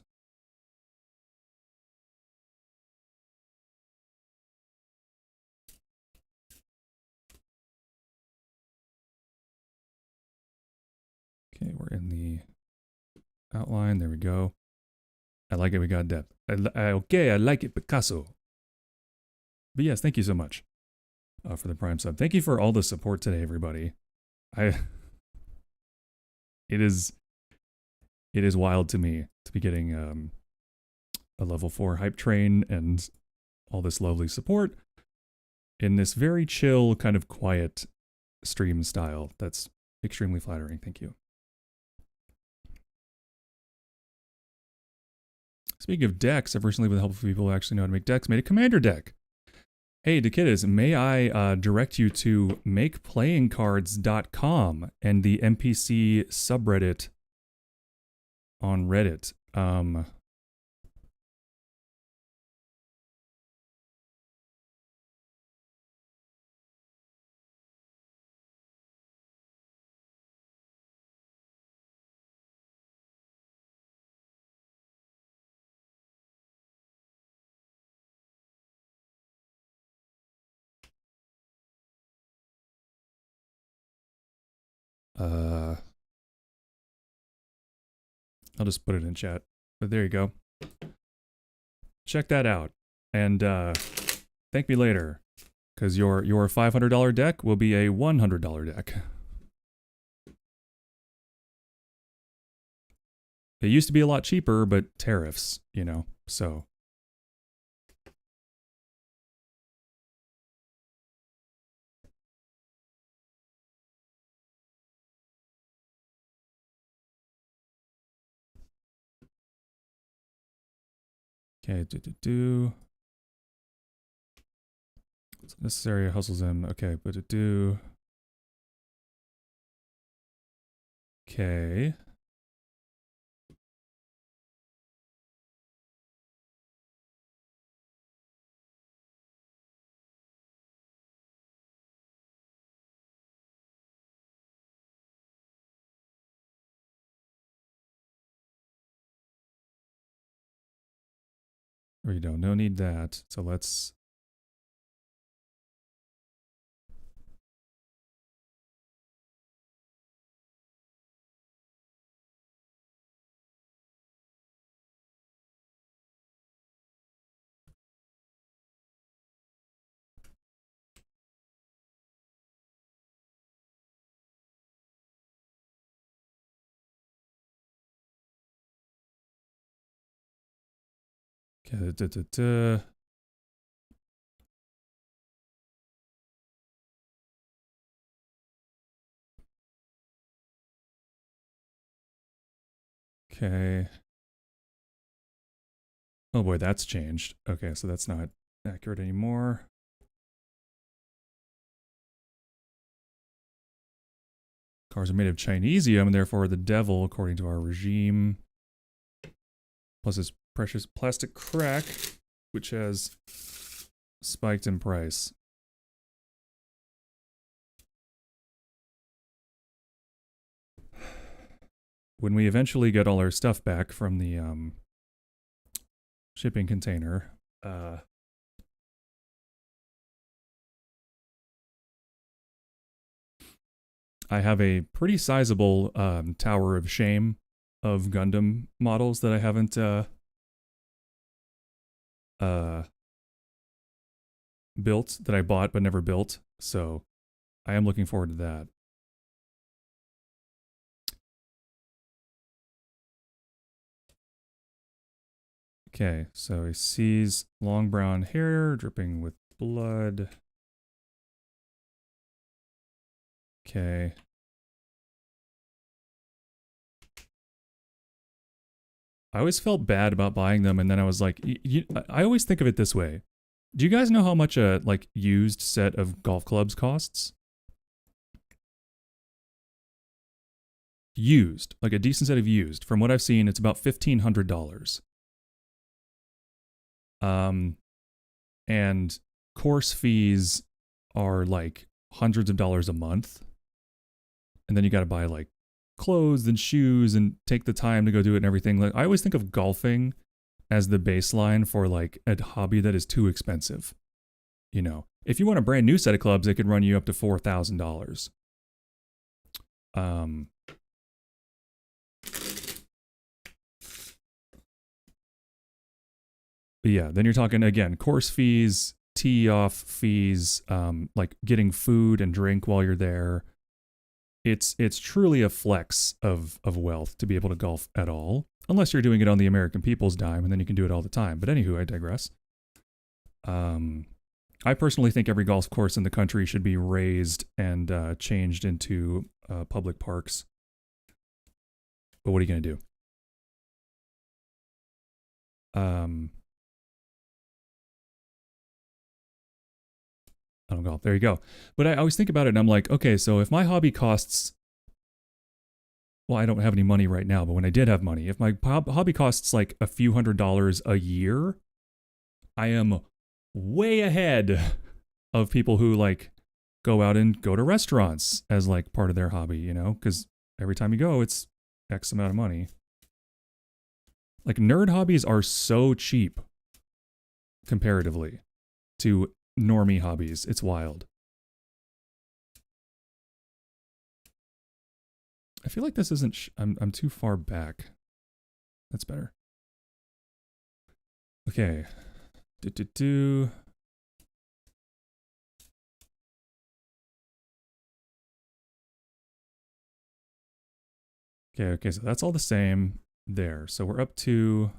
[SPEAKER 1] Okay, we're in the outline. There we go. I like it. We got depth. Okay, I like it, Picasso. But yes, thank you so much for the Prime sub. Thank you for all the support today, everybody. It is wild to me to be getting a level 4 hype train and all this lovely support in this very chill, kind of quiet stream style. That's extremely flattering. Thank you. Speaking of decks, I've recently, with the help of people who actually know how to make decks, made a commander deck. Hey, Dekitas, may I direct you to makeplayingcards.com and the NPC subreddit on Reddit. I'll just put it in chat. But there you go. Check that out. And thank me later. Because your $500 deck will be a $100 deck. It used to be a lot cheaper, but tariffs, you know, so. Okay, This area hustles him. Okay, Okay. Or you don't. No need that. So let's. Okay. Okay. Oh boy, that's changed. Okay, so that's not accurate anymore. Cars are made of Chinesium and therefore the devil, according to our regime. Plus this precious plastic crack, which has spiked in price. When we eventually get all our stuff back from the shipping container, I have a pretty sizable tower of shame of Gundam models that I haven't built, that I bought but never built. So I am looking forward to that. Okay, so he sees long brown hair dripping with blood. Okay. I always felt bad about buying them, and then I was like, I always think of it this way. Do you guys know how much a like used set of golf clubs costs? Used, like a decent set of used. From what I've seen, it's about $1,500. And course fees are like hundreds of dollars a month. And then you got to buy like clothes and shoes and take the time to go do it and everything. Like I always think of golfing as the baseline for like a hobby that is too expensive. You know, if you want a brand new set of clubs, it could run you up to $4,000. But yeah, then you're talking again, course fees, tee off fees, like getting food and drink while you're there. It's truly a flex of wealth to be able to golf at all, unless you're doing it on the American people's dime, and then you can do it all the time. But anywho, I digress. I personally think every golf course in the country should be raised and changed into public parks. But what are you gonna do? I don't golf. There you go. But I always think about it and I'm like, okay, so if my hobby costs, well, I don't have any money right now, but when I did have money, if my hobby costs like a few $100s a year, I am way ahead of people who like go out and go to restaurants as like part of their hobby, you know, because every time you go, it's X amount of money. Like nerd hobbies are so cheap comparatively to normie hobbies. It's wild. I feel like this isn't. I'm too far back. That's better. Okay. Okay. So that's all the same there. So we're up to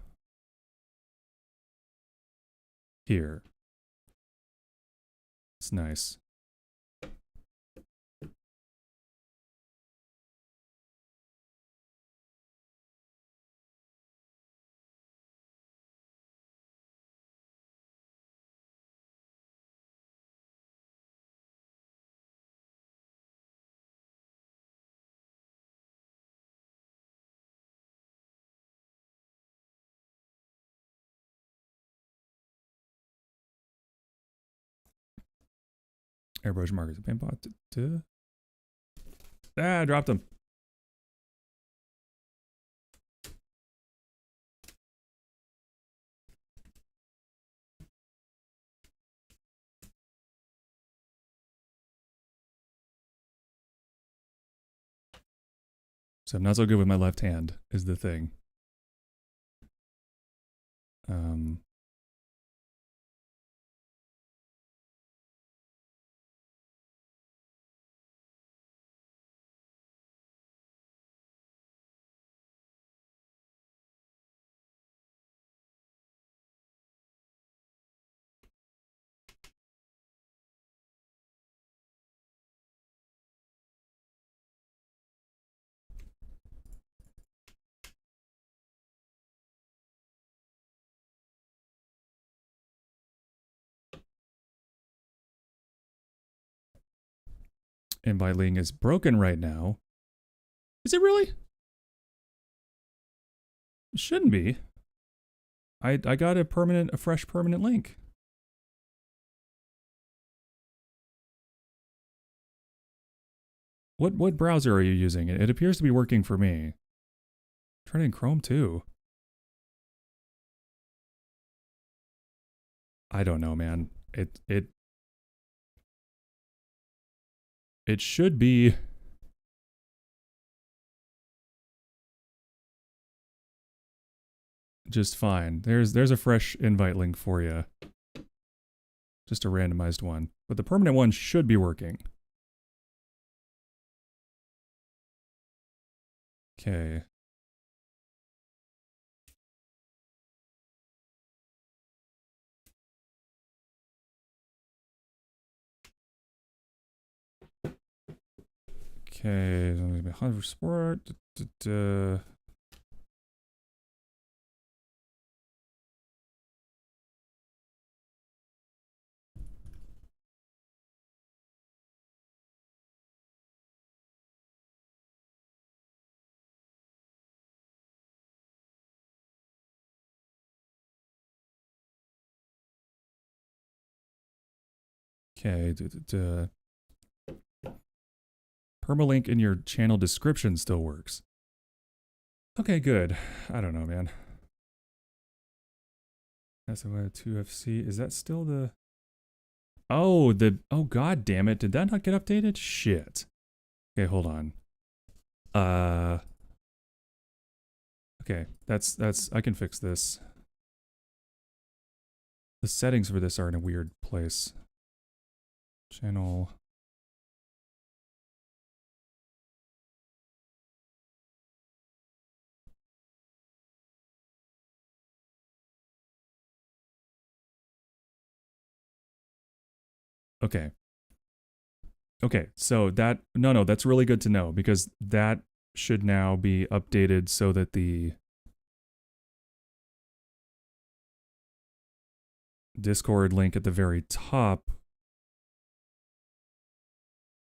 [SPEAKER 1] here. It's nice. Airbrush markers. I dropped them. So I'm not so good with my left hand is the thing. invite link is broken right now. Is it really? It shouldn't be. I got a fresh permanent link. What browser are you using? It appears to be working for me. Try it in Chrome too. I don't know, man. It should be just fine. There's a fresh invite link for you. Just a randomized one. But the permanent one should be working. Okay. Okay, so I'm gonna be 100 for sport. Okay, permalink in your channel description still works. Okay, good. I don't know, man. That's a 2FC. Is that still the... Oh, oh god damn it. Did that not get updated? Shit. Okay, hold on. Okay, that's I can fix this. The settings for this are in a weird place. Channel. Okay. Okay, so that, no, that's really good to know because that should now be updated so that the Discord link at the very top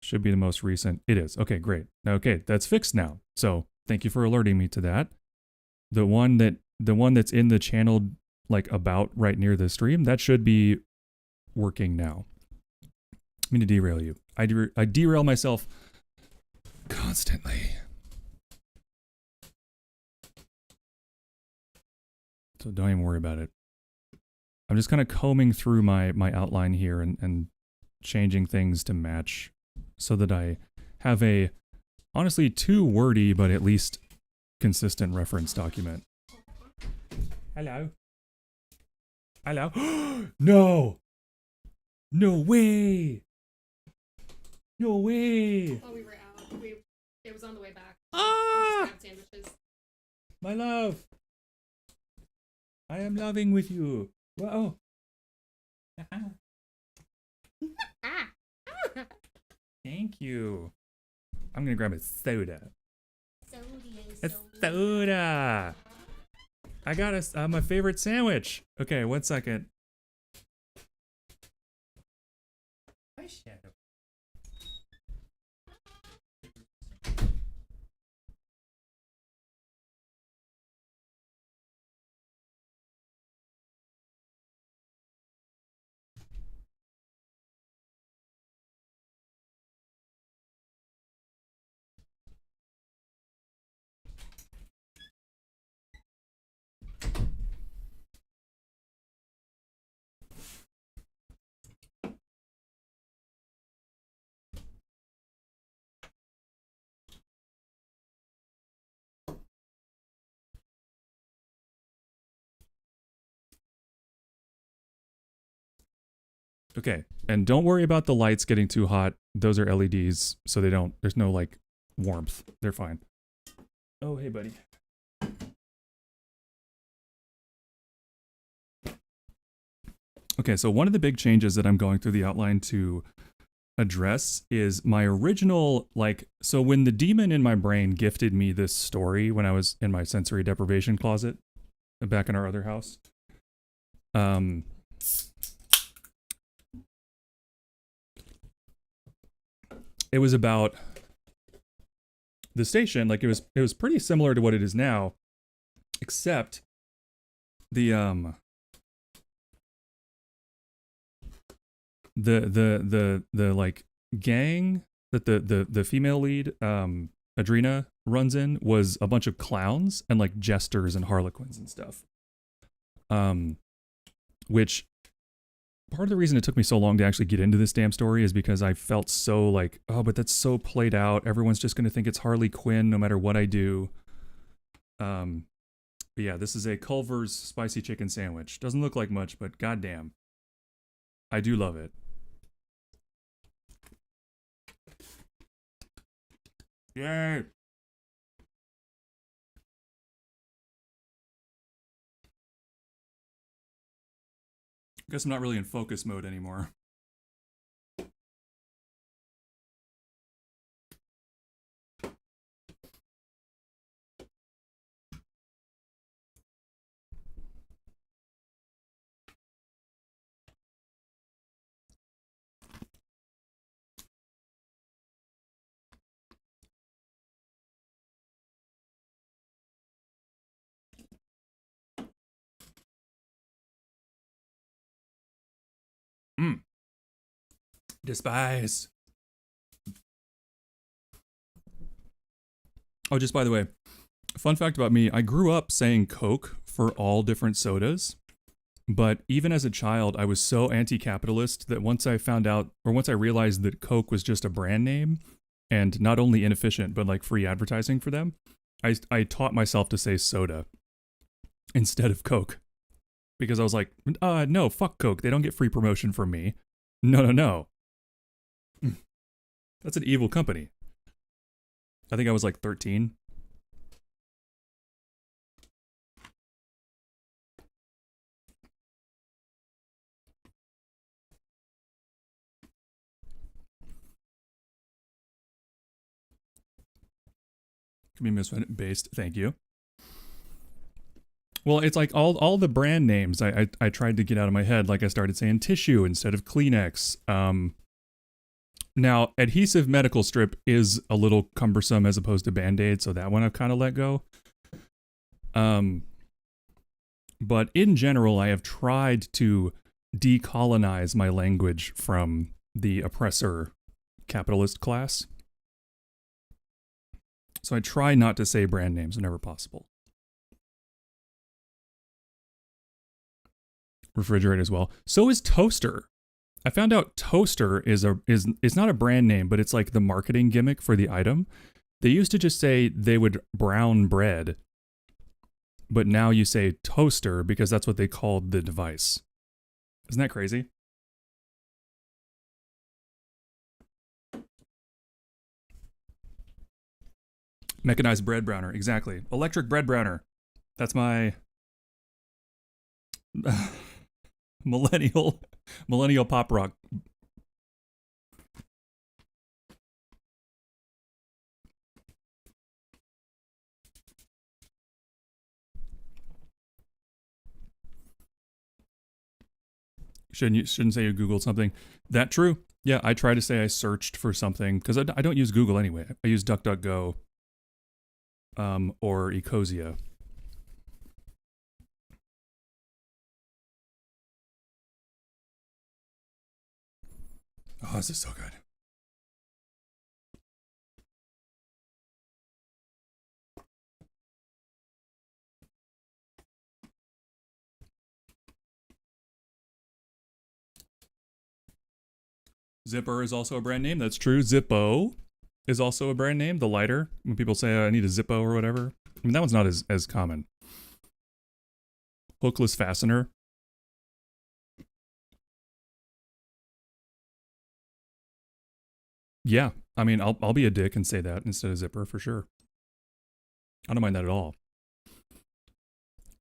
[SPEAKER 1] should be the most recent. It is. Okay, great. Okay, that's fixed now. So thank you for alerting me to that. The one that's in the channel, like about right near the stream, that should be working now. I'm going to derail you. I derail myself constantly. So don't even worry about it. I'm just kind of combing through my outline here and changing things to match so that I have a, honestly, too wordy, but at least consistent reference document. Hello? Hello? No! No way! No way!
[SPEAKER 5] Oh, we were out. It was on the way back.
[SPEAKER 1] Ah!
[SPEAKER 5] Just grabbed sandwiches.
[SPEAKER 1] My love! I am loving with you. Whoa! Thank you. I'm gonna grab a soda. A soda! I got my favorite sandwich. Okay, 1 second. Hi, Shadow. Okay, and don't worry about the lights getting too hot. Those are LEDs, so there's no like warmth. They're fine. Oh, hey, buddy. Okay, so one of the big changes that I'm going through the outline to address is my original, so when the demon in my brain gifted me this story when I was in my sensory deprivation closet back in our other house, it was about the station. Like it was pretty similar to what it is now, except the like gang that the female lead Adrena runs in was a bunch of clowns and like jesters and harlequins and stuff. Which part of the reason it took me so long to actually get into this damn story is because I felt so like, oh, but that's so played out. Everyone's just going to think it's Harley Quinn no matter what I do. But yeah, this is a Culver's spicy chicken sandwich. Doesn't look like much, but goddamn, I do love it. Yay! Guess I'm not really in focus mode anymore. Despise. Oh, just by the way, fun fact about me, I grew up saying Coke for all different sodas. But even as a child, I was so anti-capitalist that once I found out, or once I realized that Coke was just a brand name and not only inefficient, but like free advertising for them, I taught myself to say soda instead of Coke. Because I was like, no, fuck Coke. They don't get free promotion from me. No. That's an evil company. I think I was like 13. Community based, thank you. Well, it's like all the brand names I tried to get out of my head. Like I started saying tissue instead of Kleenex. Now, adhesive medical strip is a little cumbersome as opposed to Band-Aid, so that one I've kind of let go. But in general, I have tried to decolonize my language from the oppressor capitalist class. So I try not to say brand names whenever possible. Refrigerator as well. So is toaster. I found out toaster is not a brand name, but it's like the marketing gimmick for the item. They used to just say they would brown bread, but now you say toaster because that's what they called the device. Isn't that crazy? Mechanized bread browner, exactly. Electric bread browner. That's my millennial pop rock. Shouldn't say you Googled something. That true? Yeah, I try to say I searched for something because I don't use Google anyway. I use DuckDuckGo or Ecosia. Oh, this is so good. Zipper is also a brand name. That's true. Zippo is also a brand name. The lighter. When people say, I need a Zippo or whatever. I mean, that one's not as common. Hookless fastener. Yeah. I mean, I'll be a dick and say that instead of zipper for sure. I don't mind that at all.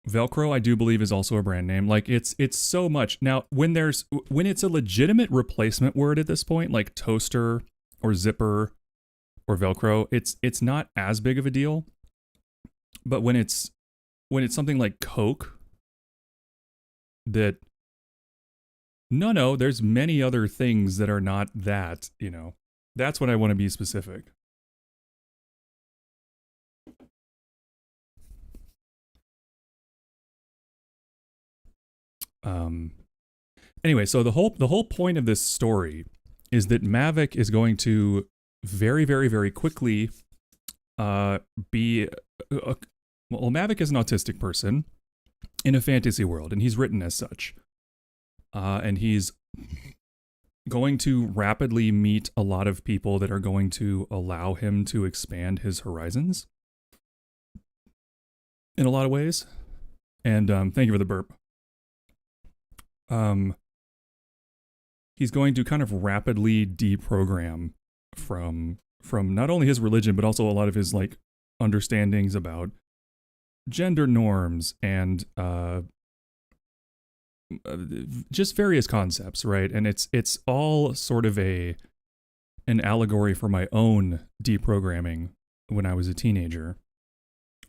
[SPEAKER 1] Velcro, I do believe, is also a brand name. Like it's so much. Now, when it's a legitimate replacement word at this point, like toaster or zipper or Velcro, it's not as big of a deal. But when it's something like Coke, no, there's many other things that are not that, you know. That's what I want to be specific. Anyway, so the whole point of this story is that Mavic is going to very, very, very quickly be well, Mavic is an autistic person in a fantasy world, and he's written as such. And he's going to rapidly meet a lot of people that are going to allow him to expand his horizons in a lot of ways. And thank you for the burp. He's going to kind of rapidly deprogram from not only his religion, but also a lot of his like understandings about gender norms and just various concepts, right? And it's all sort of an allegory for my own deprogramming when I was a teenager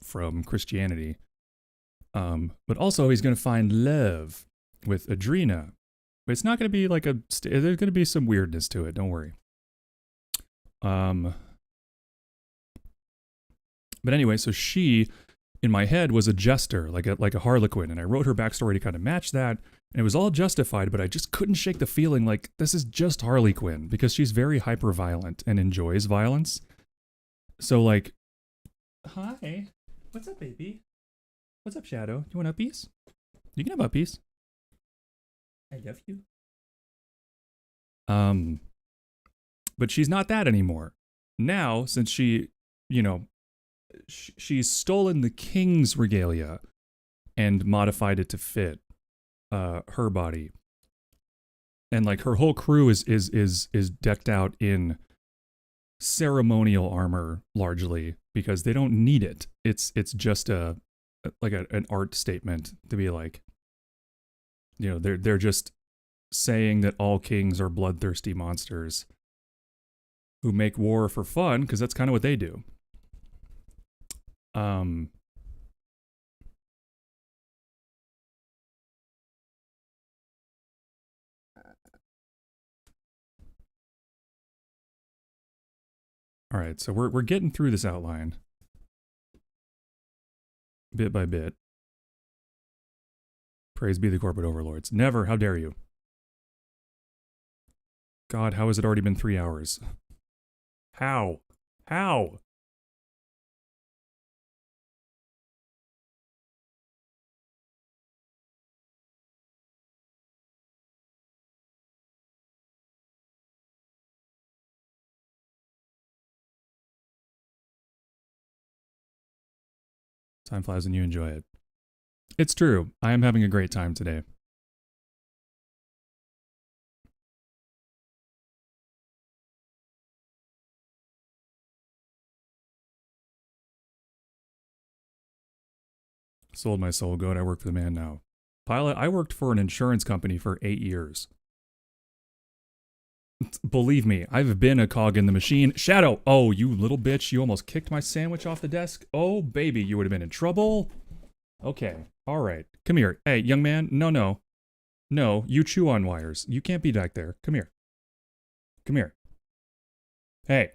[SPEAKER 1] from Christianity. But also he's going to find love with Adrena. But it's not going to be like there's going to be some weirdness to it. Don't worry. But anyway, so she, in my head, was a jester, like a harlequin, and I wrote her backstory to kind of match that, and it was all justified, but I just couldn't shake the feeling like this is just Harley Quinn, because she's very hyper-violent and enjoys violence. So like, hi, what's up, baby? What's up, Shadow? You want uppies? You can have uppies. I love you. But she's not that anymore. Now, since she, you know, she's stolen the king's regalia and modified it to fit her body. And like her whole crew is decked out in ceremonial armor largely because they don't need it. It's just an art statement to be like, you know, they're just saying that all kings are bloodthirsty monsters who make war for fun, because that's kind of what they do. All right, so we're getting through this outline bit by bit. Praise be the corporate overlords. Never, how dare you? God, how has it already been 3 hours? How? How? Time flies when you enjoy it. It's true. I am having a great time today. Sold my soul. Good. I work for the man now. Pilot, I worked for an insurance company for 8 years. Believe me, I've been a cog in the machine. Shadow! Oh, you little bitch. You almost kicked my sandwich off the desk. Oh, baby, you would have been in trouble. Okay. All right. Come here. Hey, young man. No. No, you chew on wires. You can't be back there. Come here. Come here. Hey.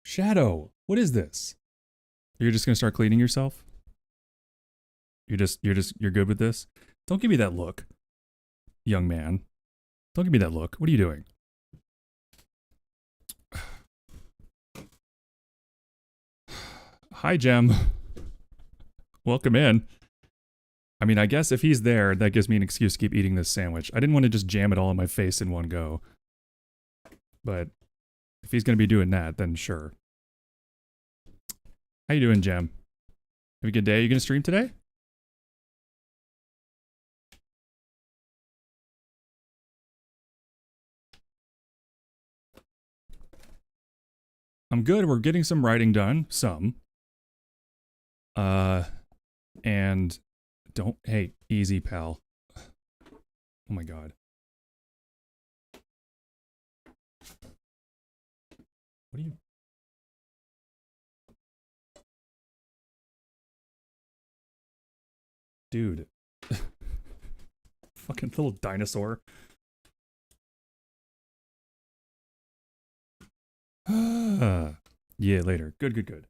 [SPEAKER 1] Shadow, what is this? You're just going to start cleaning yourself? You're good with this? Don't give me that look, young man. Don't give me that look. What are you doing? Hi, Jem. Welcome in. I mean, I guess if he's there, that gives me an excuse to keep eating this sandwich. I didn't want to just jam it all in my face in one go. But if he's going to be doing that, then sure. How you doing, Jem? Have a good day? You going to stream today? I'm good. We're getting some writing done. Some. And don't, hey, easy, pal. Oh my God. What are you? Dude. Fucking little dinosaur. Yeah, later. Good.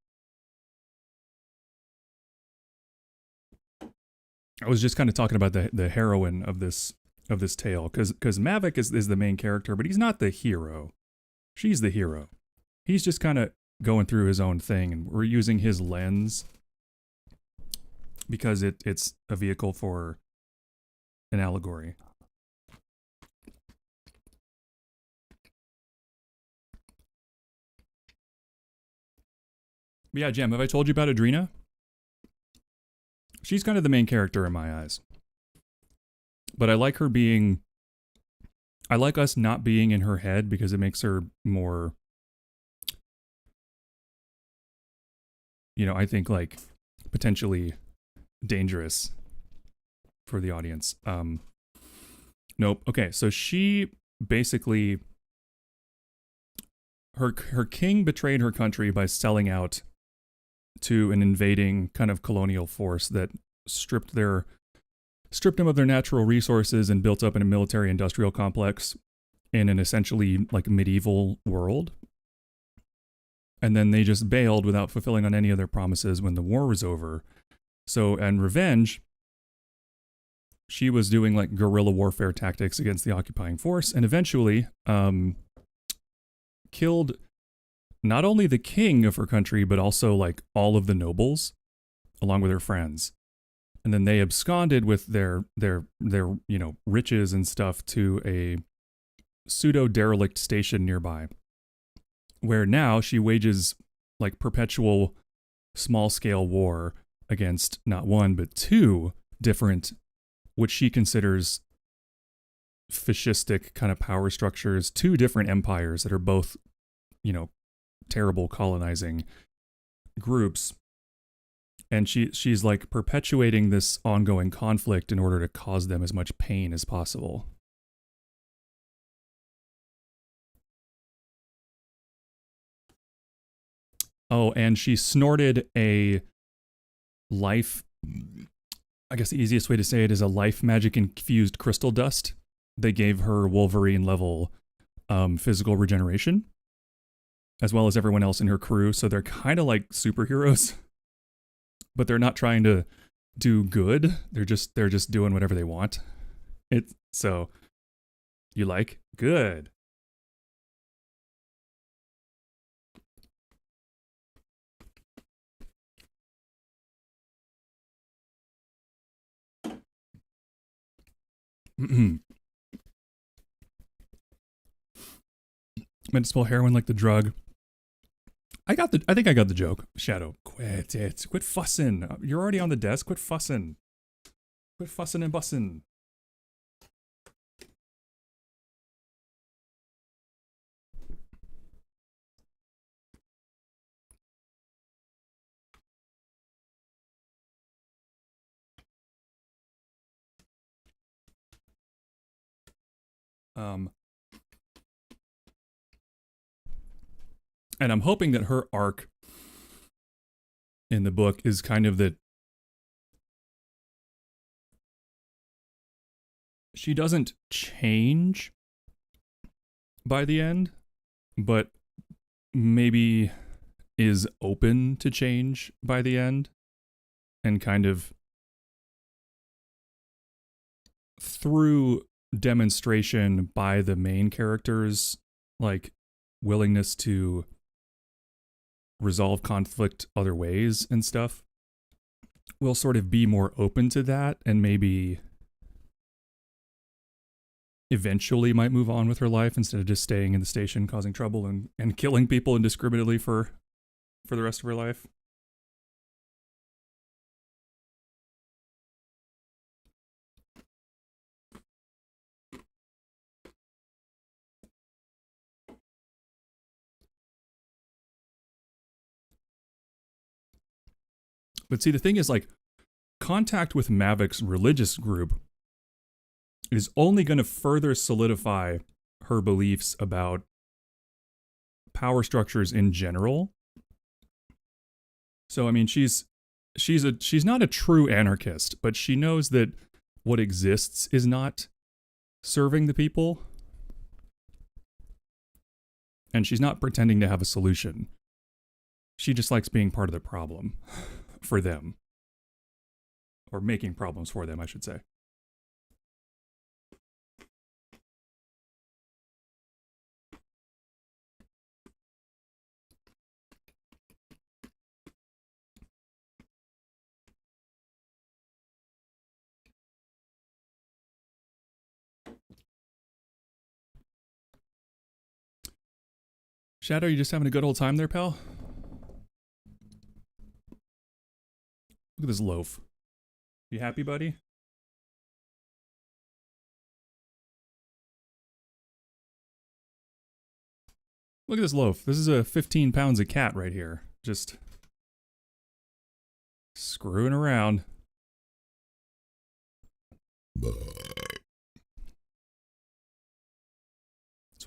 [SPEAKER 1] I was just kind of talking about the heroine of this tale, because Mavic is the main character, but he's not the hero. She's the hero. He's just kind of going through his own thing, and we're using his lens because it's a vehicle for an allegory. But yeah, Jem, have I told you about Adrena? She's kind of the main character in my eyes. But I like her being... I like us not being in her head because it makes her more... You know, I think, like, potentially dangerous for the audience. Nope. Okay, so she basically... Her king betrayed her country by selling out to an invading kind of colonial force that stripped them of their natural resources and built up in a military industrial complex in an essentially like medieval world. And then they just bailed without fulfilling on any of their promises when the war was over. So, and revenge, she was doing like guerrilla warfare tactics against the occupying force, and eventually killed not only the king of her country, but also like all of the nobles, along with her friends. And then they absconded with their riches and stuff to a pseudo derelict station nearby, where now she wages like perpetual small scale war against not one but two different, which she considers fascistic kind of power structures, two different empires that are both, terrible colonizing groups. And she's like perpetuating this ongoing conflict in order to cause them as much pain as possible. Oh, and she snorted I guess the easiest way to say it is a life magic infused crystal dust. They gave her Wolverine level physical regeneration, as well as everyone else in her crew. So they're kind of like superheroes, but they're not trying to do good. They're just doing whatever they want. So you like good. Meant to spell heroin like the drug. I think I got the joke. Shadow, quit it. Quit fussing. You're already on the desk. Quit fussing. Quit fussing and bussing. And I'm hoping that her arc in the book is kind of that she doesn't change by the end, but maybe is open to change by the end, and kind of through demonstration by the main characters, like willingness to resolve conflict other ways and stuff, will sort of be more open to that, and maybe eventually might move on with her life instead of just staying in the station causing trouble and killing people indiscriminately for the rest of her life. But see, the thing is, like, contact with Mavic's religious group is only going to further solidify her beliefs about power structures in general. So, I mean, she's not a true anarchist, but she knows that what exists is not serving the people. And she's not pretending to have a solution. She just likes being part of the problem for them. Or making problems for them, I should say. Shadow, you just having a good old time there, pal? Look at this loaf. You happy, buddy? Look at this loaf. This is a 15 pounds of cat right here. Just screwing around. Just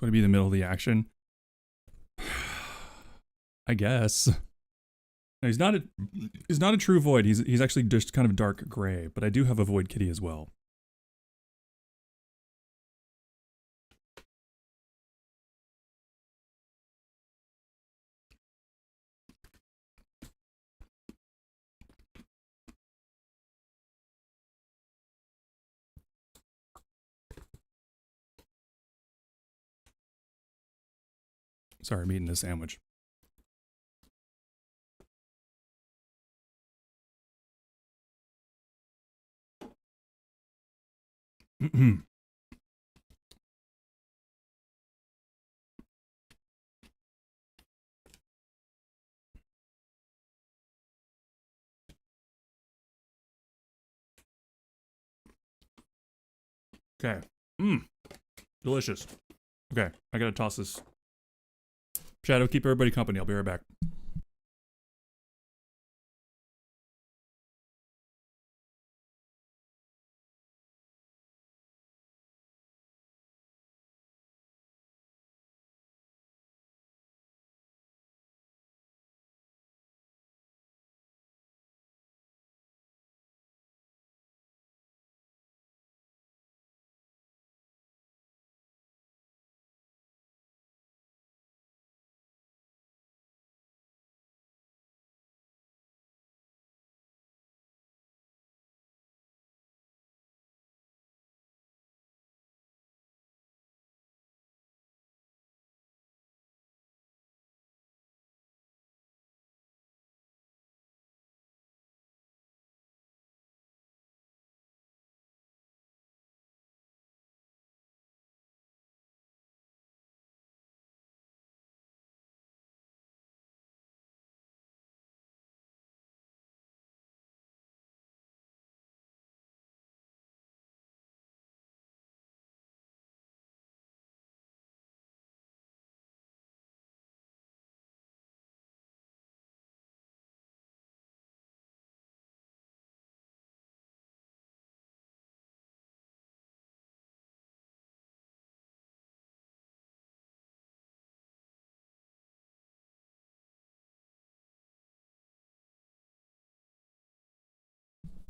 [SPEAKER 1] want to be in the middle of the action. I guess. No, he's not a true void. He's actually just kind of dark gray, but I do have a void kitty as well. Sorry, I'm eating this sandwich. Okay. Delicious. Okay, I gotta toss this. Shadow, keep everybody company. I'll be right back.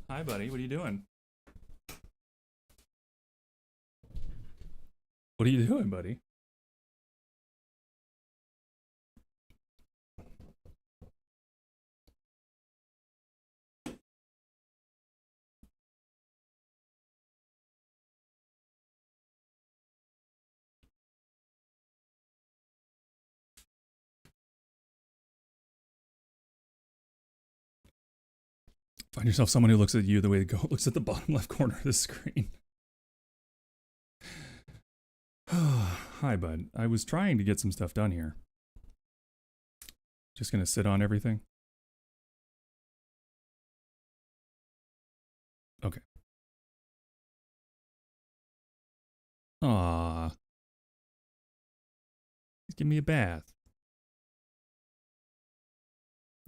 [SPEAKER 1] Hi, buddy. What are you doing? What are you doing, buddy? Find yourself someone who looks at you the way the goat looks at the bottom left corner of the screen. Hi, bud. I was trying to get some stuff done here. Just gonna sit on everything. Okay. Aww. Give me a bath.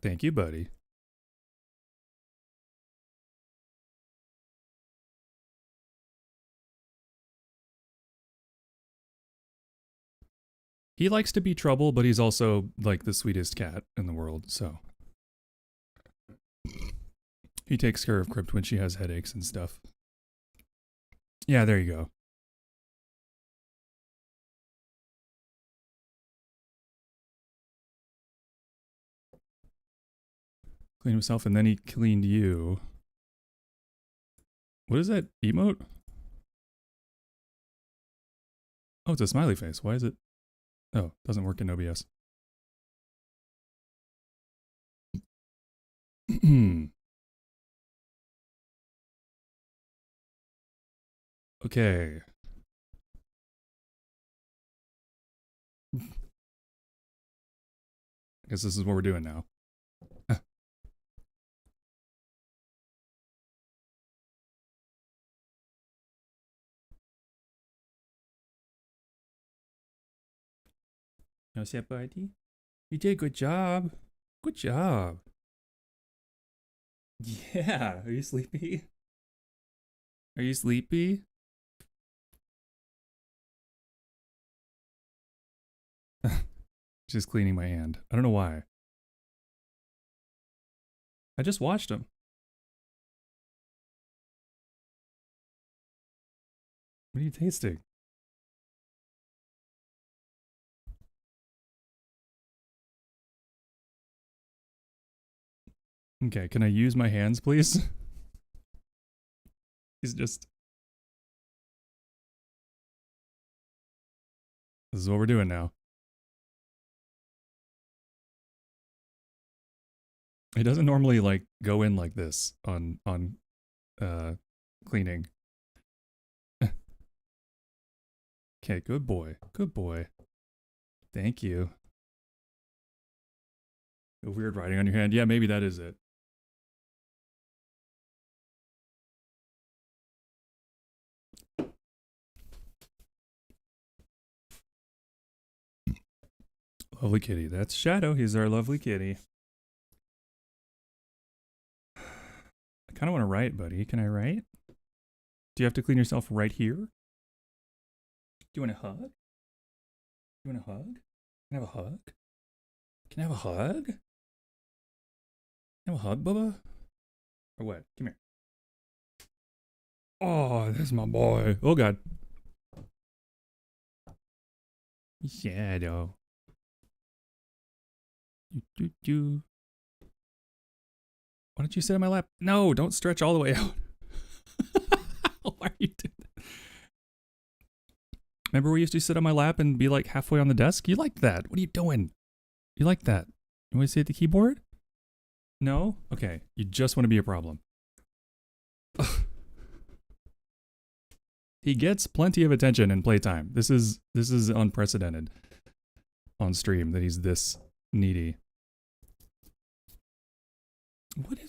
[SPEAKER 1] Thank you, buddy. He likes to be trouble, but he's also like the sweetest cat in the world, so. He takes care of Crypt when she has headaches and stuff. Yeah, there you go. Cleaned himself and then he cleaned you. What is that emote? Oh, it's a smiley face. Why is it? Oh, doesn't work in OBS. Okay. I guess this is what we're doing now. No, buddy. You did a good job. Good job. Yeah. Are you sleepy? Are you sleepy? Just cleaning my hand. I don't know why. I just watched him. What are you tasting? Okay, can I use my hands, please? He's just... This is what we're doing now. He doesn't normally, like, go in like this on cleaning. Okay, good boy. Good boy. Thank you. A weird writing on your hand. Yeah, maybe that is it. Lovely kitty. That's Shadow. He's our lovely kitty. I kind of want to write, buddy. Can I write? Do you have to clean yourself right here? Do you want a hug? You want a hug? Can I have a hug? Can I have a hug? Can I have a hug, Bubba? Or what? Come here. Oh, that's my boy. Oh, God. Shadow. Why don't you sit on my lap? No, don't stretch all the way out. Why are you doing that? Remember we used to sit on my lap and be like halfway on the desk? You liked that. What are you doing? You like that? You want to sit at the keyboard? No? Okay. You just want to be a problem. He gets plenty of attention in playtime. This is unprecedented on stream that he's this needy.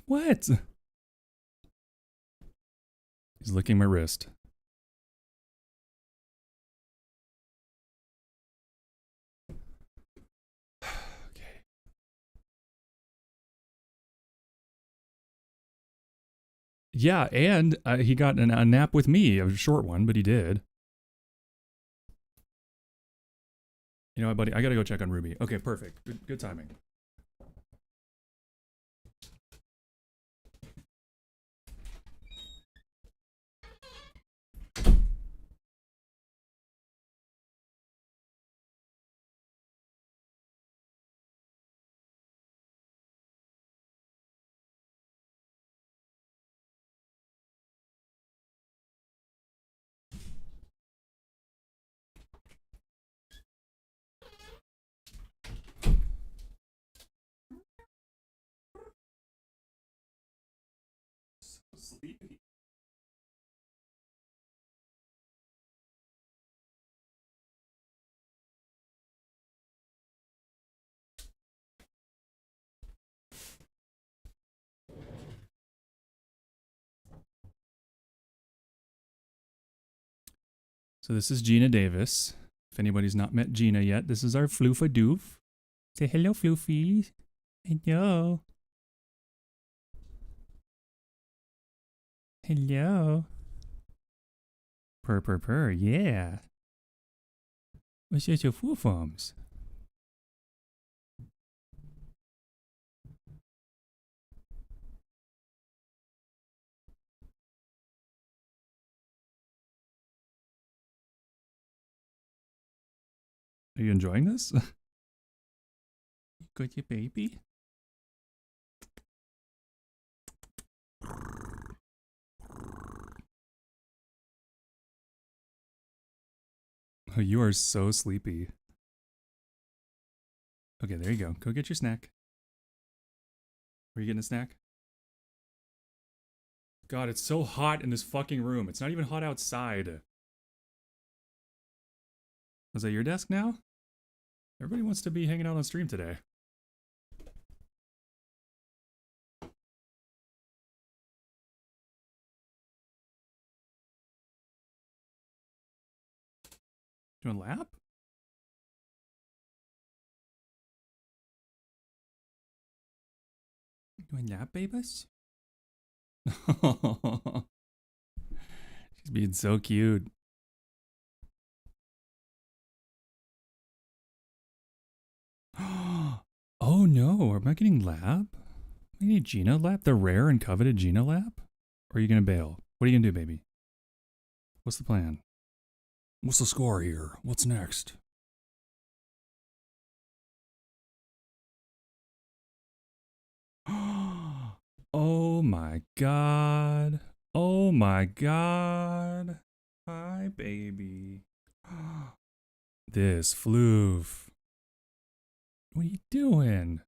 [SPEAKER 1] What? He's licking my wrist. Okay. Yeah, and he got a nap with me, a short one, but he did. You know what, buddy? I gotta go check on Ruby. Okay, perfect. Good timing. Sleepy. So this is Gina Davis. If anybody's not met Gina yet, this is our Floofa Doof. Say hello, Floofy. Hello. Hello. Purr, purr, purr, yeah. What's your foofums? Are you enjoying this? Good, you baby? You are so sleepy. Okay, there you go. Go get your snack. Were you getting a snack? God, it's so hot in this fucking room. It's not even hot outside. Was that your desk now? Everybody wants to be hanging out on stream today. Doing lap? Doing lap, babies? She's being so cute. Oh no, am I getting lap? I need Gina lap? The rare and coveted Gina lap? Or are you gonna bail? What are you gonna do, baby? What's the plan? What's the score here? What's next? Oh my god. Oh my god. Hi, baby. This floof. What are you doing?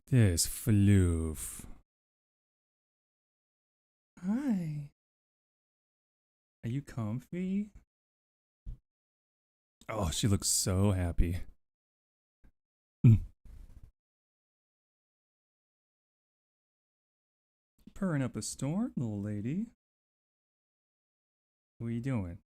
[SPEAKER 1] This floof. Hi. Are you comfy? Oh, she looks so happy. Purring up a storm, little lady. What are you doing?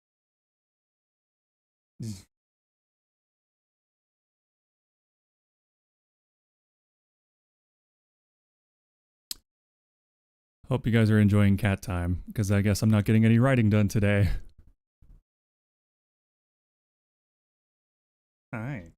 [SPEAKER 1] Hope you guys are enjoying cat time, because I guess I'm not getting any writing done today. Hi.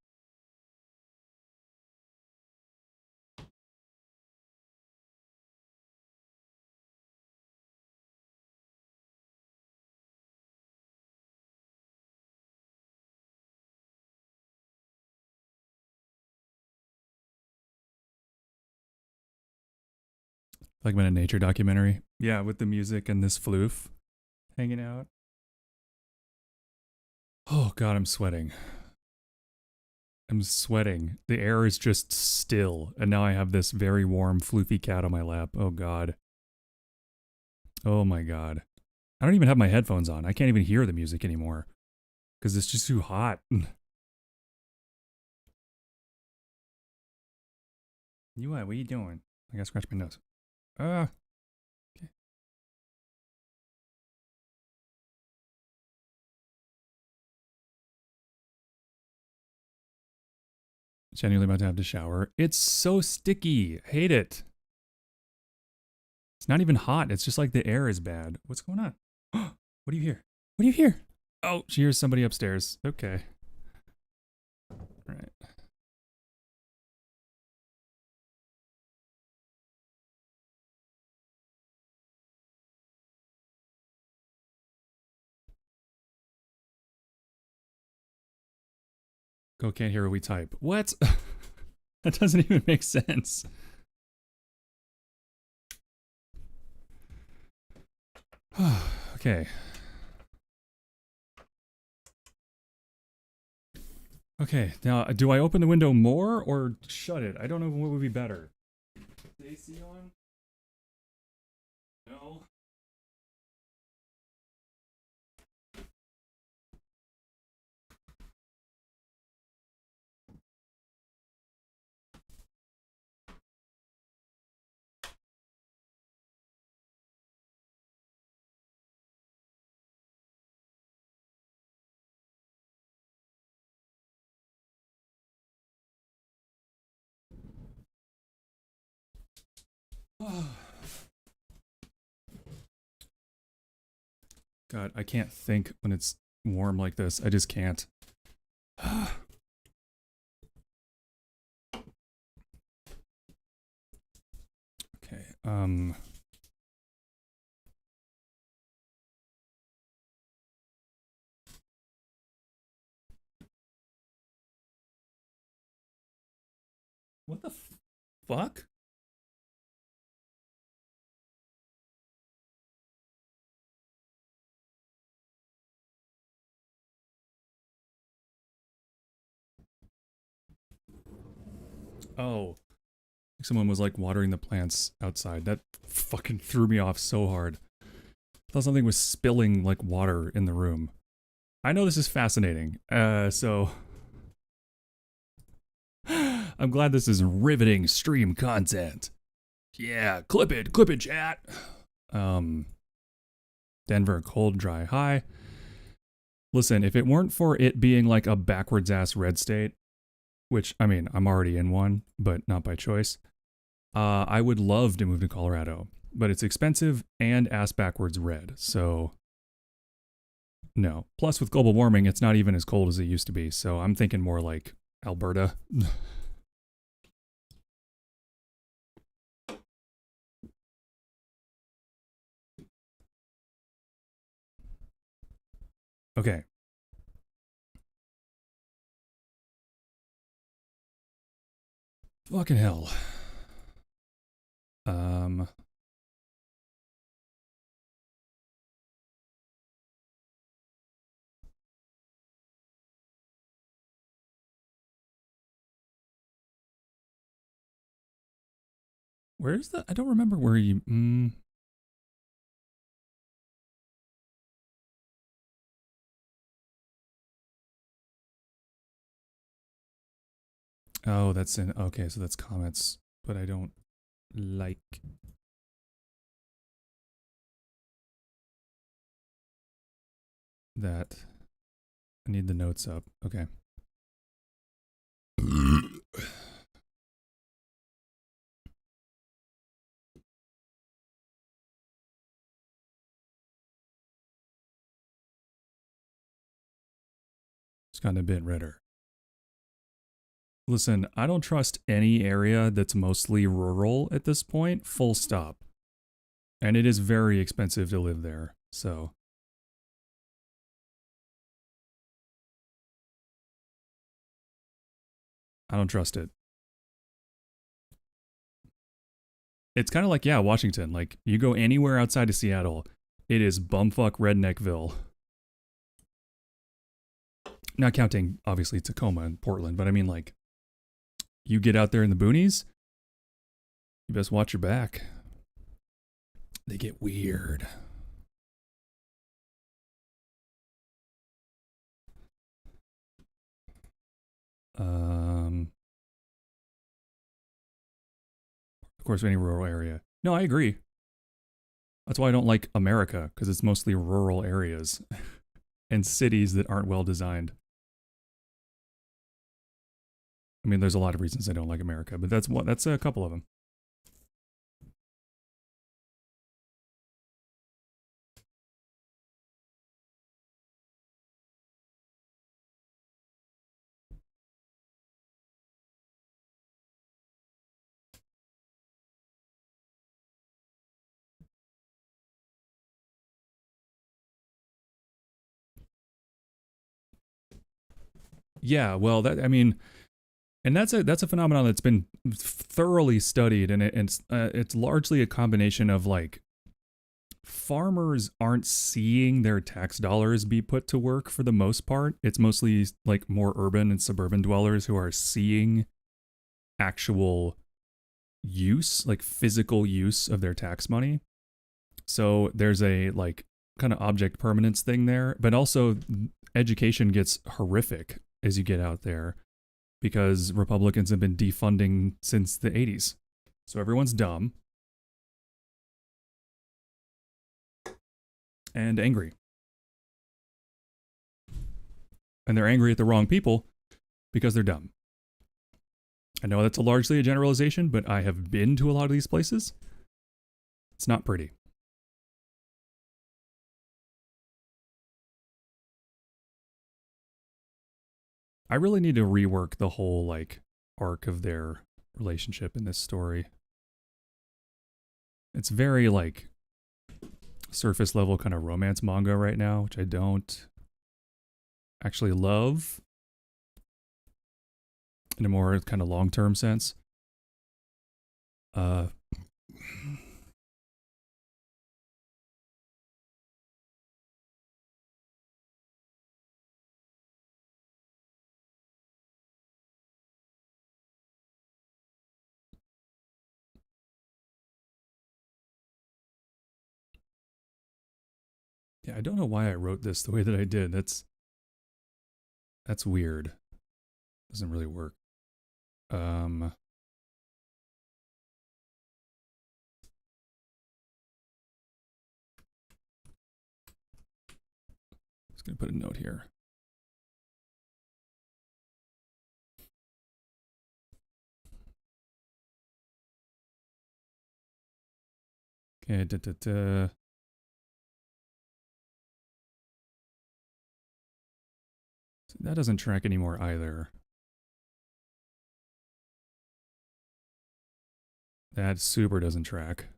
[SPEAKER 1] Like I'm in a nature documentary. Yeah, with the music and this floof hanging out. Oh god, I'm sweating. I'm sweating. The air is just still, and now I have this very warm, floofy cat on my lap. Oh god. Oh my god. I don't even have my headphones on. I can't even hear the music anymore. Because it's just too hot. You what? What are you doing? I gotta scratch my nose. Okay. Genuinely about to have to shower. It's so sticky. Hate it. It's not even hot. It's just like the air is bad. What's going on? What do you hear? What do you hear? Oh, she hears somebody upstairs. Okay. All right. Go can't hear what we type. What? That doesn't even make sense. Okay. Okay, now do I open the window more or shut it? I don't know what would be better. Is the AC on? No. God, I can't think when it's warm like this. I just can't. Okay, what the fuck? Oh, someone was like watering the plants outside. That fucking threw me off so hard. I thought something was spilling like water in the room. I know this is fascinating. So I'm glad this is riveting stream content. Yeah, clip it, chat. Denver, cold, dry, high. Listen, if it weren't for it being like a backwards ass red state, which I mean, I'm already in one, but not by choice, I would love to move to Colorado, but it's expensive and ass backwards red. So no. Plus with global warming, it's not even as cold as it used to be. So I'm thinking more like Alberta. Okay. Fucking hell. Where's the? I don't remember where you. Oh, that's in. Okay, so that's comments, but I don't like. That. I need the notes up. Okay. It's gotten a bit redder. Listen, I don't trust any area that's mostly rural at this point, full stop. And it is very expensive to live there, so. I don't trust it. It's kind of like, yeah, Washington. Like, you go anywhere outside of Seattle, it is bumfuck redneckville. Not counting, obviously, Tacoma and Portland, but I mean, like, you get out there in the boonies, you best watch your back. They get weird. Of course, any rural area. No, I agree. That's why I don't like America, because it's mostly rural areas and cities that aren't well designed. I mean, there's a lot of reasons I don't like America, but that's a couple of them. Yeah, well, that I mean, and that's a phenomenon that's been thoroughly studied, and it's largely a combination of like farmers aren't seeing their tax dollars be put to work for the most part. It's mostly like more urban and suburban dwellers who are seeing actual use, like physical use of their tax money. So there's a like kind of object permanence thing there, but also education gets horrific as you get out there because Republicans have been defunding since the 80s. So everyone's dumb and angry. And they're angry at the wrong people because they're dumb. I know that's largely a generalization, but I have been to a lot of these places. It's not pretty. I really need to rework the whole like arc of their relationship in this story. It's very like surface level kind of romance manga right now, which I don't actually love in a more kind of long-term sense. Yeah, I don't know why I wrote this the way that I did. That's weird. Doesn't really work. Just gonna put a note here. Okay, that doesn't track anymore either. That super doesn't track.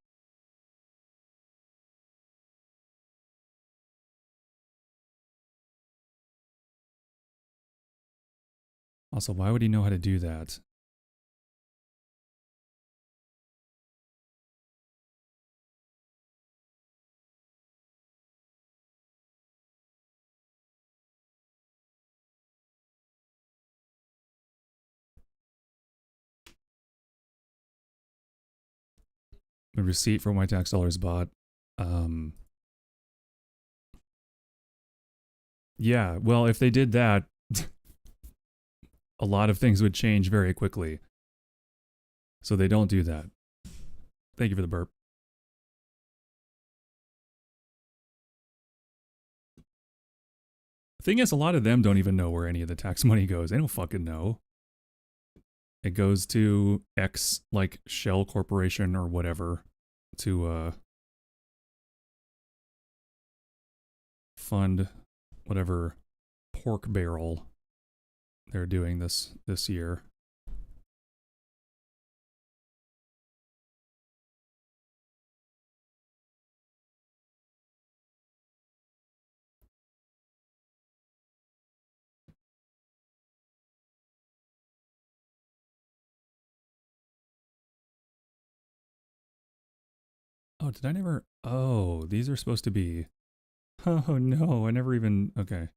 [SPEAKER 1] Also, why would he know how to do that? A receipt for my tax dollars bought. Yeah, well, if they did that, a lot of things would change very quickly. So they don't do that. Thank you for the burp. The thing is, a lot of them don't even know where any of the tax money goes. They don't fucking know. It goes to X, like, Shell Corporation or whatever to fund whatever pork barrel they're doing this year. Oh, did I never? Oh, these are supposed to be. Oh no, I never even. Okay.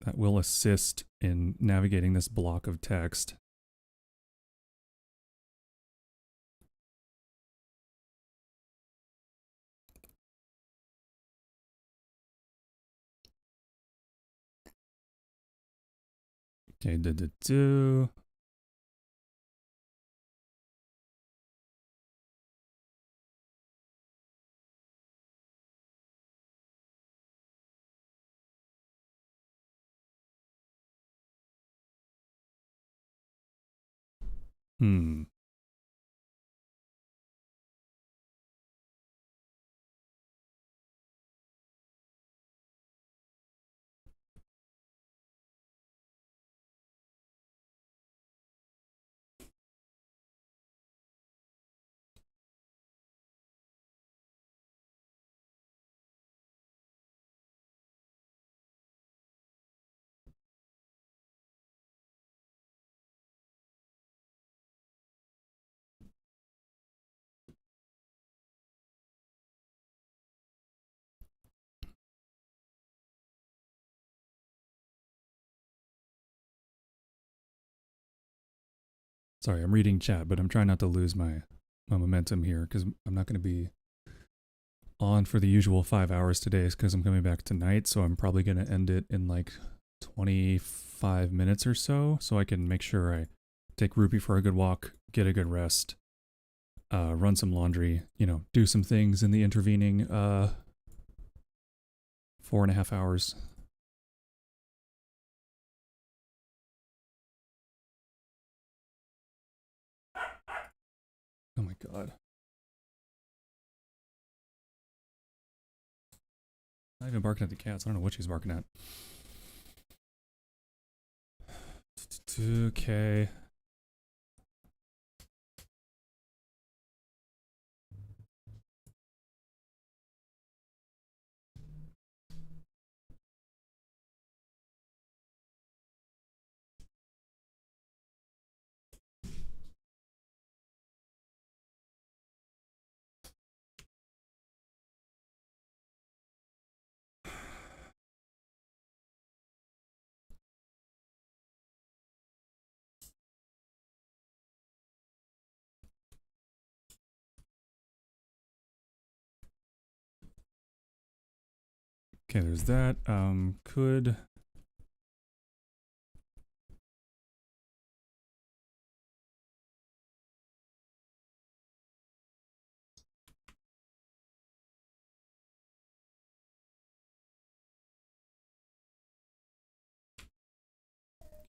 [SPEAKER 1] That will assist in navigating this block of text. Okay, do. Hmm. Sorry, I'm reading chat, but I'm trying not to lose my momentum here because I'm not going to be on for the usual 5 hours today because I'm coming back tonight. So I'm probably going to end it in like 25 minutes or so I can make sure I take Rupee for a good walk, get a good rest, run some laundry, do some things in the intervening 4.5 hours. Oh my god. Not even barking at the cats. I don't know what she's barking at. Okay. Okay, there's that. Could...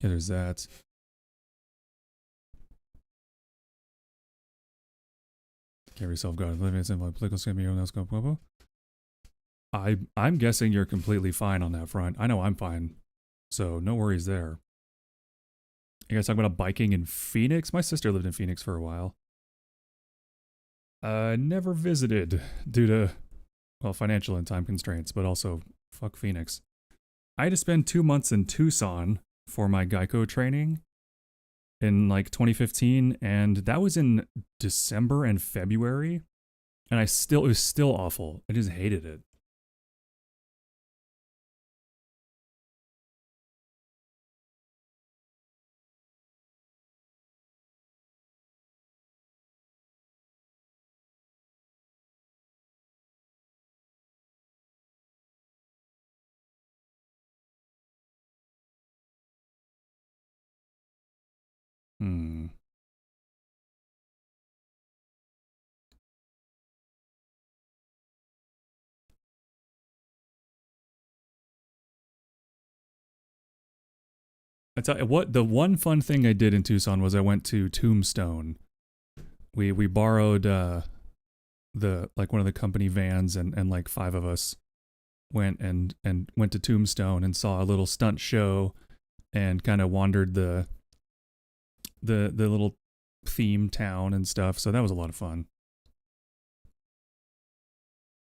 [SPEAKER 1] Yeah, there's that. Carry self-guard. Living simple. Political scam. I'm guessing you're completely fine on that front. I know I'm fine. So no worries there. You guys talking about biking in Phoenix? My sister lived in Phoenix for a while. Never visited due to, well, financial and time constraints, but also fuck Phoenix. I had to spend 2 months in Tucson for my Geico training in like 2015, and that was in December and February, and it was still awful. I just hated it. Hmm. I tell you what, the one fun thing I did in Tucson was I went to Tombstone. We borrowed the like one of the company vans, and like 5 of us went went to Tombstone and saw a little stunt show and kind of wandered the little theme town and stuff. So that was a lot of fun.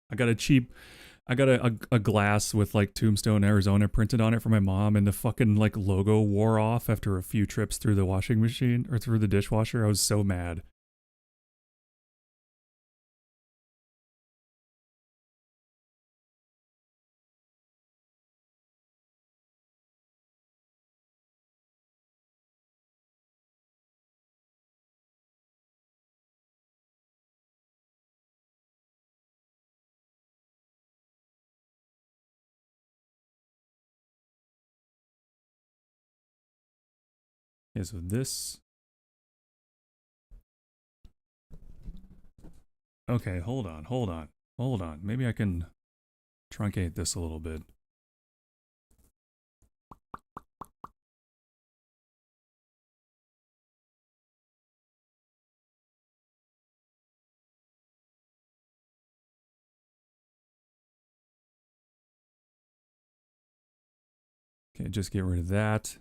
[SPEAKER 1] I got a glass with like Tombstone, Arizona printed on it for my mom, and the fucking like logo wore off after a few trips through the washing machine or through the dishwasher. I was so mad. Yeah, so this... Okay, hold on. Maybe I can truncate this a little bit. Okay, just get rid of that.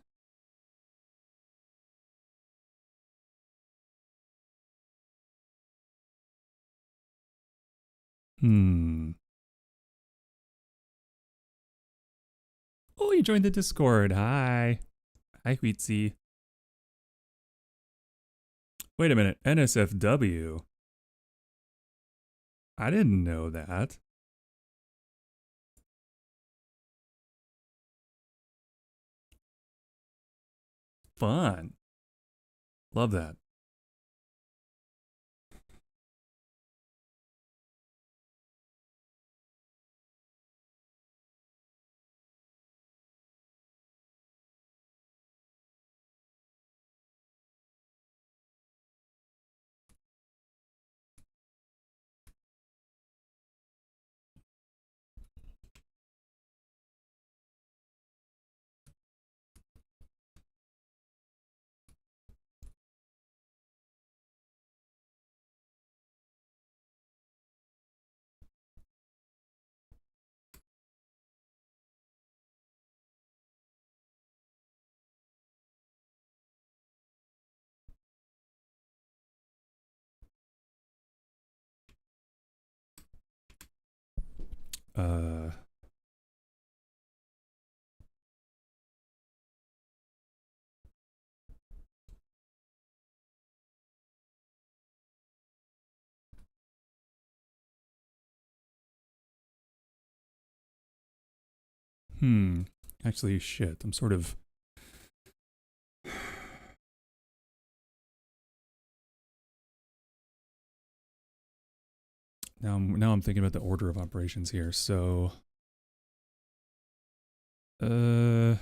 [SPEAKER 1] Oh, you joined the Discord. Hi. Hi, Wheatsy. Wait a minute. NSFW. I didn't know that. Fun. Love that. Uh... Actually, shit. I'm sort of... Now I'm thinking about the order of operations here. So Uh.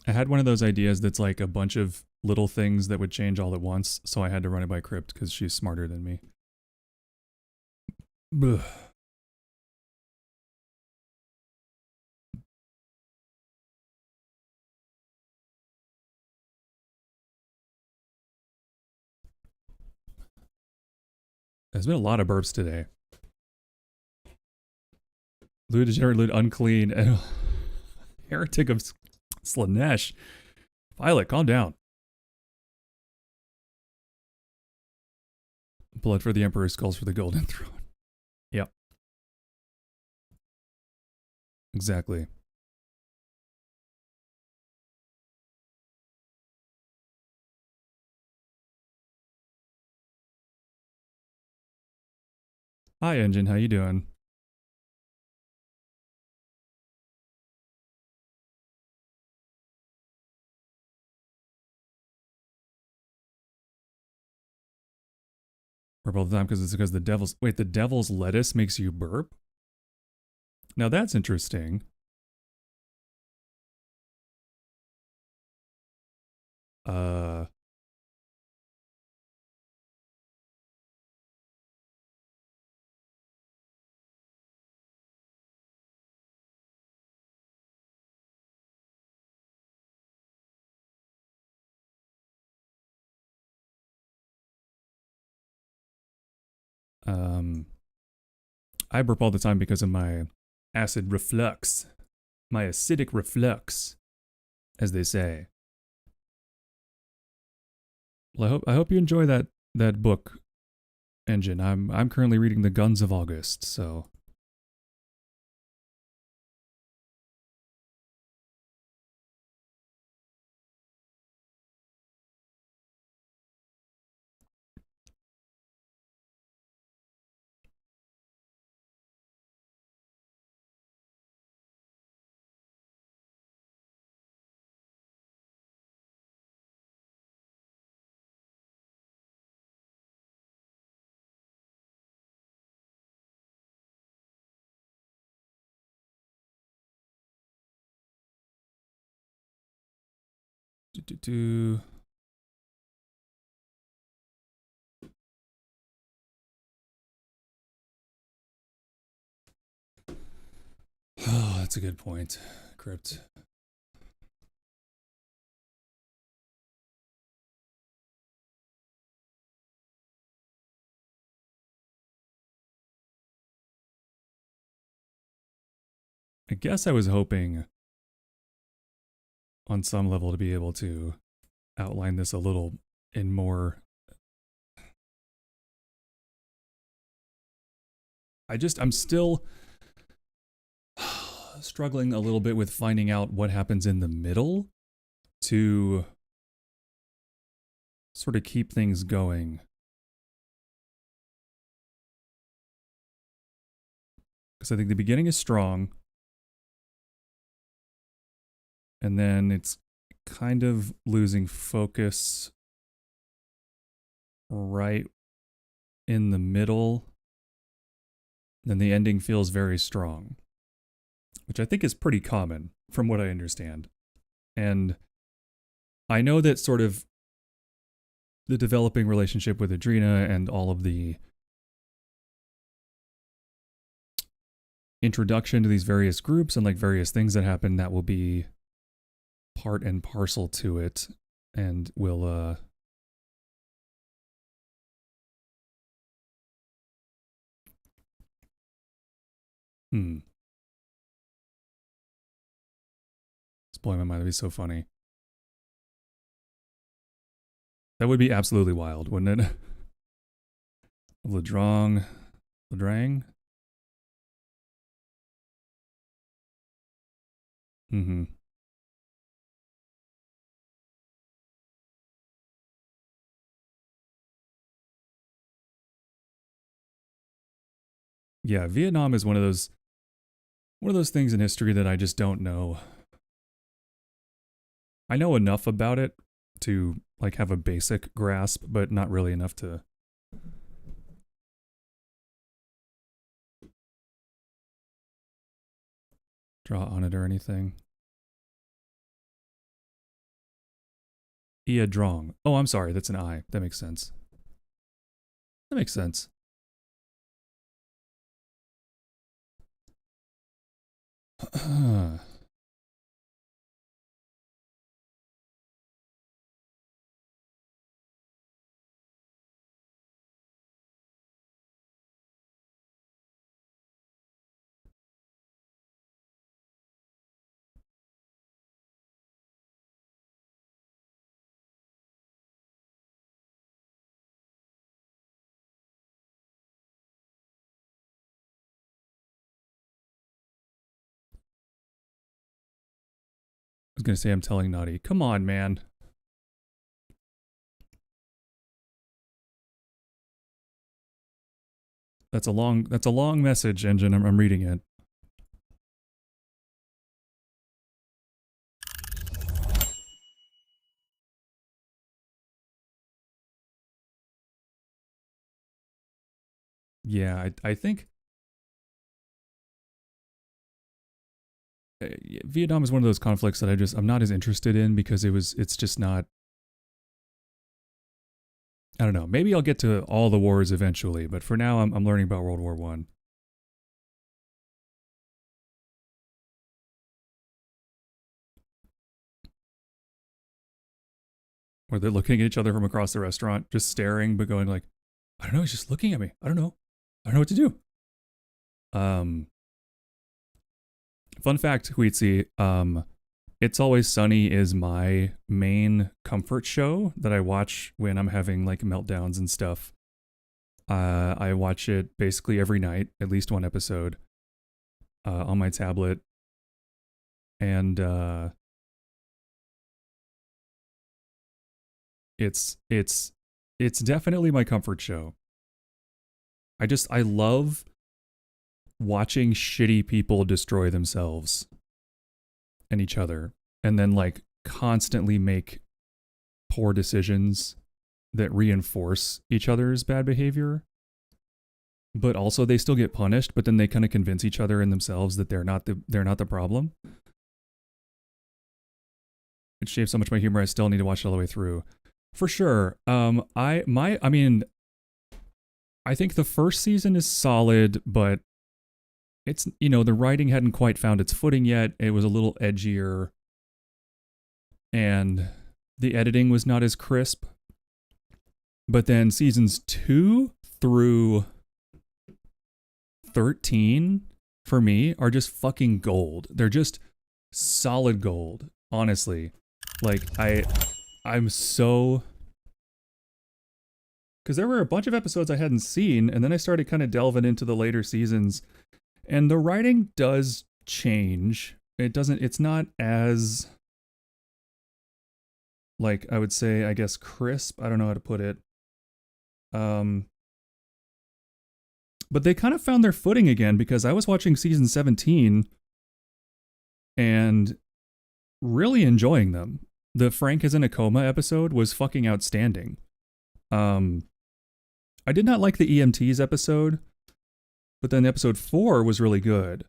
[SPEAKER 1] I had one of those ideas that's like a bunch of little things that would change all at once, so I had to run it by Crypt because she's smarter than me. Ugh. There's been a lot of burps today. Lewd, degenerate, lewd, unclean, and heretic of Slanesh. Violet, calm down. Blood for the Emperor, skulls for the Golden Throne. Yep. Exactly. Hi, Engine. How you doing? Burp all the time because it's because the devil's... Wait, the devil's lettuce makes you burp? Now that's interesting. Uh... I burp all the time because of my acid reflux. My acidic reflux, as they say. Well, I hope you enjoy that book, Engine. I'm currently reading The Guns of August, so... Oh, that's a good point, Crypt. I guess I was hoping on some level to be able to outline this a little in more... I'm still struggling a little bit with finding out what happens in the middle to sort of keep things going. Because I think the beginning is strong, and then it's kind of losing focus right in the middle. Then the ending feels very strong, which I think is pretty common from what I understand. And I know that sort of the developing relationship with Adrena and all of the introduction to these various groups and like various things that happen, that will be part and parcel to it, and will it's blowing my mind. That'd be so funny. That would be absolutely wild, wouldn't it? Ladrang. Mm-hmm. Yeah, Vietnam is one of those things in history that I just don't know. I know enough about it to like have a basic grasp, but not really enough to draw on it or anything. Ia Drong. Oh, I'm sorry, that's an I. That makes sense. That makes sense. I was gonna say I'm telling Naughty. Come on, man. That's a long message, Engine. I'm reading it. Yeah, I think Vietnam is one of those conflicts that I'm not as interested in because it's just not. I don't know. Maybe I'll get to all the wars eventually, but for now I'm learning about World War One. Where they're looking at each other from across the restaurant, just staring, but going like, I don't know, he's just looking at me. I don't know. I don't know what to do. Fun fact, Huitzi, It's Always Sunny is my main comfort show that I watch when I'm having like meltdowns and stuff. I watch it basically every night, at least one episode, on my tablet. And it's definitely my comfort show. I love watching shitty people destroy themselves and each other and then like constantly make poor decisions that reinforce each other's bad behavior, but also they still get punished, but then they kind of convince each other and themselves that they're not the problem. It shaves so much my humor. I still need to watch it all the way through. For sure. I think the first season is solid, but it's, the writing hadn't quite found its footing yet. It was a little edgier and the editing was not as crisp. But then seasons 2 through 13 for me are just fucking gold. They're just solid gold, honestly. Like I'm so, because there were a bunch of episodes I hadn't seen, and then I started kind of delving into the later seasons, and the writing does change. It's not as, like, I would say, I guess, crisp. I don't know how to put it. But they kind of found their footing again, because I was watching season 17 and really enjoying them. The Frank is in a coma episode was fucking outstanding. I did not like the EMTs episode, but then episode 4 was really good.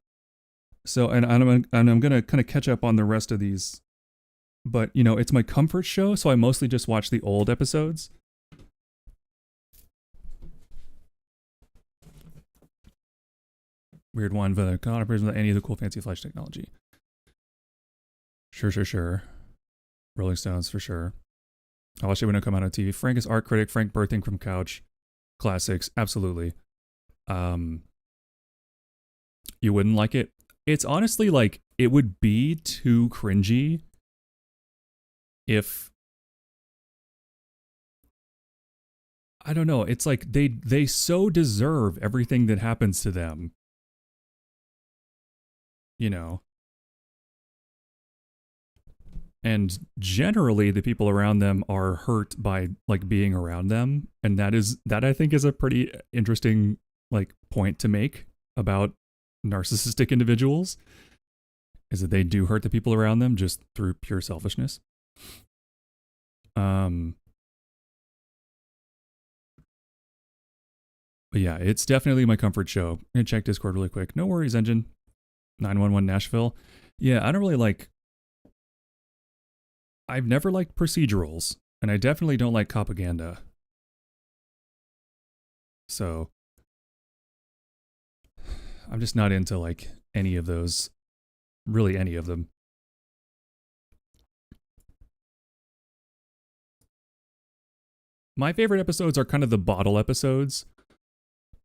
[SPEAKER 1] So, and I'm gonna kind of catch up on the rest of these, but it's my comfort show, so I mostly just watch the old episodes. Weird one, but cannot present any of the cool fancy flash technology. Sure. Rolling Stones for sure. I watched it when it come out on TV. Frank is art critic. Frank birthing from couch. Classics, absolutely. You wouldn't like it. It's honestly like it would be too cringy if, I don't know. It's like they so deserve everything that happens to them. And generally the people around them are hurt by like being around them. And that I think is a pretty interesting like point to make about narcissistic individuals, is that they do hurt the people around them just through pure selfishness. But yeah, it's definitely my comfort show. I'm gonna check Discord really quick. No worries, Engine. 911 Nashville. Yeah, I don't really like... I've never liked procedurals, and I definitely don't like propaganda. So, I'm just not into like any of those. Really any of them. My favorite episodes are kind of the bottle episodes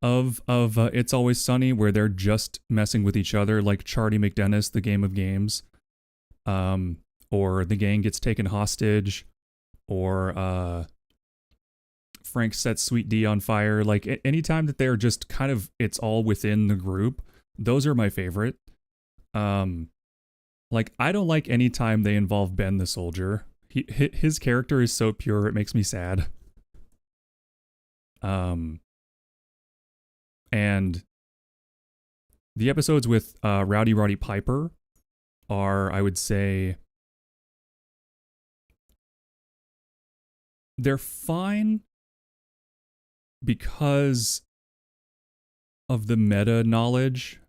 [SPEAKER 1] of It's Always Sunny, where they're just messing with each other, like Charlie McDennis, The Game of Games, or the gang gets taken hostage, or Frank sets Sweet D on fire. Like anytime that they're just kind of, it's all within the group, those are my favorite. Like I don't like any time they involve Ben the soldier. His character is so pure, it makes me sad. And the episodes with Rowdy Roddy Piper are, I would say, they're fine because of the meta knowledge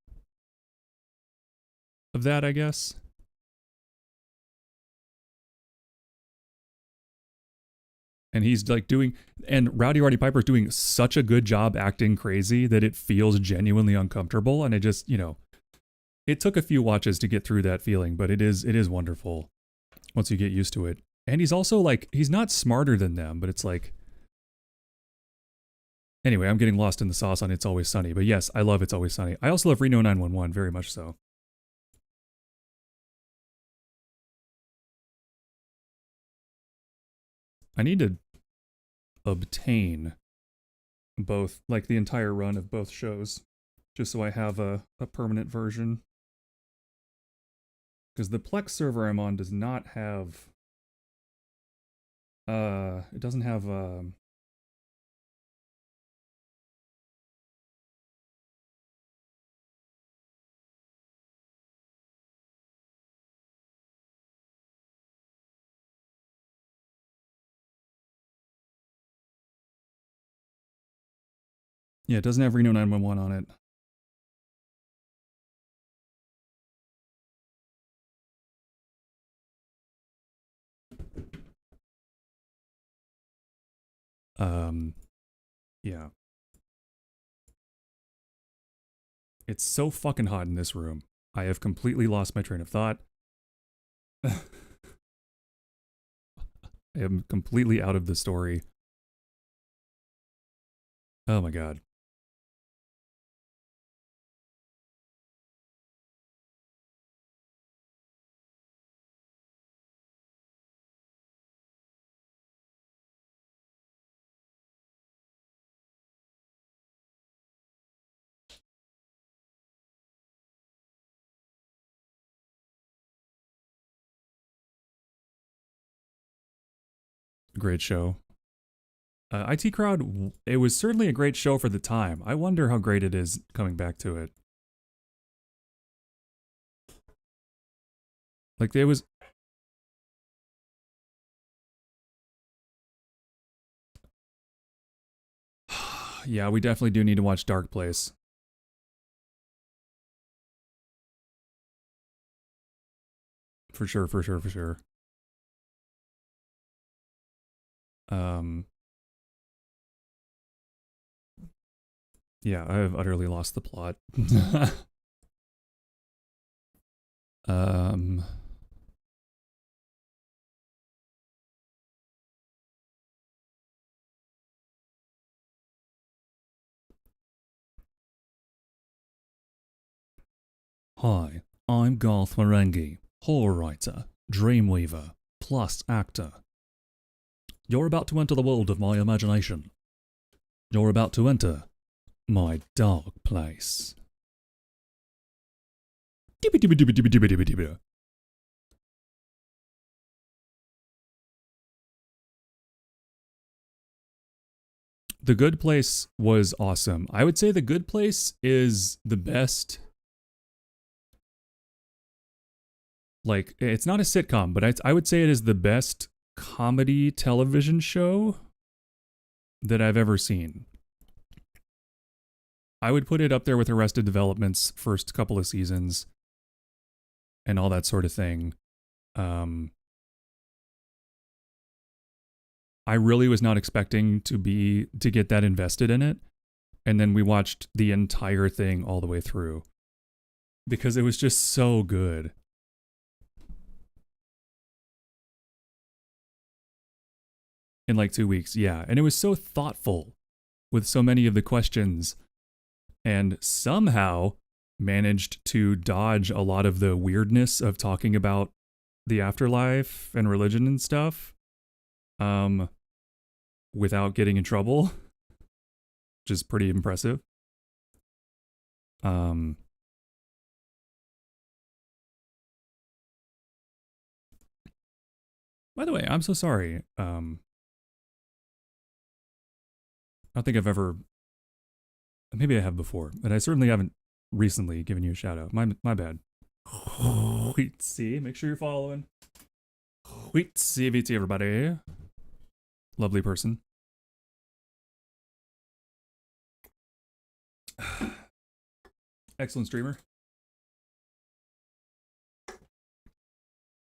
[SPEAKER 1] of that, I guess. And he's like and Rowdy Roddy Piper's doing such a good job acting crazy that it feels genuinely uncomfortable. And I just, it took a few watches to get through that feeling, but it is wonderful once you get used to it. And he's also like, he's not smarter than them, but it's like, anyway, I'm getting lost in the sauce on It's Always Sunny, but yes, I love It's Always Sunny. I also love Reno 911, very much so. I need to obtain both, like the entire run of both shows, just so I have a permanent version. Because the Plex server I'm on does not have, it doesn't have, yeah, it doesn't have Reno 911 on it. Yeah. It's so fucking hot in this room. I have completely lost my train of thought. I am completely out of the story. Oh my god. Great show. IT Crowd, it was certainly a great show for the time. I wonder how great it is coming back to it. Like, there was... Yeah, we definitely do need to watch Dark Place. For sure, for sure, for sure. Yeah, I have utterly lost the plot. Hi, I'm Garth Marenghi, horror writer, dreamweaver, plus actor. You're about to enter the world of my imagination. You're about to enter my dark place. The Good Place was awesome. I would say The Good Place is the best. Like, it's not a sitcom, but I would say it is the best comedy television show that I've ever seen. I would put it up there with Arrested Development's first couple of seasons and all that sort of thing. I really was not expecting to get that invested in it. And then we watched the entire thing all the way through because it was just so good. In like 2 weeks, yeah. And it was so thoughtful with so many of the questions and somehow managed to dodge a lot of the weirdness of talking about the afterlife and religion and stuff without getting in trouble, which is pretty impressive. By the way, I'm so sorry. I don't think I've ever, maybe I have before, but I certainly haven't recently given you a shout out. My bad. Wait, see, make sure you're following. Wait, see, VT everybody. Lovely person. Excellent streamer.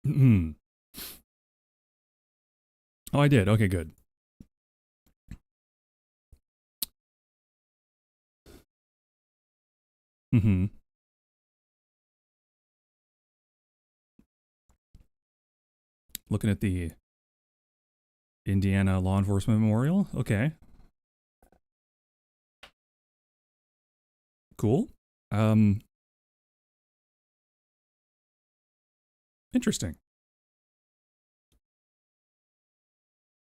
[SPEAKER 1] Oh, I did. Okay, good. Looking at the Indiana Law Enforcement Memorial. Okay. Cool. Interesting.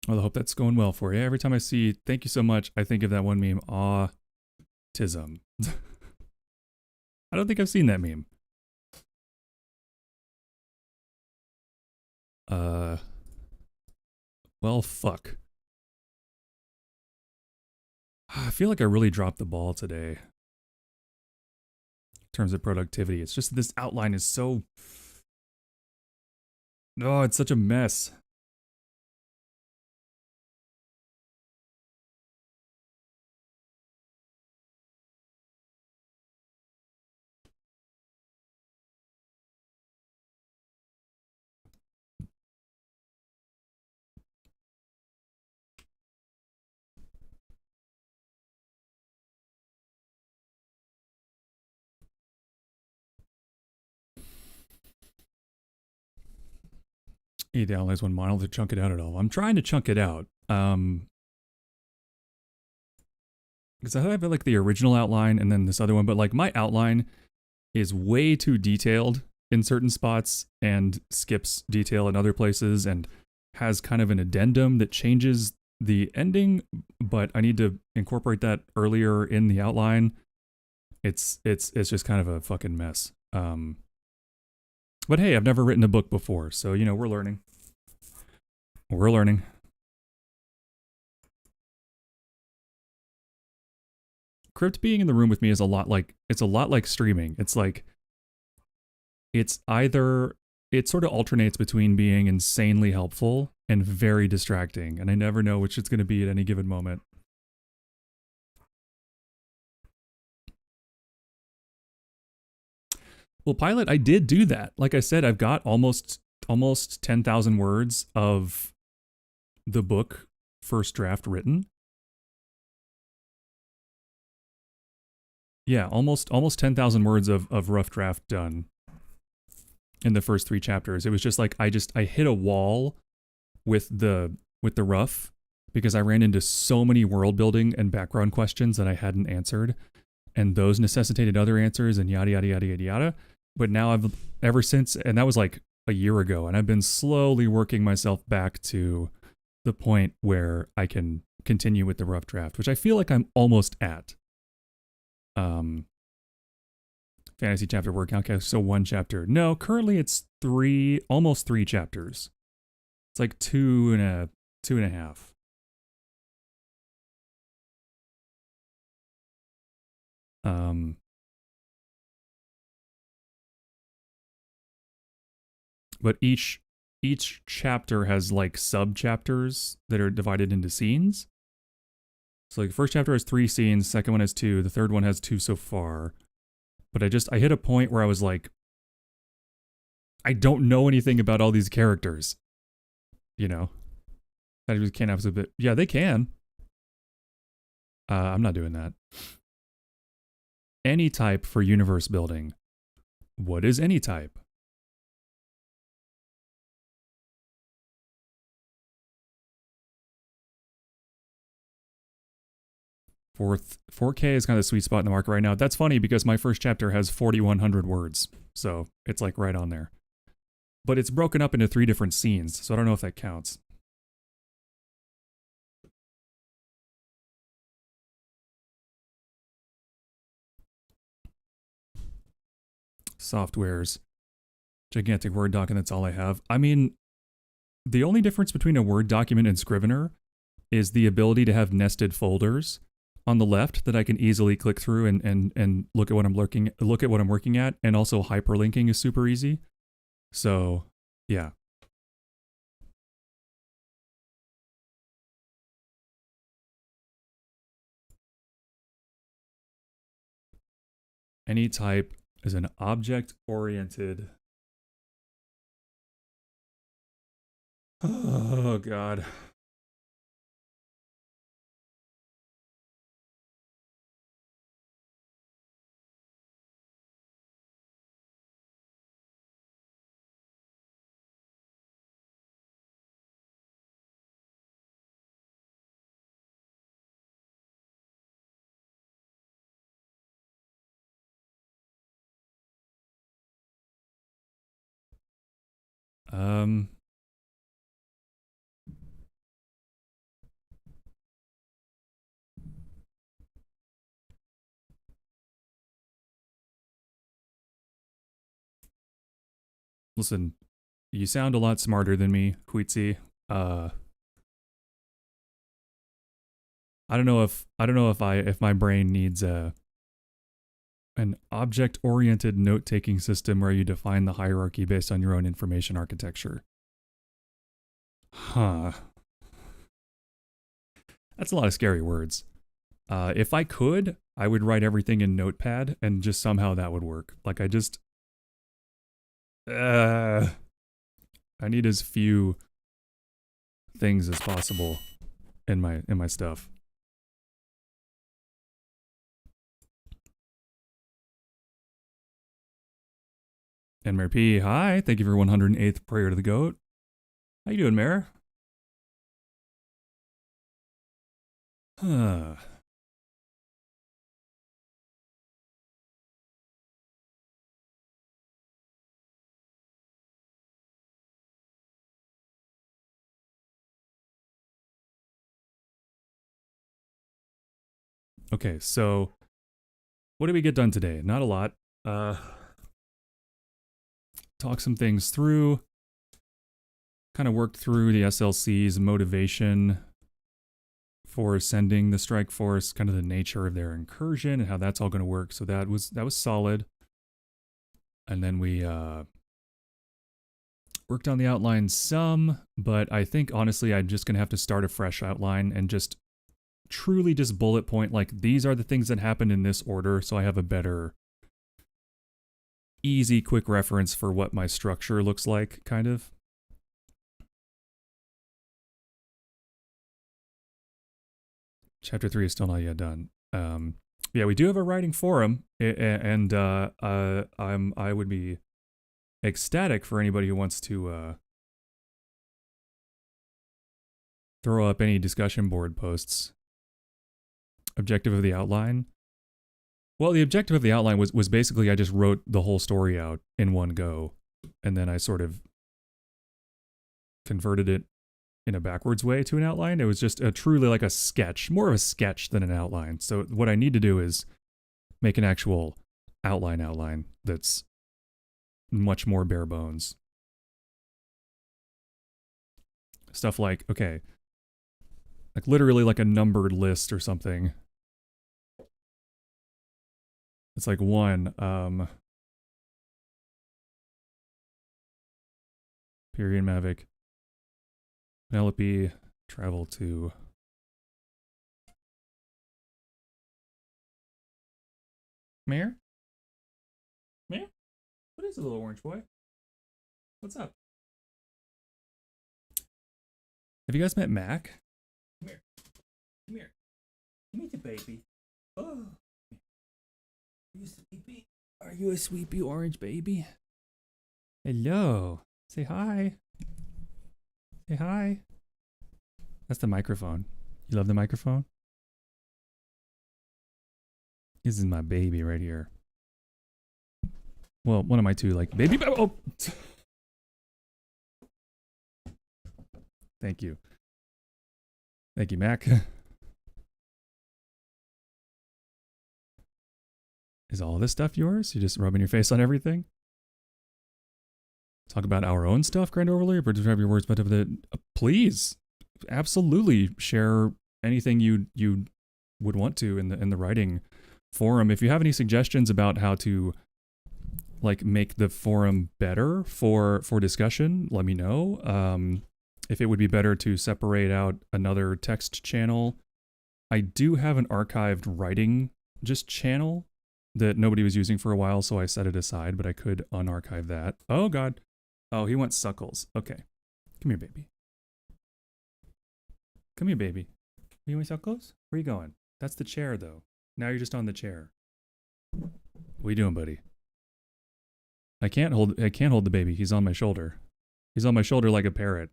[SPEAKER 1] Well, I hope that's going well for you. Every time I see thank you so much, I think of that one meme, autism. I don't think I've seen that meme. Well, fuck. I feel like I really dropped the ball today. In terms of productivity. It's just this outline is so... Oh, it's such a mess. You downloads one model to chunk it out at all. I'm trying to chunk it out. Because I have like the original outline and then this other one, but like my outline is way too detailed in certain spots and skips detail in other places and has kind of an addendum that changes the ending, but I need to incorporate that earlier in the outline. It's just kind of a fucking mess. But hey, I've never written a book before, so you know, we're learning. We're learning. Crypt being in the room with me is a lot like streaming. It's like it's sort of alternates between being insanely helpful and very distracting, and I never know which it's going to be at any given moment. Well, Pilot, I did do that. Like I said, I've got almost 10,000 words of the book first draft written. Yeah, almost 10,000 words of rough draft done in the first 3 chapters. It was just like I hit a wall with the rough because I ran into so many world building and background questions that I hadn't answered, and those necessitated other answers and yada yada yada yada yada. But now I've ever since, and that was like a year ago, and I've been slowly working myself back to the point where I can continue with the rough draft, which I feel like I'm almost at. Fantasy chapter word count. Okay, so 1 chapter. No, currently it's almost 3 chapters. It's like 2.5. Um, but each chapter has like sub chapters that are divided into scenes. So like the first chapter has 3 scenes, second one has 2, the third one has 2 so far. But I hit a point where I was like, I don't know anything about all these characters. You know? I just can't have a bit. Yeah, they can. I'm not doing that. Any type for universe building. What is any type? 4K is kind of the sweet spot in the market right now. That's funny because my first chapter has 4,100 words. So it's like right on there. But it's broken up into 3 different scenes. So I don't know if that counts. Softwares. Gigantic Word doc, and that's all I have. I mean, the only difference between a Word document and Scrivener is the ability to have nested folders on the left that I can easily click through and look at what I'm working at, and also hyperlinking is super easy. So, yeah. Any type is an object-oriented. Oh God. Listen, you sound a lot smarter than me, Queetsy. I don't know if my brain needs an object-oriented note-taking system where you define the hierarchy based on your own information architecture. Huh. That's a lot of scary words. If I could, I would write everything in Notepad and just somehow that would work. Like I need as few things as possible in my stuff. And Mayor P, hi. Thank you for 108th prayer to the goat. How you doing, Mayor? Huh. Okay, so what did we get done today? Not a lot. Talk some things through. Kind of worked through the SLC's motivation for sending the strike force, kind of the nature of their incursion and how that's all going to work. So that was solid. And then we worked on the outline some, but I think honestly I'm just going to have to start a fresh outline and just truly just bullet point like these are the things that happened in this order, so I have a better easy quick reference for what my structure looks like, kind of. Chapter 3 is still not yet done. Yeah, we do have a writing forum, and I would be ecstatic for anybody who wants to throw up any discussion board posts. Objective of the outline. Well, the objective of the outline was basically I just wrote the whole story out in one go, and then I sort of converted it in a backwards way to an outline. It was just truly like a sketch, more of a sketch than an outline. So what I need to do is make an actual outline that's much more bare bones. Stuff like, okay, like literally like a numbered list or something. It's like one. Period Mavic. Penelope travel to. Mayor? Mayor? What is a little orange boy? What's up? Have you guys met Mac? Come here. Come here. Meet the baby. Oh. Are you sleepy? Are you a sleepy orange baby? Hello. Say hi. Say hi. That's the microphone. You love the microphone? This is my baby right here. Well, one of my two, like, baby. Oh! Thank you. Thank you, Mac. Is all this stuff yours? You just rubbing your face on everything? Talk about our own stuff, Grand Overlord, or just have your words, but please, absolutely share anything you would want to in the writing forum. If you have any suggestions about how to like make the forum better for discussion, let me know. If it would be better to separate out another text channel. I do have an archived writing just channel that nobody was using for a while, so I set it aside, but I could unarchive that. Oh god. Oh, he wants suckles. Okay. Come here, baby. Come here, baby. You want suckles? Where are you going? That's the chair, though. Now you're just on the chair. What are you doing, buddy? I can't hold the baby. He's on my shoulder. He's on my shoulder like a parrot.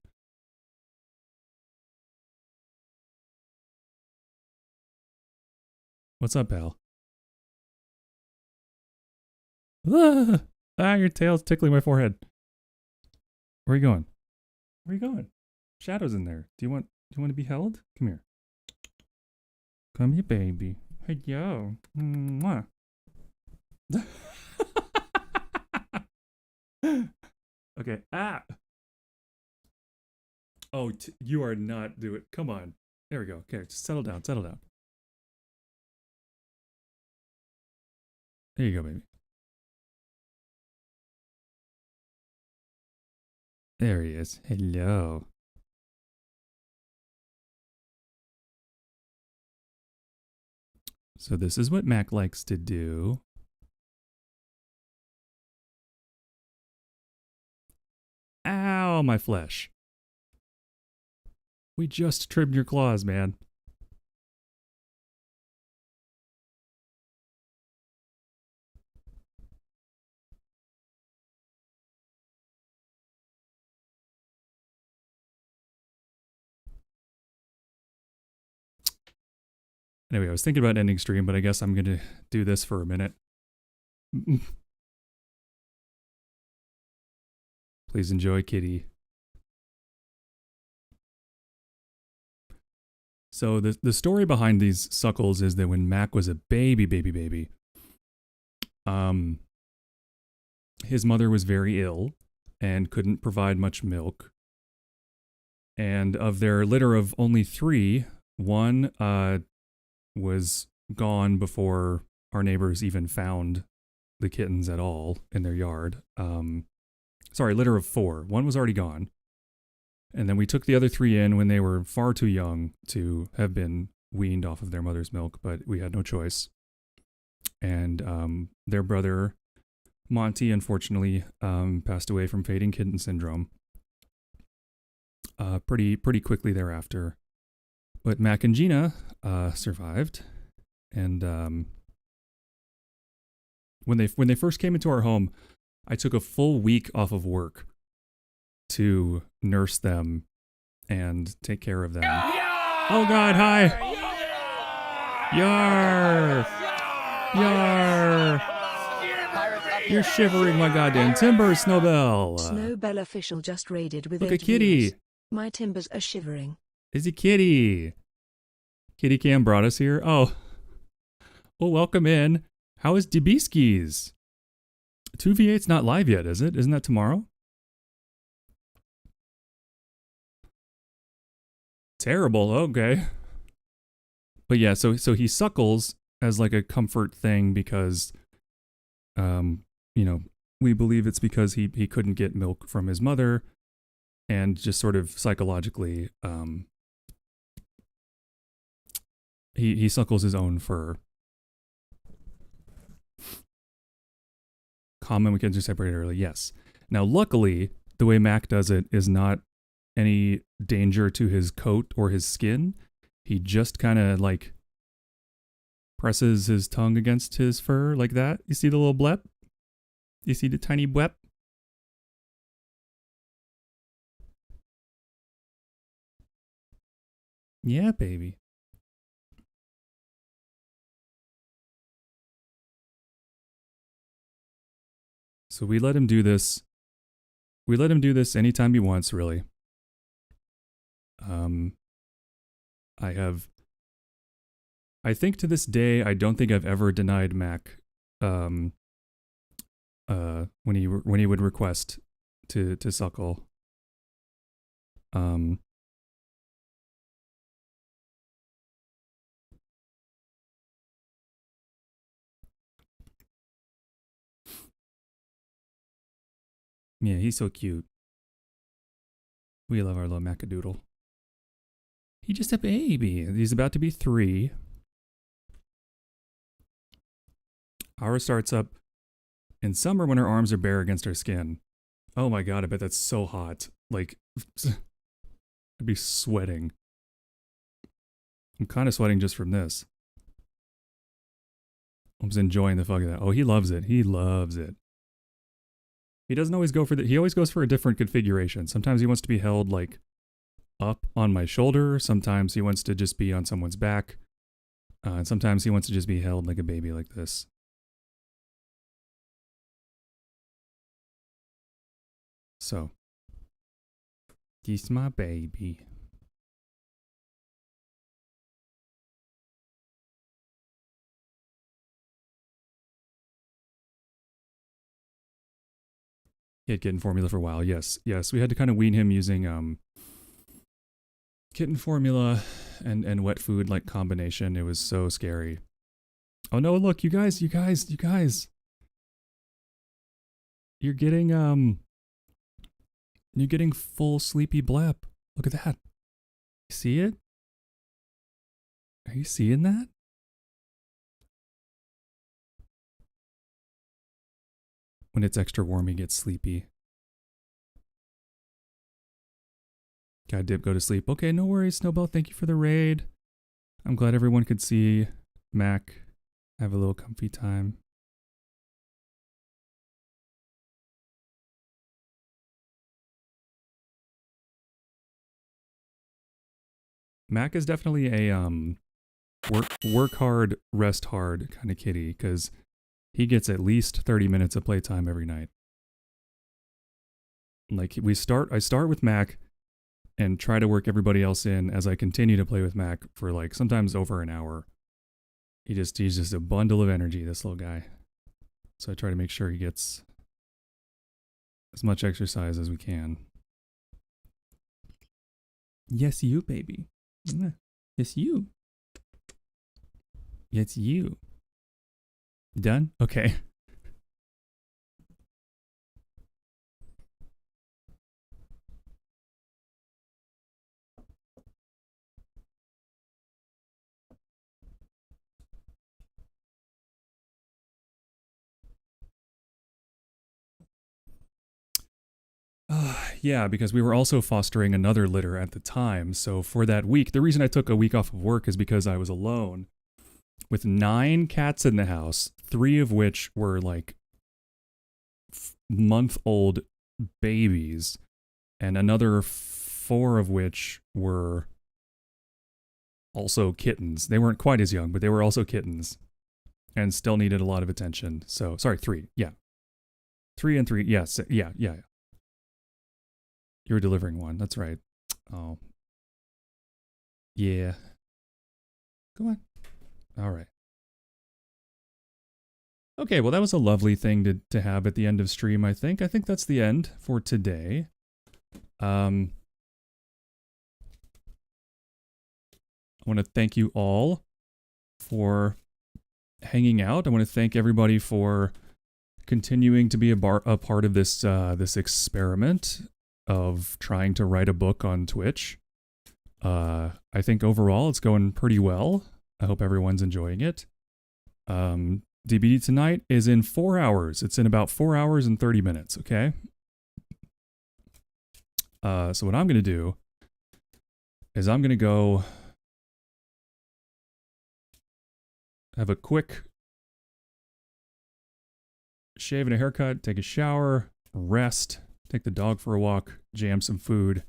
[SPEAKER 1] What's up, pal? Your tail's tickling my forehead. Where are you going? Where are you going? Shadow's in there. Do you want to be held? Come here. Come here, baby. Hey, yo. Mwah. Okay. Ah. Oh, you are not doing. Come on. There we go. Okay, just settle down. Settle down. There you go, baby. There he is. Hello. So this is what Mac likes to do. Ow, my flesh. We just trimmed your claws, man. Anyway, I was thinking about ending stream, but I guess I'm going to do this for a minute. Please enjoy Kitty. So the story behind these suckles is that when Mac was a baby, his mother was very ill and couldn't provide much milk. And of their litter of only 3, one was gone before our neighbors even found the kittens at all in their yard. Sorry, litter of 4. One was already gone. And then we took the other 3 in when they were far too young to have been weaned off of their mother's milk, but we had no choice. And their brother, Monty, unfortunately, passed away from fading kitten syndrome pretty quickly thereafter. But Mac and Gina survived. And when they first came into our home, I took a full week off of work to nurse them and take care of them. Oh god, hi! Yar! Yar! You're shivering my goddamn timber, Snowbell!
[SPEAKER 2] Snowbell official just raided with
[SPEAKER 1] Look
[SPEAKER 2] 8
[SPEAKER 1] at Kitty!
[SPEAKER 2] views. My timbers are shivering.
[SPEAKER 1] Is it Kitty? Kitty Cam brought us here. Oh. Well, welcome in. How is Debiskis? 2v8's not live yet, is it? Isn't that tomorrow? Terrible. Okay. But yeah, so he suckles as like a comfort thing because You know, we believe it's because he couldn't get milk from his mother, and just sort of psychologically, he suckles his own fur. Common, we can just separate early. Yes. Now, luckily, the way Mac does it is not any danger to his coat or his skin. He just kind of like presses his tongue against his fur like that. You see the little blep? You see the tiny blep? Yeah, baby. So we let him do this. We let him do this anytime he wants, really. I think to this day, I don't think I've ever denied Mac, when he would request to suckle. Yeah, he's so cute. We love our little Macadoodle. He's just a baby. He's about to be 3. Ours starts up in summer when our arms are bare against our skin. Oh my god, I bet that's so hot. Like, I'd be sweating. I'm kind of sweating just from this. I'm just enjoying the fuck of that. Oh, he loves it. He loves it. He doesn't always go for he always goes for a different configuration. Sometimes he wants to be held like up on my shoulder. Sometimes he wants to just be on someone's back. And sometimes he wants to just be held like a baby like this. So, he's my baby. He had kitten formula for a while. Yes, yes. We had to kind of wean him using kitten formula and wet food like combination. It was so scary. Oh no, look, you guys. You're getting full sleepy blep. Look at that. You see it? Are you seeing that? When it's extra warm, he gets sleepy. Gotta dip, go to sleep. Okay, no worries, Snowball. Thank you for the raid. I'm glad everyone could see Mac have a little comfy time. Mac is definitely a work hard, rest hard kind of kitty, because he gets at least 30 minutes of playtime every night. Like I start with Mac and try to work everybody else in as I continue to play with Mac for like sometimes over an hour. He's just a bundle of energy, this little guy. So I try to make sure he gets as much exercise as we can. Yes, you, baby. Yes, you. It's you. Done? Okay. Yeah, because we were also fostering another litter at the time. So for that week, the reason I took a week off of work is because I was alone with 9 cats in the house, 3 of which were like month-old babies, and another 4 of which were also kittens. They weren't quite as young, but they were also kittens and still needed a lot of attention. So, sorry, 3. Yeah. 3 and 3. Yes. Yeah. You were delivering one. That's right. Oh. Yeah. Come on. All right. Okay, well, that was a lovely thing to have at the end of stream, I think. I think that's the end for today. I want to thank you all for hanging out. I want to thank everybody for continuing to be a part of this this experiment of trying to write a book on Twitch. I think overall it's going pretty well. I hope everyone's enjoying it. DBD tonight is in 4 hours. It's in about 4 hours and 30 minutes, okay? So what I'm going to do is I'm going to go have a quick shave and a haircut, take a shower, rest, take the dog for a walk, jam some food,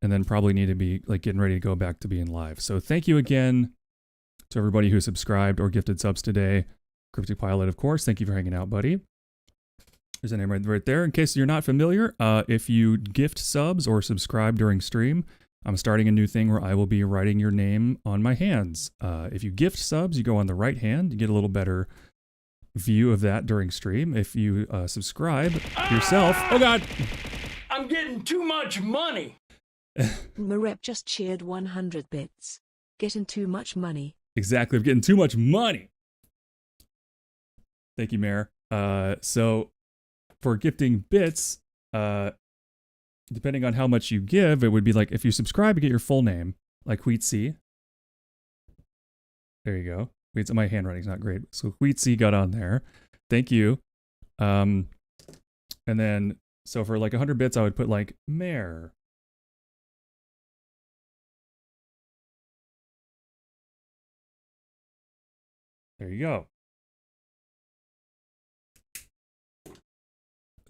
[SPEAKER 1] and then probably need to be like getting ready to go back to being live. So thank you again to everybody who subscribed or gifted subs today. Cryptic Pilot, of course. Thank you for hanging out, buddy. There's a name right there. In case you're not familiar, if you gift subs or subscribe during stream, I'm starting a new thing where I will be writing your name on my hands. If you gift subs, you go on the right hand. You get a little better view of that during stream. If you subscribe yourself... Oh, God!
[SPEAKER 4] I'm getting too much money.
[SPEAKER 2] Marep just cheered 100 bits. Getting too much money.
[SPEAKER 1] Exactly. I'm getting too much money. Thank you, Mayor. So for gifting bits, depending on how much you give, it would be like if you subscribe, you get your full name, like Wheatsy. There you go. Wait, so my handwriting's not great. So Wheatsy got on there. Thank you. And then, so for like 100 bits, I would put like Mayor. There you go.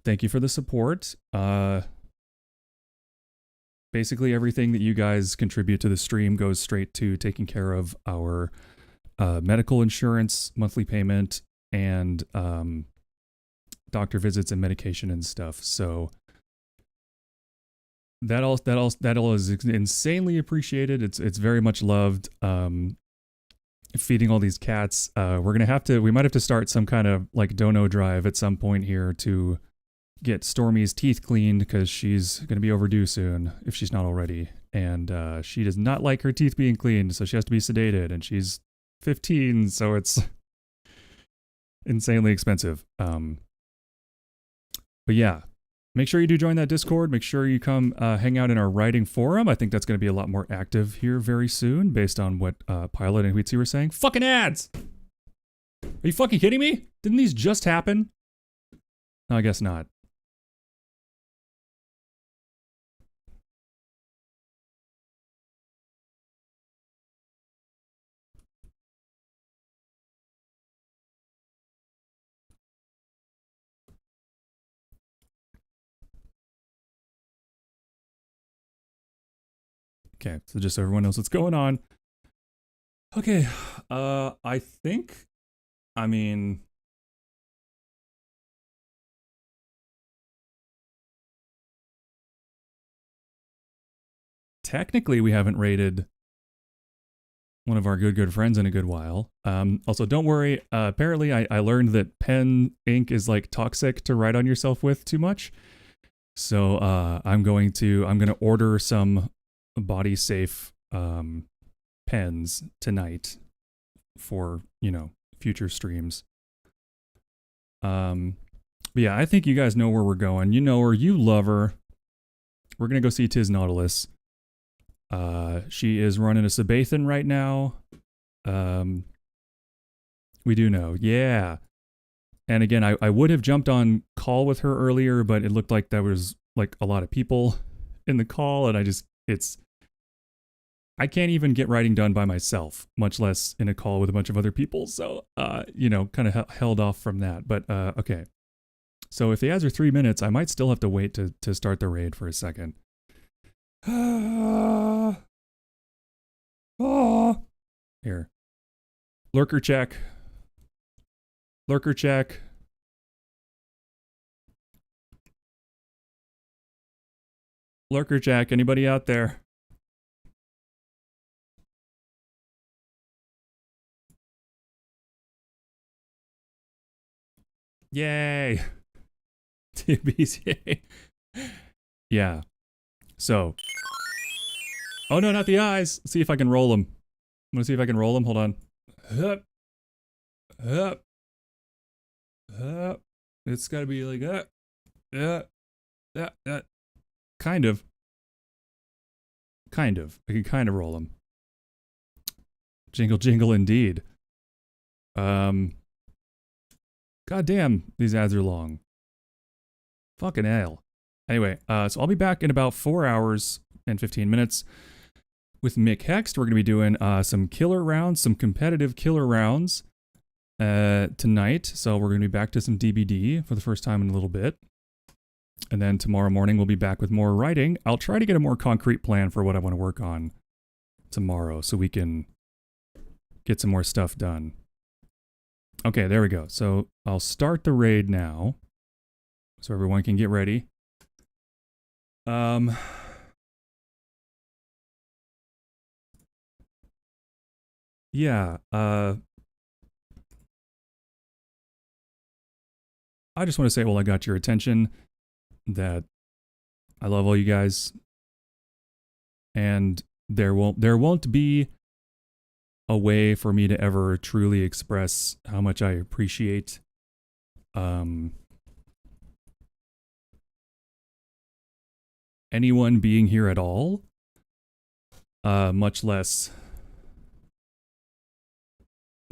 [SPEAKER 1] Thank you for the support. Basically, everything that you guys contribute to the stream goes straight to taking care of our medical insurance, monthly payment, and doctor visits and medication and stuff. So that all is insanely appreciated. It's very much loved. Feeding all these cats. We might have to start some kind of like dono drive at some point here to get Stormy's teeth cleaned because she's going to be overdue soon if she's not already. And she does not like her teeth being cleaned, so she has to be sedated. And she's 15, so it's insanely expensive. But yeah, make sure you do join that Discord. Make sure you come hang out in our writing forum. I think that's going to be a lot more active here very soon based on what Pilot and Wheatsy were saying. Fucking ads! Are you fucking kidding me? Didn't these just happen? No, I guess not. Okay, so just so everyone knows what's going on. Okay, I think, I mean, technically we haven't rated one of our good friends in a good while. Also, don't worry, apparently I learned that pen ink is like toxic to write on yourself with too much. So I'm going to order some body safe pens tonight for, you know, future streams. But yeah, I think you guys know where we're going. You know her, you love her. We're gonna go see Tiz Nautilus. She is running a Sabathan right now. We do know, yeah. And again, I would have jumped on call with her earlier, but it looked like there was like a lot of people in the call, and I can't even get writing done by myself, much less in a call with a bunch of other people. So, you know, kind of held off from that. But, okay. So if the ads are 3 minutes, I might still have to wait to start the raid for a second. Here. Lurker check. Lurker check. Lurker check. Anybody out there? Yay. TBs, yay. Yeah. So. Oh no, not the eyes. Let's see if I can roll them. I'm gonna see if I can roll them. Hold on. Hup. Hup. Hup. It's got to be like kind of. I can kind of roll them. Jingle, jingle, indeed. God damn, these ads are long. Fucking hell. Anyway, so I'll be back in about 4 hours and 15 minutes with Mick Hext. We're going to be doing some killer rounds, some competitive killer rounds tonight. So we're going to be back to some DBD for the first time in a little bit. And then tomorrow morning we'll be back with more writing. I'll try to get a more concrete plan for what I want to work on tomorrow so we can get some more stuff done. Okay, there we go. So I'll start the raid now so everyone can get ready. Yeah, I just want to say, well, I got your attention, that I love all you guys, and there won't be a way for me to ever truly express how much I appreciate anyone being here at all, much less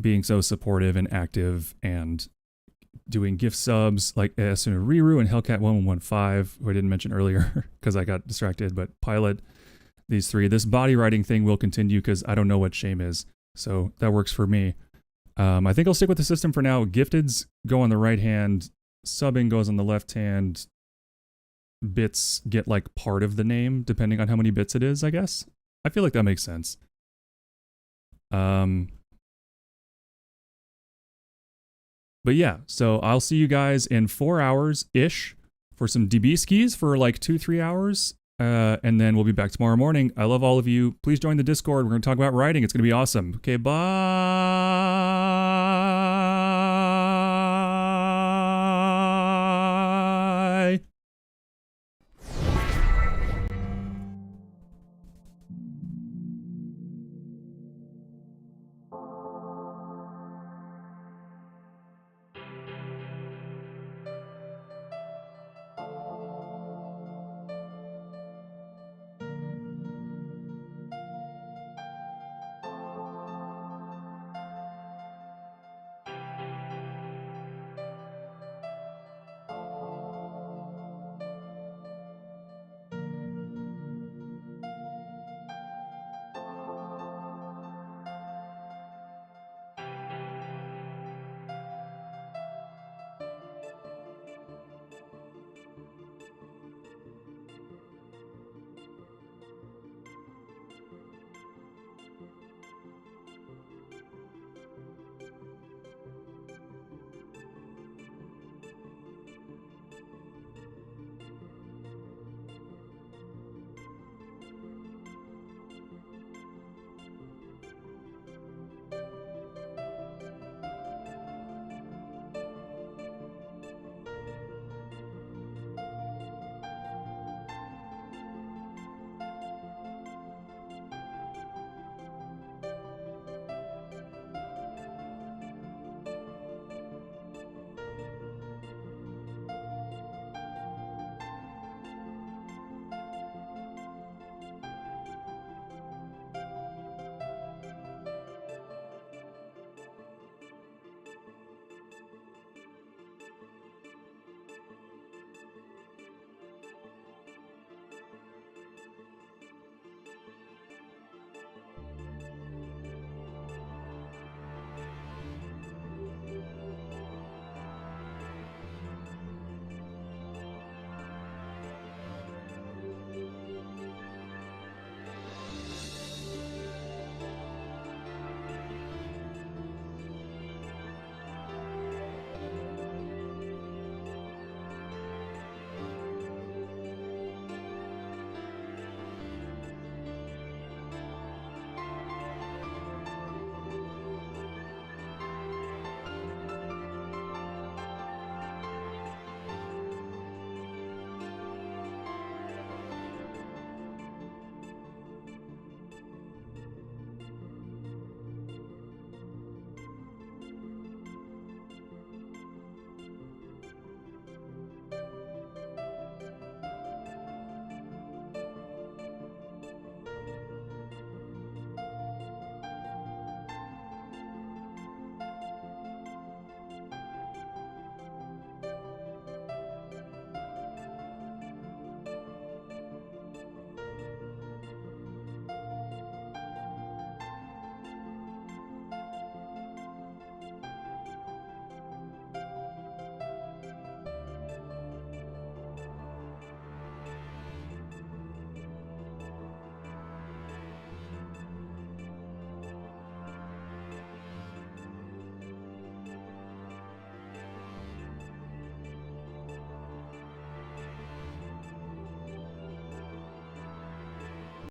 [SPEAKER 1] being so supportive and active and doing gift subs like Riru and Hellcat1115, who I didn't mention earlier because I got distracted, but Pilot, these three. This body writing thing will continue because I don't know what shame is, so that works for me. I think I'll stick with the system for now. Gifteds go on the right hand, subbing goes on the left hand, bits get like part of the name depending on how many bits it is, I guess. I feel like that makes sense. But yeah, so I'll see you guys in 4 hours-ish for some DB skis for like 2-3 hours. And then we'll be back tomorrow morning. I love all of you. Please join the Discord. We're going to talk about writing. It's going to be awesome. Okay, bye.